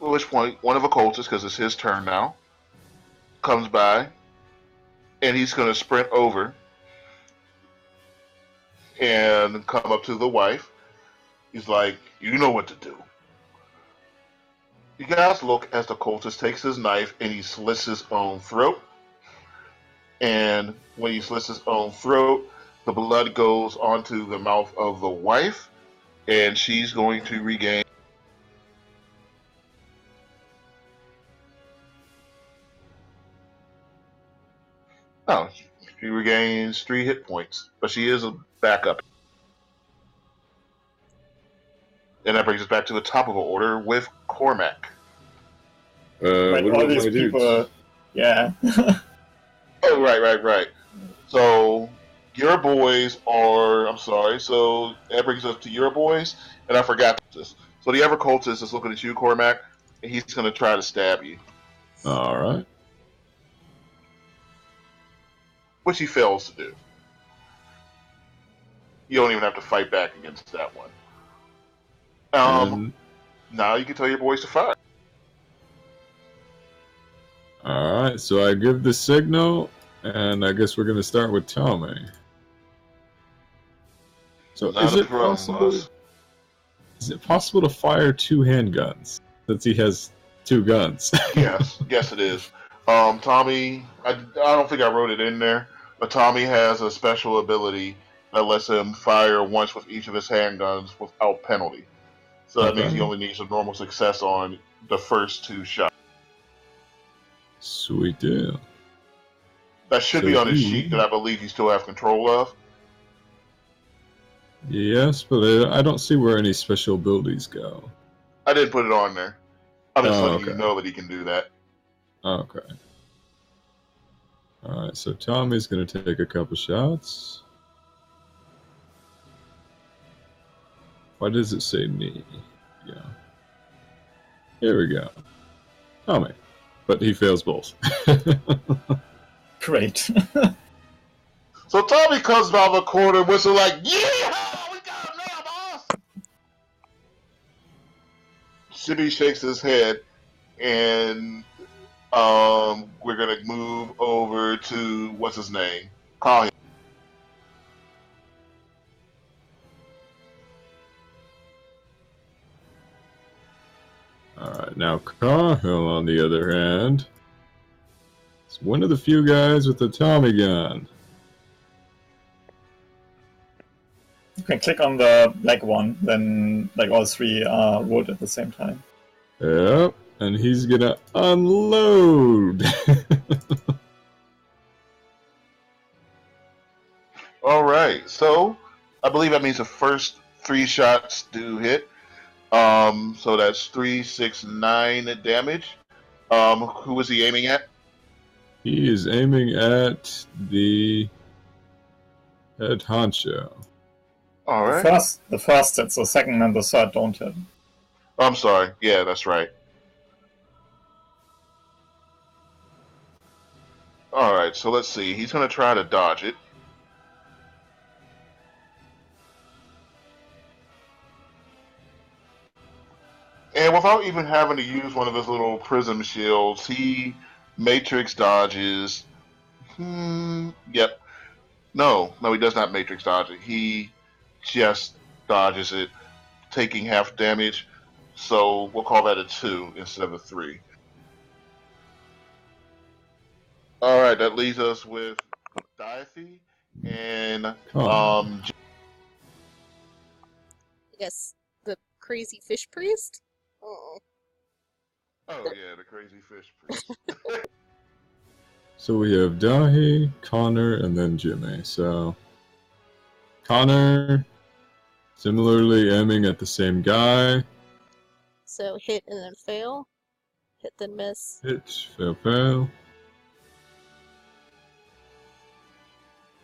At which point, one of the cultists, because it's his turn now, comes by, and he's going to sprint over and come up to the wife. He's like, "You know what to do." You guys look as the cultist takes his knife and he slits his own throat. And when he slits his own throat, the blood goes onto the mouth of the wife, and she's going to regain. Oh, she regains 3 hit points, but she is a backup. And that brings us back to the top of the order with Cormac. Right, What all about these my people. dudes? Yeah. Oh, right. So your boys are. I'm sorry. So that brings us to your boys, and I forgot this. So the other cultist is looking at you, Cormac, and he's going to try to stab you, All right. which he fails to do. You don't even have to fight back against that one. And, Now you can tell your boys to fire. all right. So I give the signal, and I guess we're going to start with Tommy. So Not is a it problem, possible? boss. Is it possible to fire 2 handguns since he has 2 guns? Yes, it is. Tommy, I don't think I wrote it in there, but Tommy has a special ability that lets him fire once with each of his handguns without penalty. So that means he Okay. only needs a normal success on the first 2 shots. Sweet deal. That should So be on his he- sheet that I believe you still have control of. Yes, but I don't see where any special abilities go. I didn't put it on there. I'm just letting you Okay. know that he can do that. Okay. Alright, so Tommy's going to take a couple shots. Why does it say me? Yeah. Here we go. Tommy. But he fails both. Great. So Tommy comes around the corner, whistle like, "Yeah, we got him now, boss!" Shibby shakes his head, and we're gonna move over to what's his name? Call him. Alright, now Carhill, on the other hand, is one of the few guys with a Tommy gun. You can click on the black one, then like all 3 are wood at the same time. Yep, and he's gonna unload. All right, so I believe that means the first 3 shots do hit. So that's 3, 6, 9 damage. Who is he aiming at? He is aiming at the head honcho. All right. The first hits, the second and the third don't hit. I'm sorry. Yeah, that's right. All right, so let's see. He's going to try to dodge it. And without even having to use one of his little prism shields, he matrix dodges. Yep. No, he does not matrix dodge it. He just dodges it, taking half damage. So we'll call that a 2 instead of a 3. All right, that leaves us with Diathy and Connor. I guess the crazy fish priest? Oh. oh yeah, the crazy fish priest. So we have Dahi, Connor, and then Jimmy. So Connor, similarly aiming at the same guy. So hit and then fail. Hit then miss. Hit, fail, fail.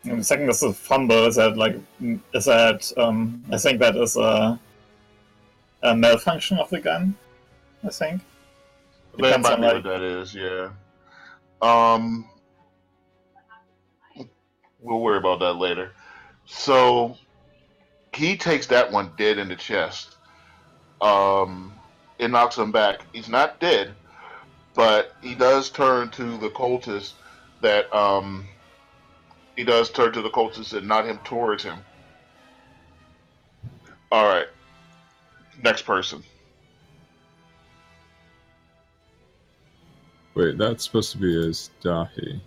And second is a fumble. I think that is a malfunction of the gun. I think. That Depends might on be like what that is, yeah. We'll worry about that later. So he takes that one dead in the chest. It knocks him back. He's not dead, but he does turn to the cultist that nod him towards him. All right, next person. Wait, that's supposed to be as Dahi.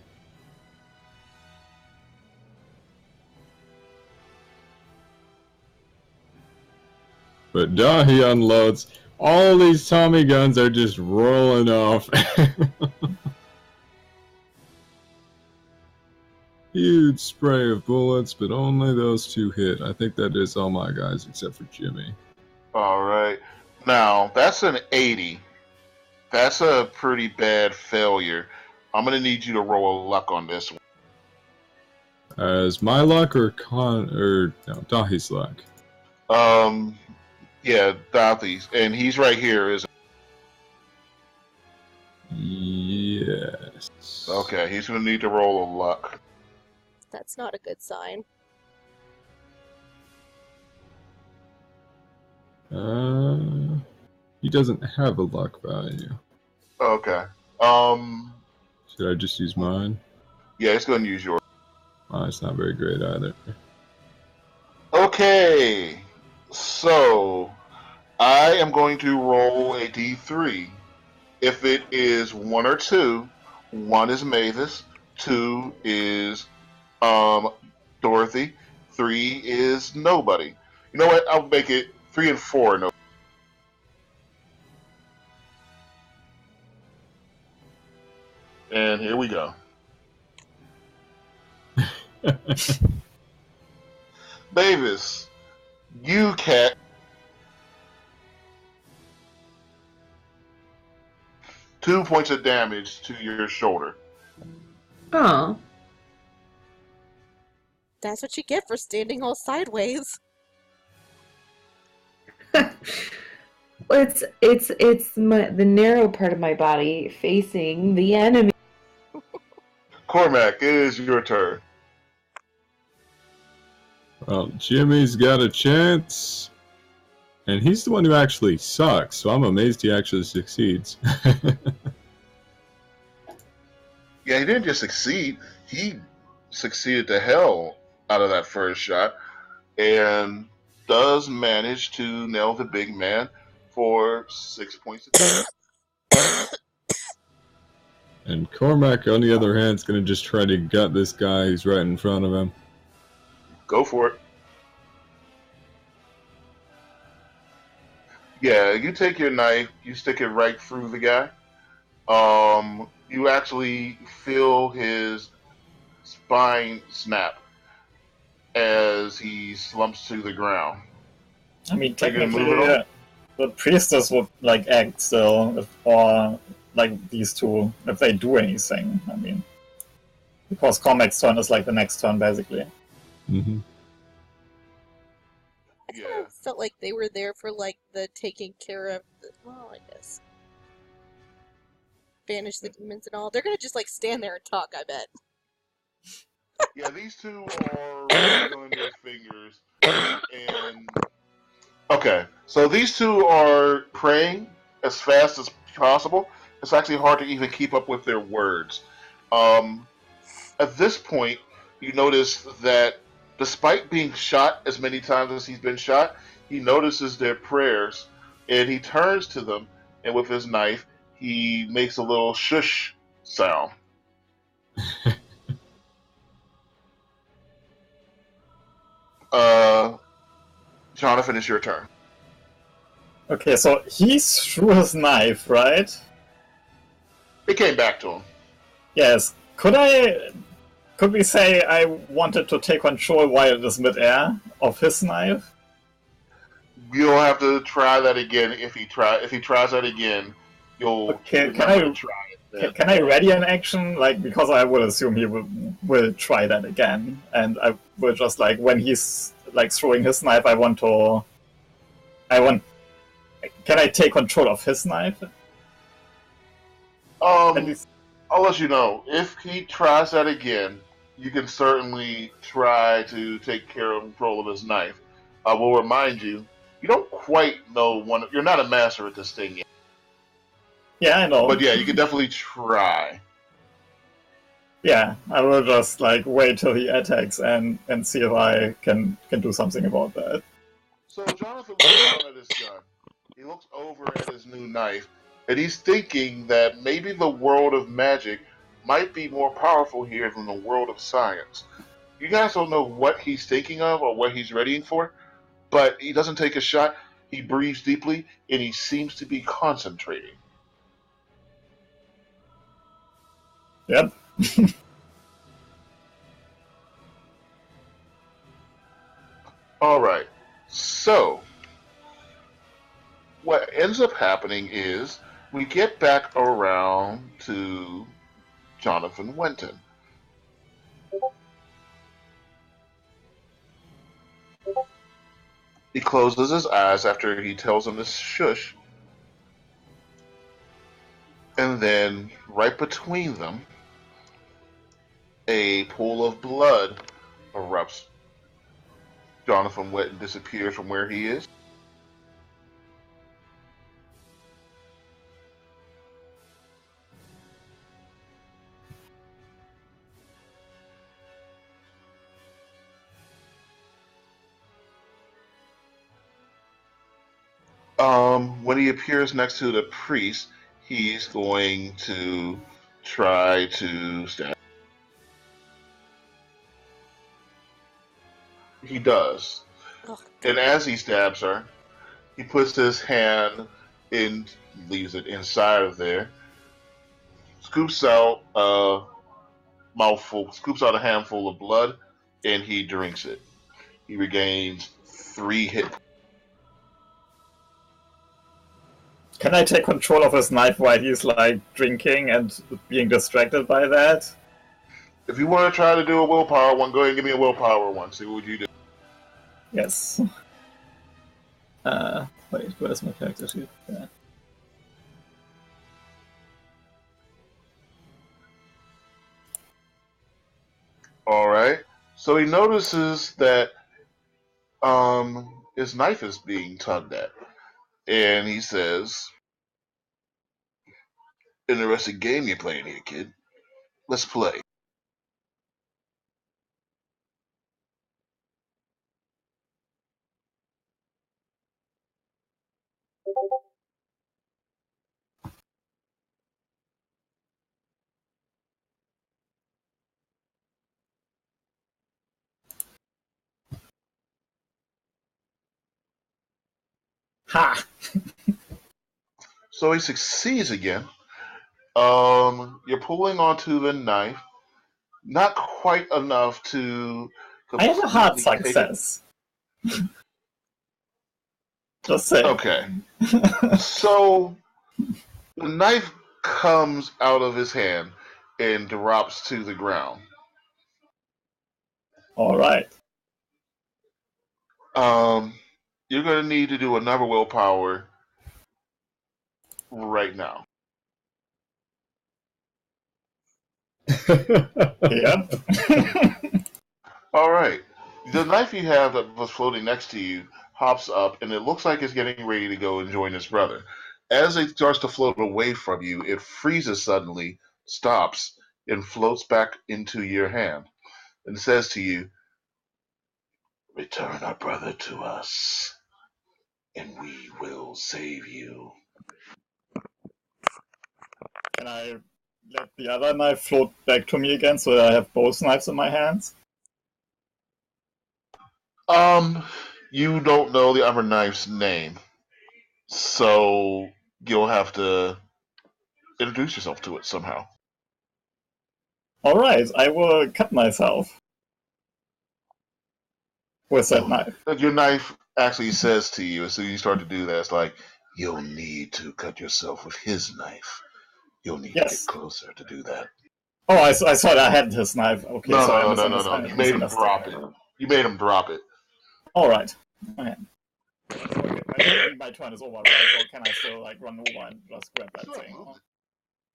But Dahi unloads. All these Tommy guns are just rolling off. Huge spray of bullets, but only those 2 hit. I think that is all my guys except for Jimmy. All right, now that's an 80. That's a pretty bad failure. I'm gonna need you to roll a luck on this one. As my luck or Dahi's luck? Yeah, Dathy's, and he's right here. Is Yes. okay. He's gonna need to roll a luck. That's not a good sign. He doesn't have a luck value. Okay. Should I just use mine? Yeah, it's gonna use yours. It's not very great either. Okay. So I am going to roll a d3. If it is 1 or 2, 1 is Mavis, 2 is Dorothy, 3 is nobody. You know what? I'll make it 3 and 4. No. And here we go. Mavis, you cat. Two points of damage to your shoulder. Oh. That's what you get for standing all sideways. It's the narrow part of my body facing the enemy. Cormac, it is your turn. Well, Jimmy's got a chance. And he's the one who actually sucks, so I'm amazed he actually succeeds. Yeah, he didn't just succeed. He succeeded the hell out of that first shot and does manage to nail the big man for 6 points of damage. And Cormac, on the other hand, is going to just try to gut this guy who's right in front of him. Go for it. Yeah, you take your knife, you stick it right through the guy. You actually feel his spine snap as he slumps to the ground. I mean, Are you gonna technically, move it on? the priestess would like act still, or like these two, if they do anything. I mean, because Cormac's turn is like the next turn, basically. Mm-hmm. I kind of felt like they were there for like the taking care of the, well, I guess banish the demons and all. They're gonna just like stand there and talk, I bet. Yeah, these two are wiggling their fingers. And okay, so these two are praying as fast as possible. It's actually hard to even keep up with their words. At this point, you notice that despite being shot as many times as he's been shot, he notices their prayers, and he turns to them, and with his knife, he makes a little shush sound. Jonathan, it's your turn. Okay, so he threw his knife, right? It came back to him. Yes. Could we say I wanted to take control while it is midair of his knife? You'll have to try that again. If he tries that again, you'll Okay, remember to try it. Then. Can I ready an action? Like, because I would assume he will try that again, and I will just like when he's like throwing his knife, I want. Can I take control of his knife? I'll let you know. If he tries that again, you can certainly try to take control of his knife. I will remind you, you don't quite know one. You're not a master at this thing yet. Yeah, I know. But yeah, you can definitely try. Yeah, I will just like wait till he attacks and see if I can do something about that. So Jonathan looks down at his gun. He looks over at his new knife, and he's thinking that maybe the world of magic might be more powerful here than the world of science. You guys don't know what he's thinking of or what he's readying for, but he doesn't take a shot. He breathes deeply, and he seems to be concentrating. Yep. All right. So, what ends up happening is we get back around to Jonathan Wenton. He closes his eyes after he tells him to shush, and then right between them, a pool of blood erupts. Jonathan Wenton disappears from where he is. When he appears next to the priest, he's going to try to stab. He does. Ugh, And as he stabs her, he puts his hand in, leaves it inside of there, scoops out scoops out a handful of blood, and he drinks it. He regains 3 hit. Can I take control of his knife while he's like drinking and being distracted by that? If you want to try to do a willpower one, go ahead and give me a willpower one. See what you do. Yes. Wait, where's my character sheet? Yeah. All right. So he notices that his knife is being tugged at, and he says, "Interesting game you're playing here, kid. Let's play." Ha! So he succeeds again. You're pulling onto the knife, not quite enough to I have a hard completely take it. success. Just saying. Okay. So the knife comes out of his hand and drops to the ground. Alright. You're going to need to do another willpower right now. Yep. All right. The knife you have that was floating next to you hops up, and it looks like it's getting ready to go and join its brother. As it starts to float away from you, it freezes suddenly, stops, and floats back into your hand, and says to you, "Return our brother to us." and we will save you. Can I let the other knife float back to me again so that I have both knives in my hands? You don't know the other knife's name, so you'll have to introduce yourself to it somehow. Alright, I will cut myself with that knife. Your knife actually says to you, as soon as you start to do that, it's like, you'll need to cut yourself with his knife. You'll need to get closer to do that. Oh, I thought I had his knife. Okay, No. You made him drop it. You made him drop it. Alright. Okay. Okay, my turn is over, right? Or can I still run over and just grab that thing?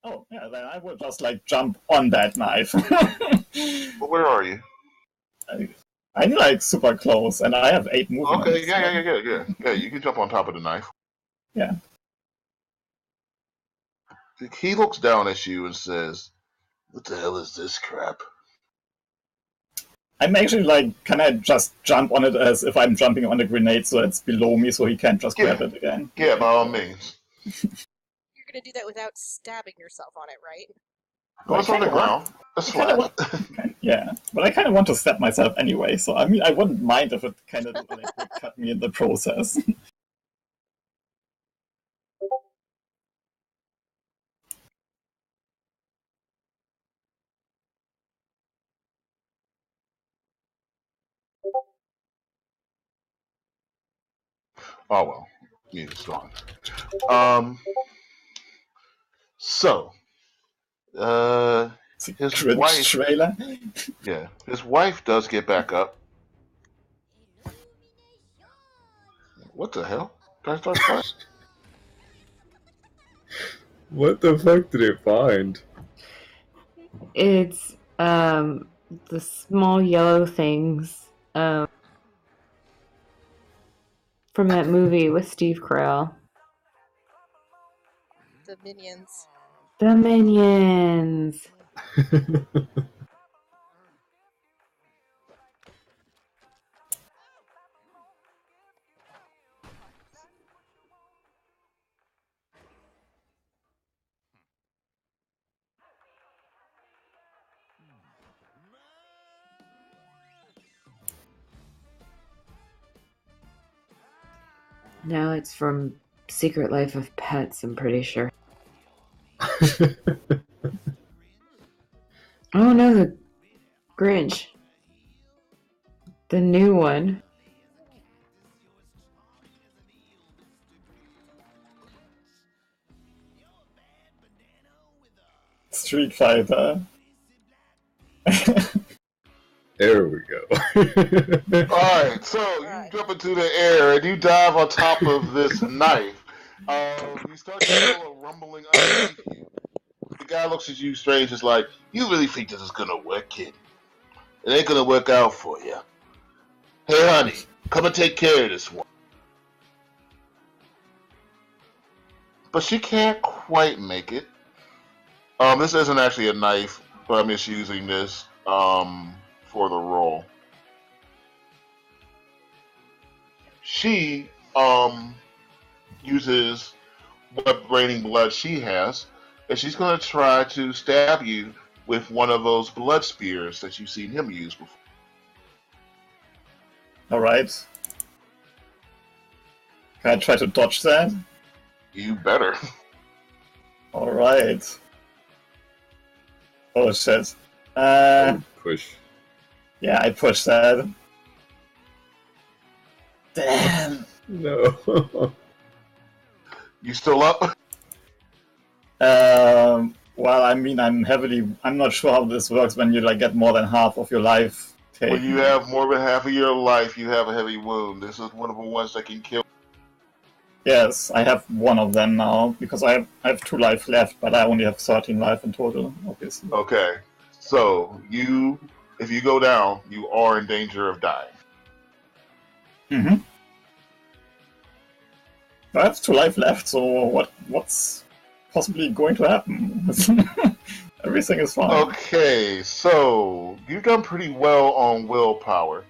Oh, yeah, then I will just jump on that knife. But where are you? I'm super close, and I have 8 movements. Okay, yeah. You can jump on top of the knife. Yeah. He looks down at you and says, "What the hell is this crap?" I'm actually can I just jump on it as if I'm jumping on a grenade so it's below me so he can't just grab it again? Yeah, by all means. You're gonna do that without stabbing yourself on it, right? Well, it's on the ground. It's flat. Yeah, but I kind of want to stab myself anyway, so I mean, I wouldn't mind if it kind of would cut me in the process. Oh well, it's gone. So, his wife. Trailer. Yeah, his wife does get back up. What the hell? Did I start fighting? What the fuck did it find? It's the small yellow things from that movie with Steve Carell. The minions. The minions. Now it's from Secret Life of Pets, I'm pretty sure. Oh no, the Grinch. The new one. Street Fighter. There we go. Alright, so you jump into the air and you dive on top of this knife. You start to feel a rumbling underneath you. The guy looks at you strange, is like, "You really think this is gonna work, kid? It ain't gonna work out for you. Hey, honey, come and take care of this one." But she can't quite make it. This isn't actually a knife, but I'm just using this for the role. She uses what raining blood she has, and she's going to try to stab you with one of those blood spears that you've seen him use before. Alright. Can I try to dodge that? You better. Alright. Oh shit. Push. Yeah, I pushed that. Damn. No. You still up? Well, I mean, I'm not sure how this works when you get more than half of your life taken. When you have more than half of your life, you have a heavy wound. This is one of the ones that can kill. Yes, I have one of them now, because I have 2 life left, but I only have 13 life in total, obviously. Okay, so if you go down, you are in danger of dying. Mm-hmm. I have 2 life left, so what's possibly going to happen? Everything is fine. Okay, so you've done pretty well on willpower.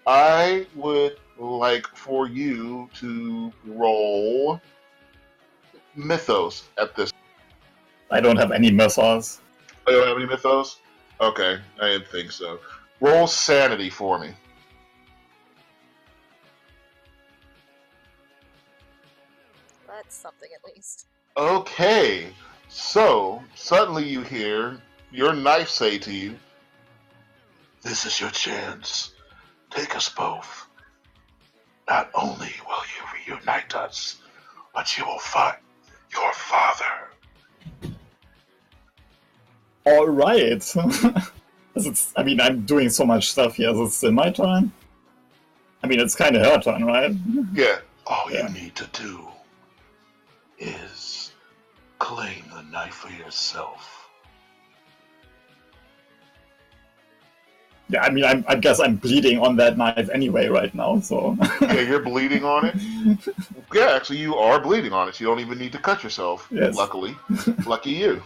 I would like for you to roll mythos at this. I don't have any mythos. Oh, you don't have any mythos? Okay, I didn't think so. Roll sanity for me. That's something at least. Okay, so suddenly you hear your knife say to you, "This is your chance. Take us both. Not only will you reunite us, but you will find your father." All right. I mean, I'm doing so much stuff here. Is it still my turn? I mean, it's kind of her turn, right? Yeah. All Yeah. you need to do is claim the knife for yourself. Yeah, I mean, I guess I'm bleeding on that knife anyway right now, so... Yeah, you're bleeding on it. Yeah, actually, you are bleeding on it. You don't even need to cut yourself. Yes. Luckily. Lucky you.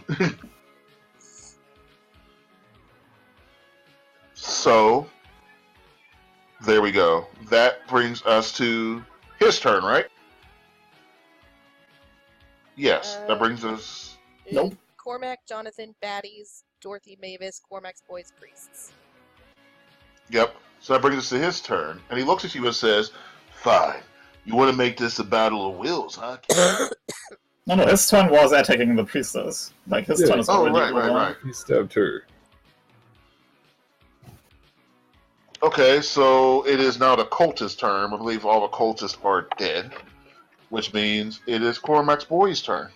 So, there we go. That brings us to his turn, right? Yes, that brings us... Nope. Cormac, Jonathan, Baddies, Dorothy, Mavis, Cormac's boys, priests. Yep. So that brings us to his turn. And he looks at you and says, "Fine. You want to make this a battle of wills, huh?" No, his turn was attacking the priestess. Like, his Yeah. turn is Oh, already right, over. right. He stabbed her. Okay, so it is now the cultist's turn. I believe all the cultists are dead, which means it is Cormac's boy's turn.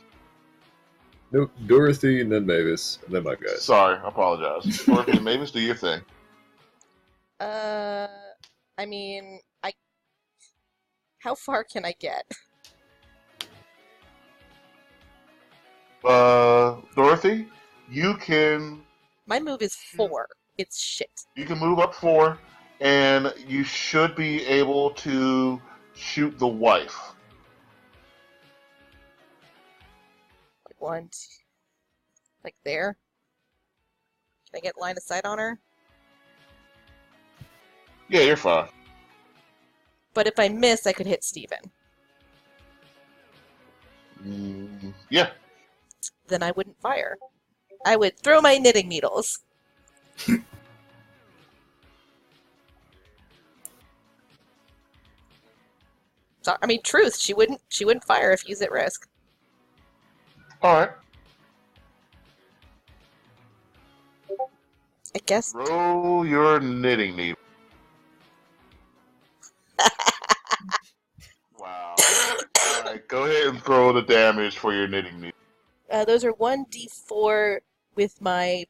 Nope, Dorothy and then Mavis and then my guys. Sorry, I apologize. Dorothy and Mavis, do your thing. I mean, how far can I get? Dorothy, you can My move is 4. It's shit. move up 4, and you should be able to shoot the wife. Like 1, 2, like there. Can I get line of sight on her? Yeah, you're fine. But if I miss, I could hit Steven. Yeah. Then I wouldn't fire. I would throw my knitting needles. So, I mean, truth. She wouldn't fire if he's at risk. All right. I guess. Roll your knitting needle. Wow. All right, go ahead and throw the damage for your knitting needle. Those are 1d4 with my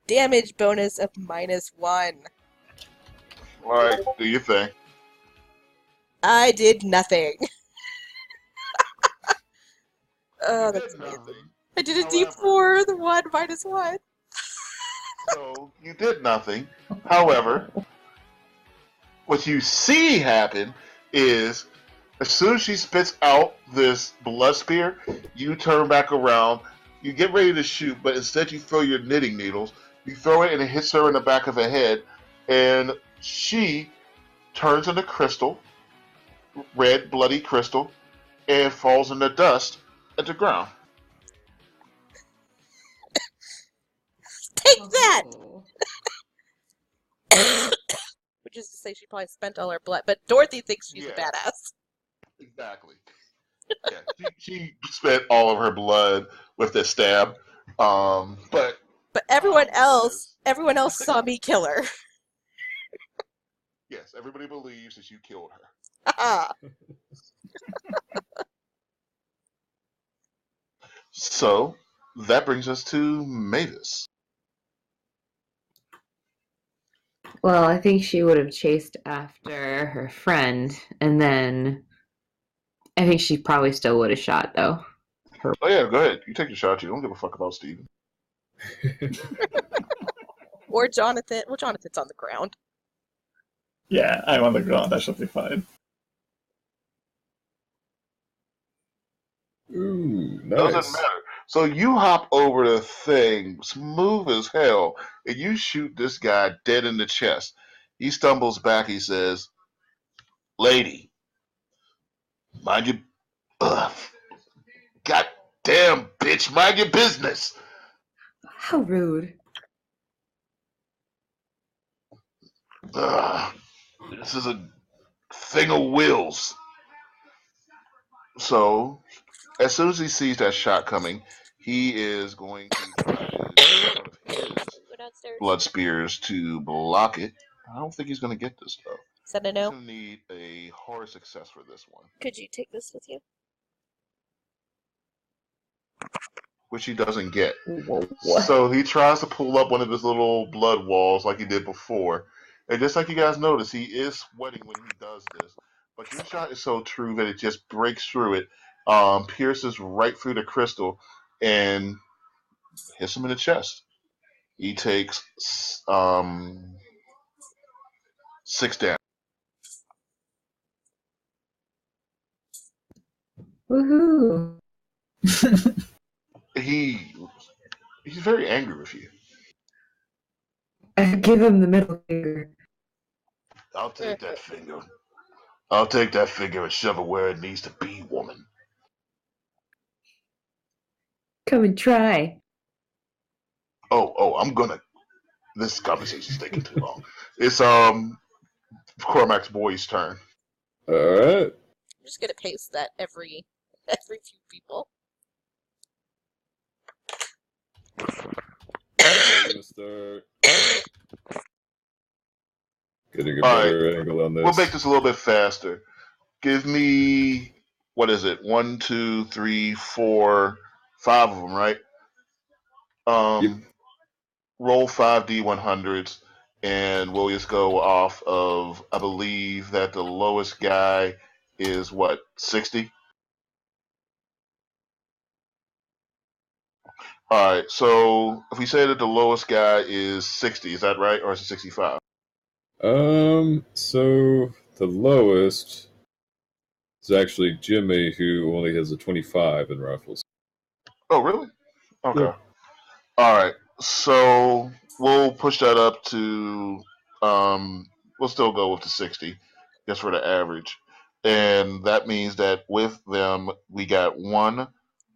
damage bonus of -1. All right, do your thing. I did nothing. Oh, that's did amazing. nothing. I did a However- d4, the 1 -1. So you did nothing. However, what you see happen is as soon as she spits out this blood spear, you turn back around, you get ready to shoot, but instead you throw your knitting needles, you throw it and it hits her in the back of the head, and she turns into crystal, red bloody crystal, and falls in the dust at the ground. Take that! Oh. Which is to say she probably spent all her blood, but Dorothy thinks she's a Yeah. badass. Exactly. Yeah, she spent all of her blood with this stab. But But everyone Yes. else saw me kill her. yes, everybody believes that you killed her. Haha. So that brings us to Mavis. Well, I think she would have chased after her friend, and then I think she probably still would have shot, though. Oh yeah, go ahead. You take your shot. You don't give a fuck about Steven. Or Jonathan. Well, Jonathan's on the ground. Yeah, I'm on the ground. I should be fine. Ooh, Doesn't nice. matter. So you hop over the thing, smooth as hell, and you shoot this guy dead in the chest. He stumbles back. He says, Lady, mind your... God damn, bitch, mind your business. How rude. This is a thing of wills. So, as soon as he sees that shot coming, he is going to try to use one of his Go downstairs. blood spears to block it. I don't think he's going to get this, though. Is that a He's no? going to need a horror success for this one, Could you take this with you? which he doesn't get. What? So he tries to pull up one of his little blood walls like he did before. And just like you guys notice, he is sweating when he does this. But your shot is so true that it just breaks through it, pierces right through the crystal, and hits him in the chest. He takes 6 damage. Woohoo! He's very angry with you. I give him the middle finger. I'll take that finger. I'll take that finger and shove it where it needs to be, woman. Come and try. I'm gonna. This conversation's taking too long. It's Cormac's boy's turn. All right. I'm just gonna paste that every few people. I'm gonna start getting a All better angle on this. We'll make this a little bit faster. Give me, what is it? 1, 2, 3, 4, 5 of them, right? Yep. Roll 5d100s, and we'll just go off of, I believe that the lowest guy is what, 60? All right, so if we say that the lowest guy is 60, is that right, or is it 65? So the lowest is actually Jimmy, who only has a 25 in rifles. Oh, really? Okay. Yeah. All right, so we'll push that up to, we'll still go with the 60, just for the average. And that means that with them, we got 1,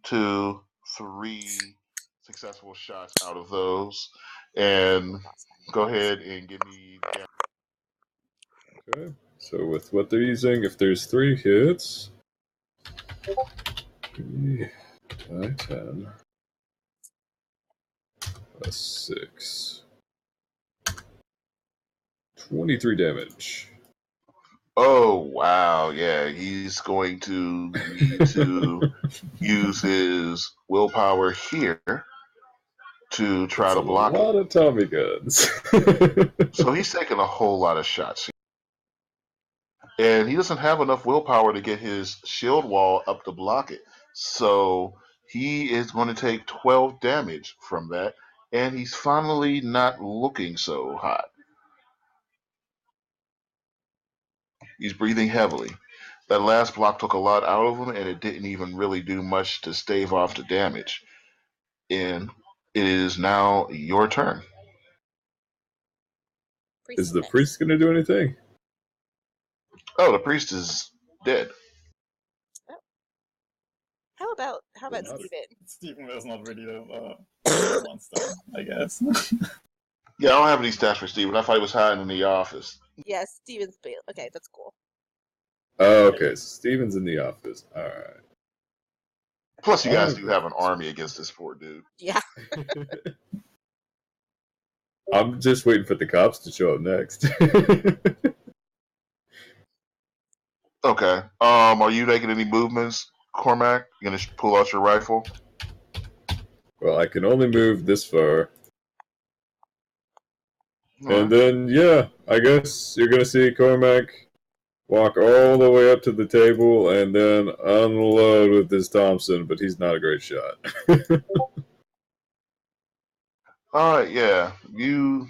2, 3 successful shots out of those. And go ahead and give me damage. Okay. So with what they're using, if there's 3 hits, 3 by 10 plus 6, 23 damage. Oh, wow. Yeah, he's going to need to use his willpower here to try to block a lot of Tommy guns. So he's taking a whole lot of shots. And he doesn't have enough willpower to get his shield wall up to block it. So he is going to take 12 damage from that. And he's finally not looking so hot. He's breathing heavily. That last block took a lot out of him, and it didn't even really do much to stave off the damage. And it is now your turn. Is the priest going to do anything? Oh, the priest is dead. How about Not- Steven? Steven is not really the monster, I guess. Yeah, I don't have any stats for Steven. I thought he was hiding in the office. Yes, Steven's bail. Okay, that's cool. Oh, okay. So Steven's in the office. All right. Plus, you guys do have an army against this poor dude. Yeah. I'm just waiting for the cops to show up next. Okay. Are you making any movements, Cormac? You gonna pull out your rifle? Well, I can only move this far. And then, yeah, I guess you're going to see Cormac walk all the way up to the table and then unload with his Thompson, but he's not a great shot. Alright, yeah. You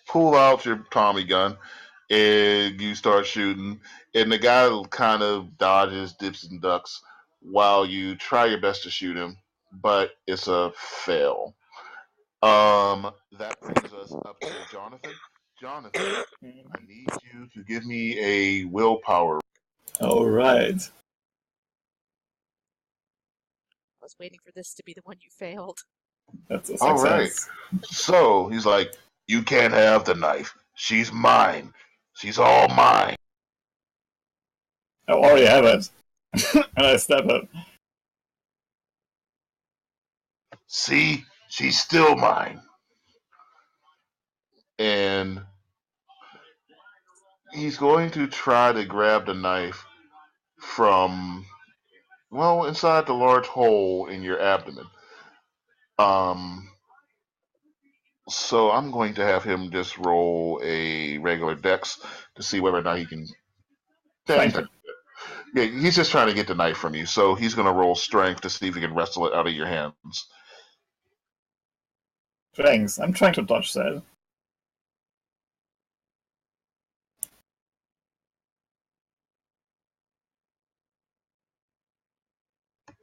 pull out your Tommy gun and you start shooting, and the guy kind of dodges, dips, and ducks while you try your best to shoot him, but it's a fail. That brings us up to Jonathan. Jonathan, I need you to give me a willpower. All right. I was waiting for this to be the one you failed. That's a All right. success. So he's like, "You can't have the knife. She's mine. She's all mine." I already have it. And I stab it. See, she's still mine. And he's going to try to grab the knife from, well, inside the large hole in your abdomen. So I'm going to have him just roll a regular dex to see whether or not he can. Yeah, he's just trying to get the knife from you. So he's going to roll strength to see if he can wrestle it out of your hands. Thanks. I'm trying to dodge that.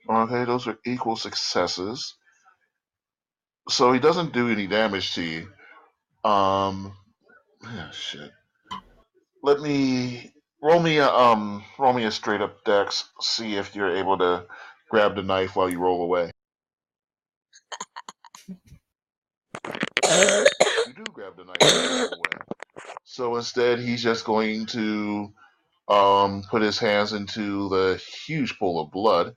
Okay, those are equal successes. So he doesn't do any damage to you. Shit. Let me roll me a straight up dex. See if you're able to grab the knife while you roll away. You do grab the knife while you roll away. So instead, he's just going to put his hands into the huge pool of blood,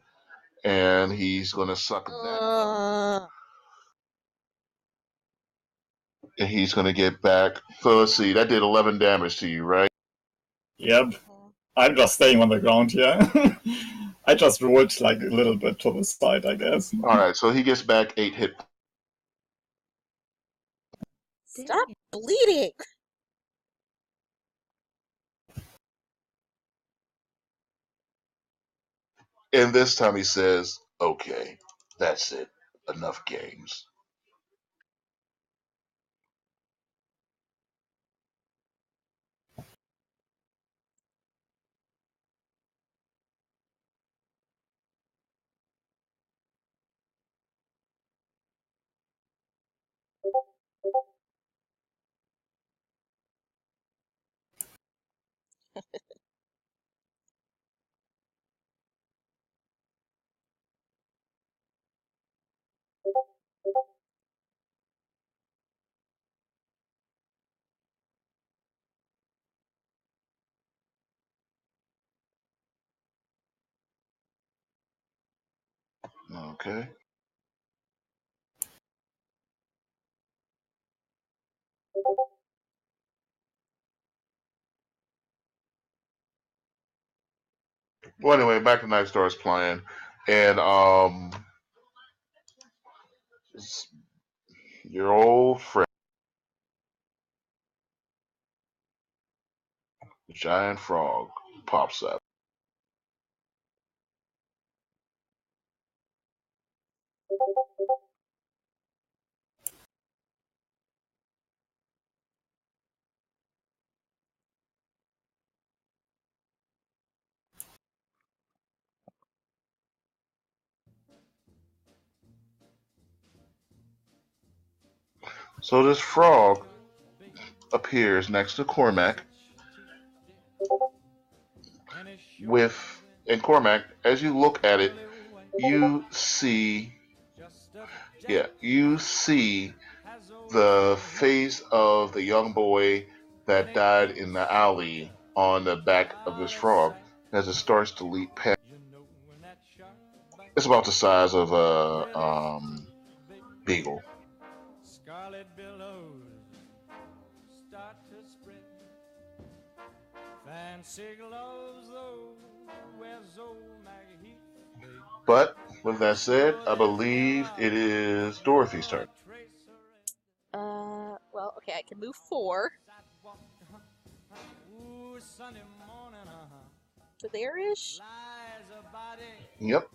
and he's going to suck that up. And he's going to get back. So let's see, that did 11 damage to you, right? Yep. I'm just staying on the ground here. I just rolled like a little bit to the side, I guess. Alright, so he gets back 8 hit points. Stop bleeding! And this time he says, "Okay, that's it. Enough games." Okay. Well, anyway, back to Night Star's playing, and your old friend, the giant frog, pops up. So this frog appears next to Cormac and Cormac, as you look at it, you see the face of the young boy that died in the alley on the back of this frog as it starts to leap past. It's about the size of a beagle. But with that said, I believe it is Dorothy's turn. Well, okay, I can move 4. To there-ish? Yep.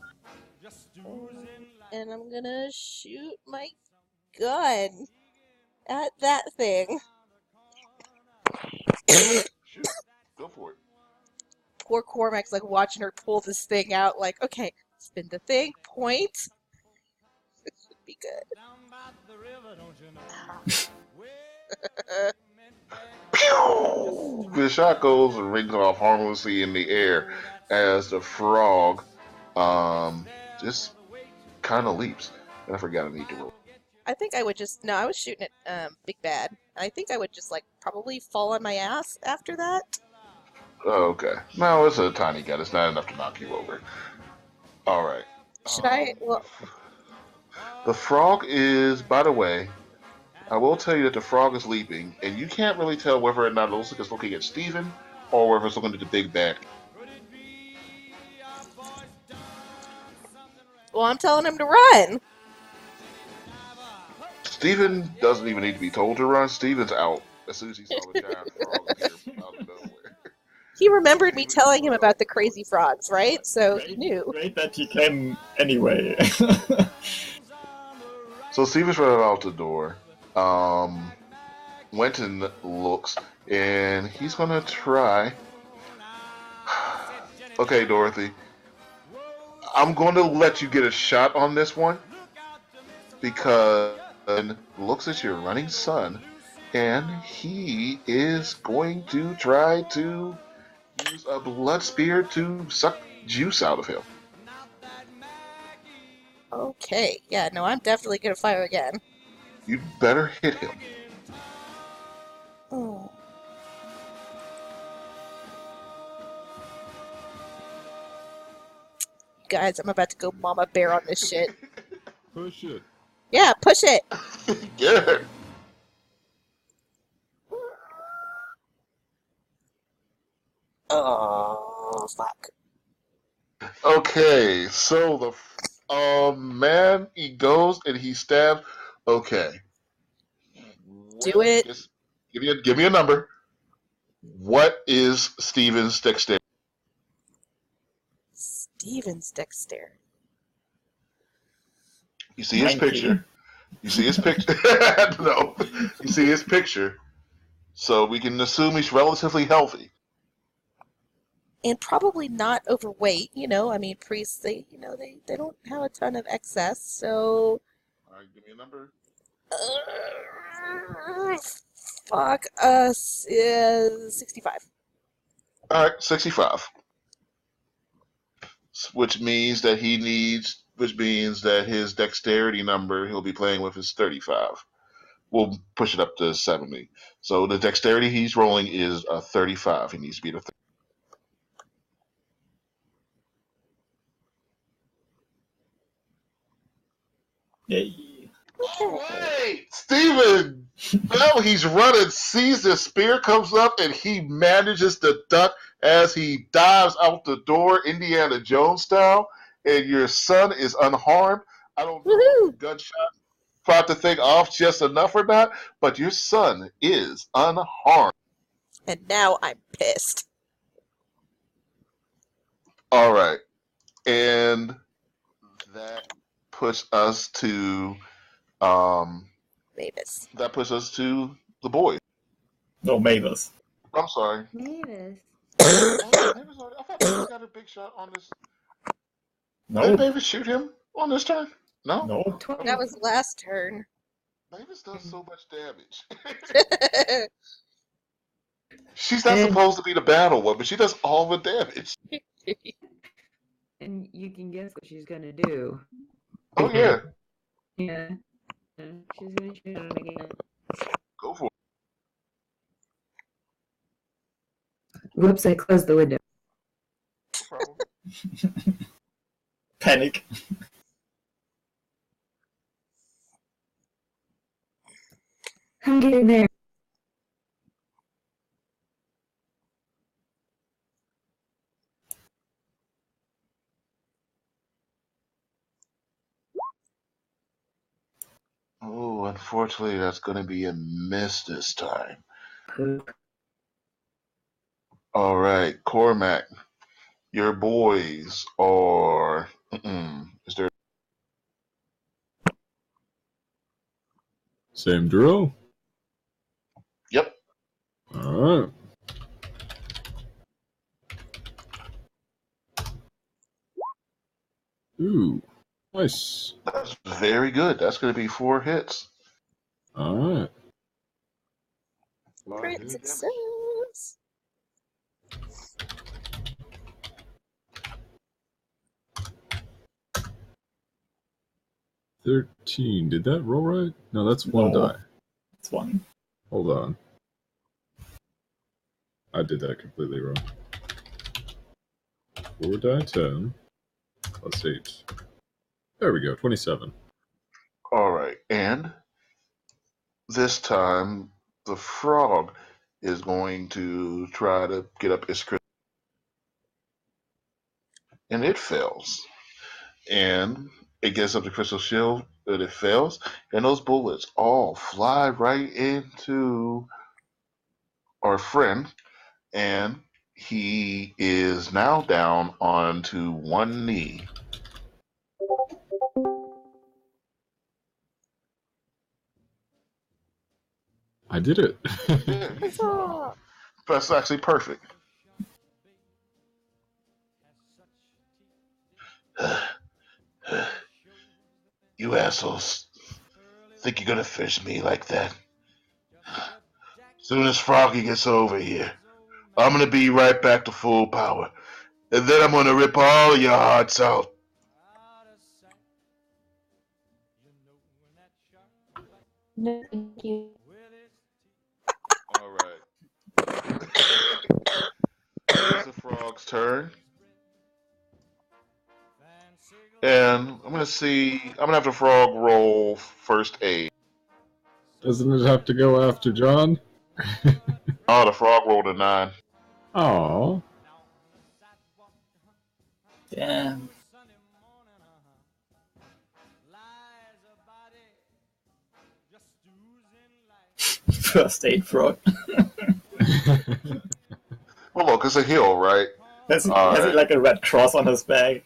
And I'm gonna shoot my gun at that thing. Shoot. Go for it. Poor Cormac's like watching her pull this thing out, like, okay, spin the thing, point. This should be good. Pew! The shot goes and rings off harmlessly in the air as the frog just kind of leaps. And I forgot I need to roll. I think I would just no. I was shooting at Big Bad. I think I would just like probably fall on my ass after that. Oh, okay. No, it's a tiny gun. It's not enough to knock you over. All right. Should I? Well, The frog is, by the way, I will tell you that the frog is leaping, and you can't really tell whether or not it looks like it's looking at Steven or whether it's looking at the big bad. well, I'm telling him to run. Steven doesn't even need to be told to run. Steven's out as soon as he saw the giant frog appear out of nowhere. He remembered me telling him about the crazy frogs, right? So he knew. Great that he came anyway. So Steven's running out the door. Wenton looks, and he's gonna try. Okay, Dorothy. I'm going to let you get a shot on this one because looks at your running son, and he is going to try to use a blood spear to suck juice out of him. Okay, yeah, no, I'm definitely gonna fire again. You better hit him. Oh. Guys, I'm about to go mama bear on this shit. Push it. Yeah, push it. Get her. Oh, fuck. Okay, so the man, he goes and he stabs. Okay, Do it. Just give me a number. What is Steven's dexterity? Steven's dexterity. You see his 19. picture. You see his picture. No, you see his picture. So we can assume he's relatively healthy. And probably not overweight, you know. I mean, priests, they don't have a ton of excess, so. All right, give me a number. Fuck us is 65. All right, 65. Which means that his dexterity number he'll be playing with is 35. We'll push it up to 70. So the dexterity he's rolling is a 35. He needs to beat a 30. Yay. Wait, Steven! No, he's running, sees the spear comes up, and he manages to duck as he dives out the door, Indiana Jones style, and your son is unharmed. I don't know Woohoo! if the gunshot brought the thing off just enough or not, but your son is unharmed. And now I'm pissed. All right. And that puts us to Mavis. that puts us to the boys. No, Mavis. I'm sorry. Mavis. Oh, Mavis already, I thought Mavis got a big shot on this. No. Did Mavis shoot him on this turn? No? No. That was last turn. Mavis does so much damage. She's not supposed to be the battle one, but she does all the damage. And you can guess what she's gonna do. Oh, yeah. Yeah. She's gonna shoot him again. Go for it. Whoops, I closed the window. No problem. Panic. I'm getting there. Oh, unfortunately, that's going to be a miss this time. Poop. All right, Cormac, your boys are. Is there? Same drill. Yep. All right. Ooh, nice. That's very good. That's going to be 4 hits. All right. Crit Damage. success. $13. Did that roll right? No, that's one No. die. It's 1. Hold on. I did that completely wrong. 4 die 10 plus 8. There we go, 27. All right, and this time the frog is going to try to get up its crit, and it fails. And it gets up the crystal shield, and it fails, and those bullets all fly right into our friend, and he is now down onto one knee. I did it. Yeah, Huzzah! that's actually perfect. You assholes think you're gonna fish me like that? Soon as Froggy gets over here, I'm gonna be right back to full power, and then I'm gonna rip all your hearts out. No, thank you. All right. It's the frog's turn, and I'm gonna have the frog roll first aid. Doesn't it have to go after John? Oh, the frog rolled a 9. Oh. Damn. First aid frog. Well, look, it's a hill, right? Has he Alright. like a red cross on his back?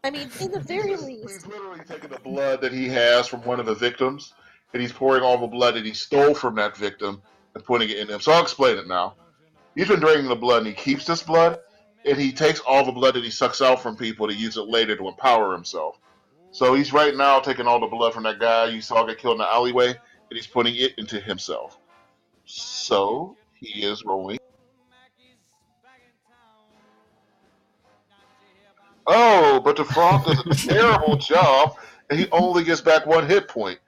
I mean, in the very least. He's literally taking the blood that he has from one of the victims, and he's pouring all the blood that he stole from that victim and putting it in him. So I'll explain it now. He's been draining the blood, and he keeps this blood, and he takes all the blood that he sucks out from people to use it later to empower himself. So he's right now taking all the blood from that guy you saw get killed in the alleyway, and he's putting it into himself. So he is rolling. Oh, but the frog does a terrible job, and he only gets back 1 hit point.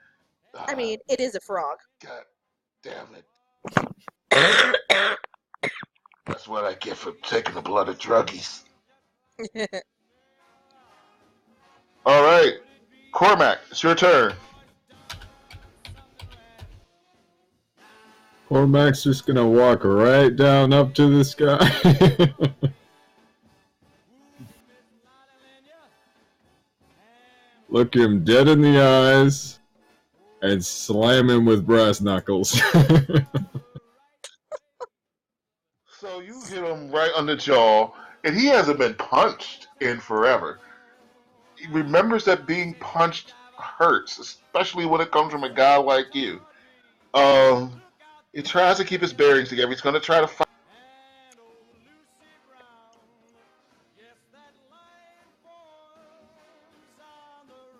I mean, it is a frog. God damn it. That's what I get for taking the blood of druggies. All right. Cormac, it's your turn. Cormac's just gonna walk right down up to this guy. Look him dead in the eyes and slam him with brass knuckles. So you hit him right on the jaw, and he hasn't been punched in forever. He remembers that being punched hurts, especially when it comes from a guy like you. He tries to keep his bearings together. He's going to try to fight.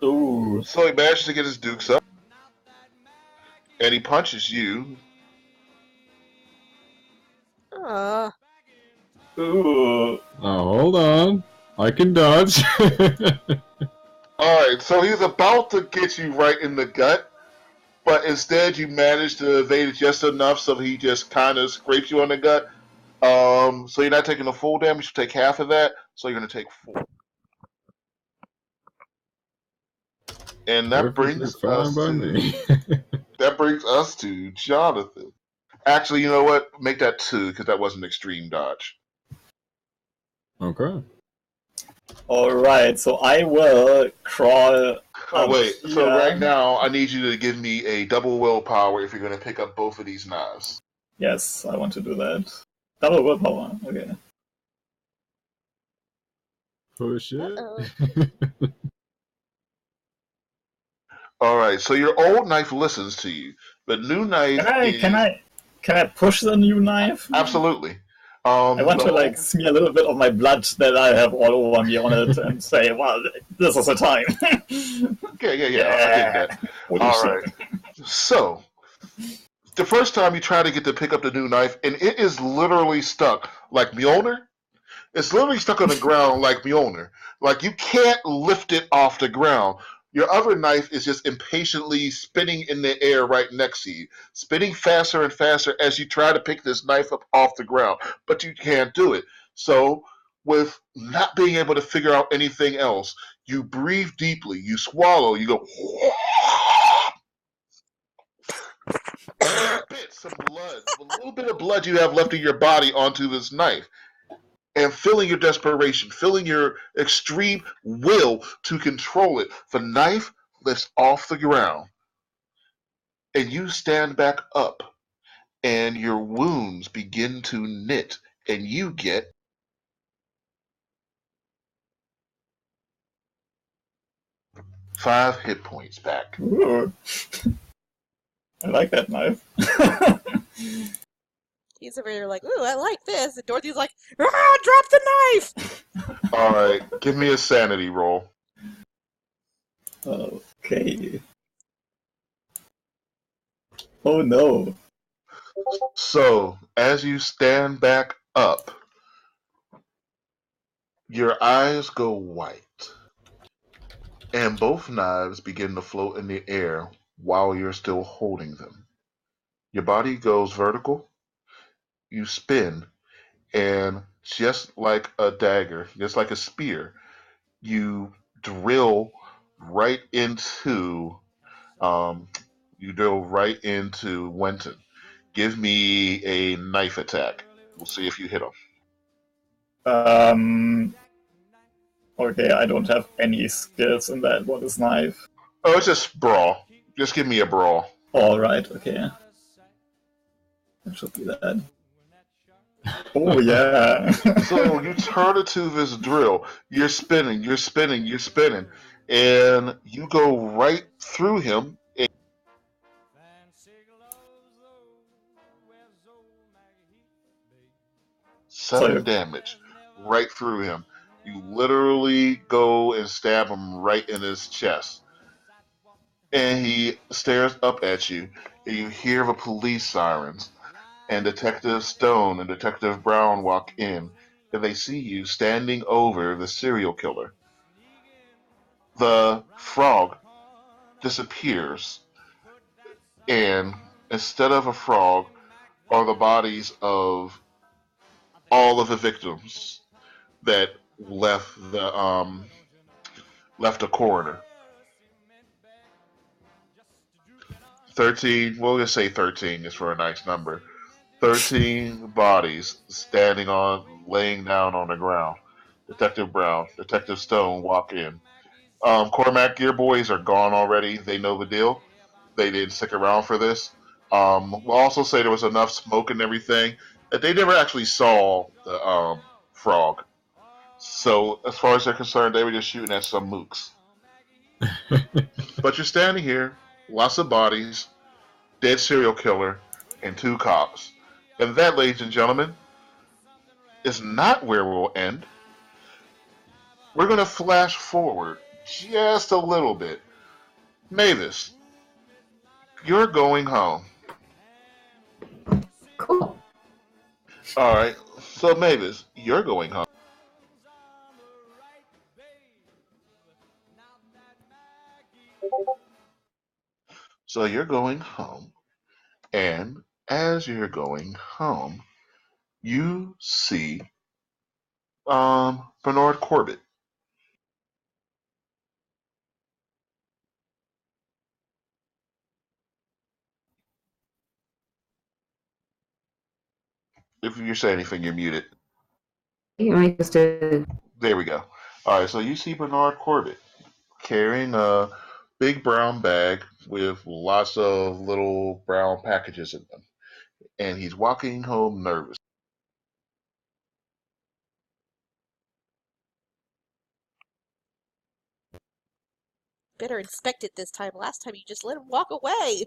Ooh. So he manages to get his dukes up, and he punches you. Aw. Ooh. Oh, hold on. I can dodge. Alright, so he's about to get you right in the gut, but instead you manage to evade it just enough so he just kind of scrapes you on the gut. So you're not taking the full damage, you take half of that, so you're going to take 4. And that brings us that brings us to Jonathan. Actually, you know what? Make that 2, because that was an extreme dodge. Okay. Alright, so I will crawl. Oh, wait. So Yeah. right now, I need you to give me a double willpower if you're going to pick up both of these knives. Yes, I want to do that. Double willpower. Okay. Push it. Uh-oh. Alright, so your old knife listens to you. The new knife Can I push the new knife? Absolutely. I want to like smear a little bit of my blood that I have all over me on it and say, well, this is the time. Yeah. I get that. Holy All shit. right. So the first time you try to get to pick up the new knife, and it is literally stuck like Mjolnir. It's literally stuck on the ground like Mjolnir. Like you can't lift it off the ground. Your other knife is just impatiently spinning in the air right next to you, spinning faster and faster as you try to pick this knife up off the ground, but you can't do it. So, with not being able to figure out anything else, you breathe deeply, you swallow, you go, spit some blood, a little bit of blood you have left in your body onto this knife. And feeling your desperation, feeling your extreme will to control it, the knife lifts off the ground, and you stand back up, and your wounds begin to knit, and you get 5 hit points back. Ooh. I like that knife. He's over here like, ooh, I like this. And Dorothy's like, ah, drop the knife! All right, give me a sanity roll. Okay. Oh no. So, as you stand back up, your eyes go white, and both knives begin to float in the air while you're still holding them. Your body goes vertical, you spin, and just like a dagger, just like a spear, you drill right into um, Wenton. Give me a knife attack. We'll see if you hit him. Okay, I don't have any skills in that. What is knife? Oh, it's just brawl. Just give me a brawl. Alright, okay. That should be that. Oh yeah. So you turn into this drill. You're spinning, you're spinning, you're spinning, and you go right through him. And 7 damage right through him. You literally go and stab him right in his chest. And he stares up at you, and you hear the police sirens. And Detective Stone and Detective Brown walk in, and they see you standing over the serial killer. The frog disappears, and instead of a frog are the bodies of all of the victims that left the coroner. 13. We'll just say 13 just for a nice number. 13 bodies laying down on the ground. Detective Brown, Detective Stone walk in. Cormac, your boys are gone already. They know the deal. They didn't stick around for this. We'll also say there was enough smoke and everything that they never actually saw the frog. So, as far as they're concerned, they were just shooting at some mooks. But you're standing here, lots of bodies, dead serial killer, and 2 cops. And that, ladies and gentlemen, is not where we'll end. We're going to flash forward just a little bit. Mavis, you're going home. Cool. All right. So, Mavis, you're going home. So, you're going home. And as you're going home, you see Bernard Corbett. If you say anything, you're muted. You might just There we go. All right, so you see Bernard Corbett carrying a big brown bag with lots of little brown packages in them, and he's walking home nervous. Better inspect it this time. Last time you just let him walk away.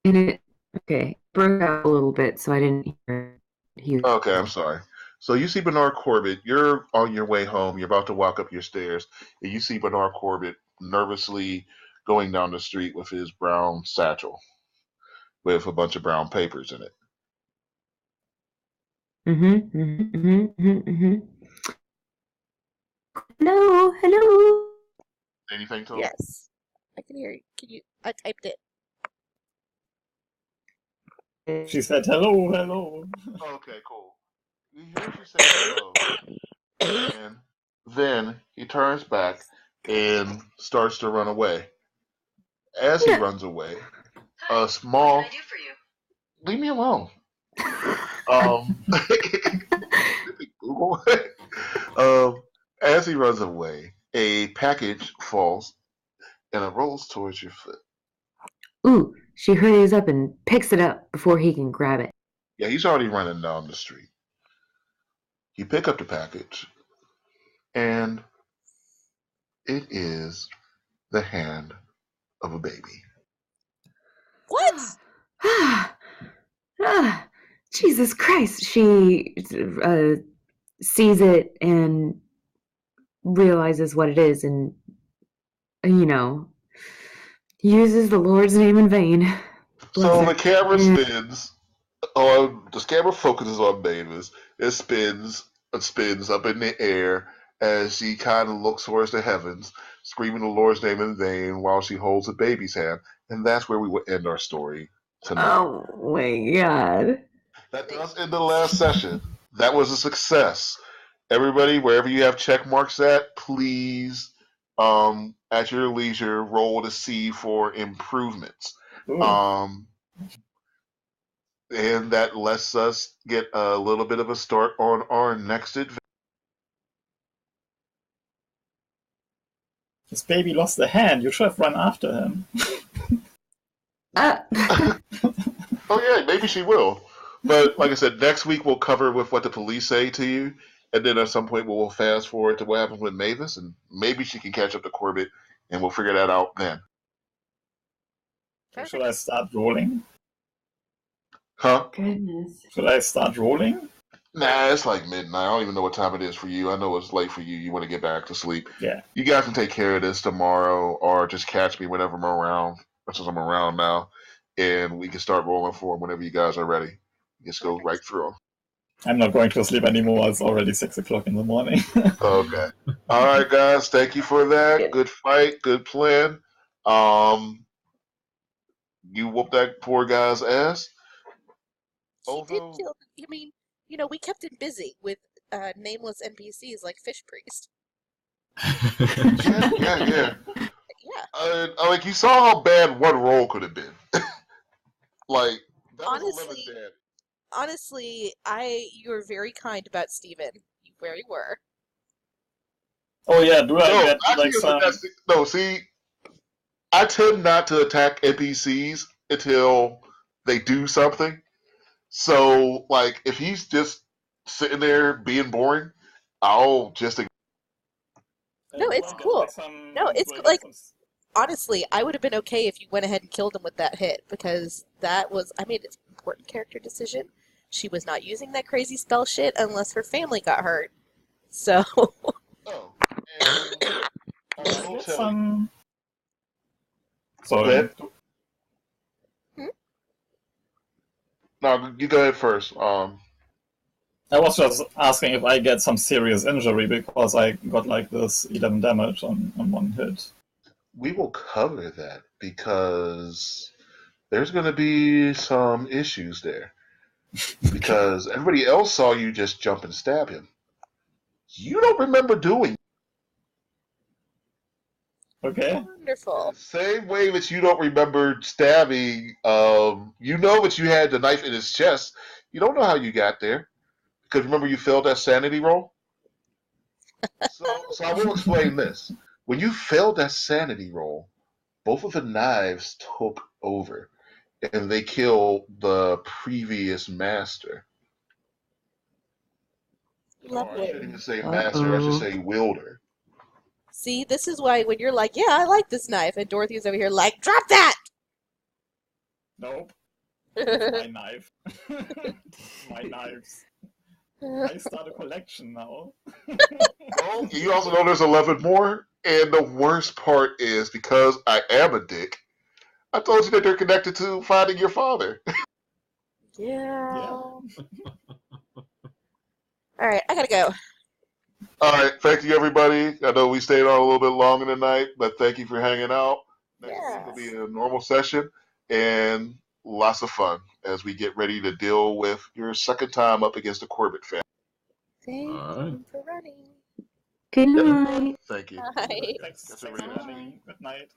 and it okay. Broke out a little bit, so I didn't hear it. Okay, I'm sorry. So you see Bernard Corbett. You're on your way home. You're about to walk up your stairs, and you see Bernard Corbett nervously going down the street with his brown satchel. with a bunch of brown papers in it. Hello. Anything, Tom? Yes. I can hear you. Can you? I typed it. She said, hello, hello. Okay, cool. He hears you say hello, and then he turns back and starts to run away. As he runs away, a small. What can I do for you? Leave me alone. Google. As he runs away, a package falls and it rolls towards your foot. Ooh, she hurries up and picks it up before he can grab it. Yeah, he's already running down the street. You pick up the package, and it is the hand of a baby. What? Jesus Christ. She sees it and realizes what it is and, uses the Lord's name in vain. So the camera spins. The camera focuses on Mavis. It spins up in the air as she kind of looks towards the heavens, screaming the Lord's name in vain while she holds a baby's hand. And that's where we will end our story tonight. Oh my God. That does end the last session. That was a success. Everybody, wherever you have check marks at, please, at your leisure, roll to see for improvements. And that lets us get a little bit of a start on our next adventure. His baby lost a hand. You should have run after him. Oh yeah, maybe she will. But like I said, next week we'll cover with what the police say to you, and then at some point we'll fast forward to what happens with Mavis, and maybe she can catch up to Corbett, and we'll figure that out then. Should I start rolling? Huh? Goodness. Should I start rolling? Nah, it's like midnight. I don't even know what time it is for you. I know it's late for you. You want to get back to sleep. Yeah. You guys can take care of this tomorrow, or just catch me whenever I'm around, since I'm around now, and we can start rolling for them whenever you guys are ready. Just go right through them. I'm not going to sleep anymore. It's already 6 o'clock in the morning. Okay. All right, guys. Thank you for that. Good fight. Good plan. You whooped that poor guy's ass. He did kill. I mean, we kept him busy with nameless NPCs like Fish Priest. Yeah. Yeah. Like you saw how bad one roll could have been. Like that was 11 bad. Honestly, you were very kind about Steven. You very were. Oh yeah, do I get actually, like some... No, see, I tend not to attack NPCs until they do something. So, like, if he's just sitting there being boring, I'll just... No, it's cool. No, it's like... Honestly, I would have been okay if you went ahead and killed him with that hit, because that was... I made an important character decision. She was not using that crazy spell shit unless her family got hurt. So... Oh. And I will tell you. Sorry. No, you go ahead first. I was just asking if I get some serious injury because I got like this 11 damage on one hit. We will cover that because there's going to be some issues there. Because everybody else saw you just jump and stab him. You don't remember doing. Okay. Wonderful. Same way that you don't remember stabbing, you know that you had the knife in his chest. You don't know how you got there. Because remember you failed that sanity roll? So I will explain this. When you failed that sanity roll, both of the knives took over. And they killed the previous master. Lovely. I shouldn't even say master, I should say wielder. See, this is why when you're like, yeah, I like this knife, and Dorothy's over here like, drop that! Nope. It's my knife. My knives. I start a collection now. Well, you also know there's 11 more, and the worst part is, because I am a dick, I told you that they're connected to finding your father. Yeah. Yeah. All right, I gotta go. All right, thank you, everybody. I know we stayed on a little bit longer tonight, but thank you for hanging out. Next week will be a normal session and lots of fun as we get ready to deal with your second time up against the Corbett family. Thank All right. you for running. Good night. Thank you. Bye. Thanks That's for a really running. Good night.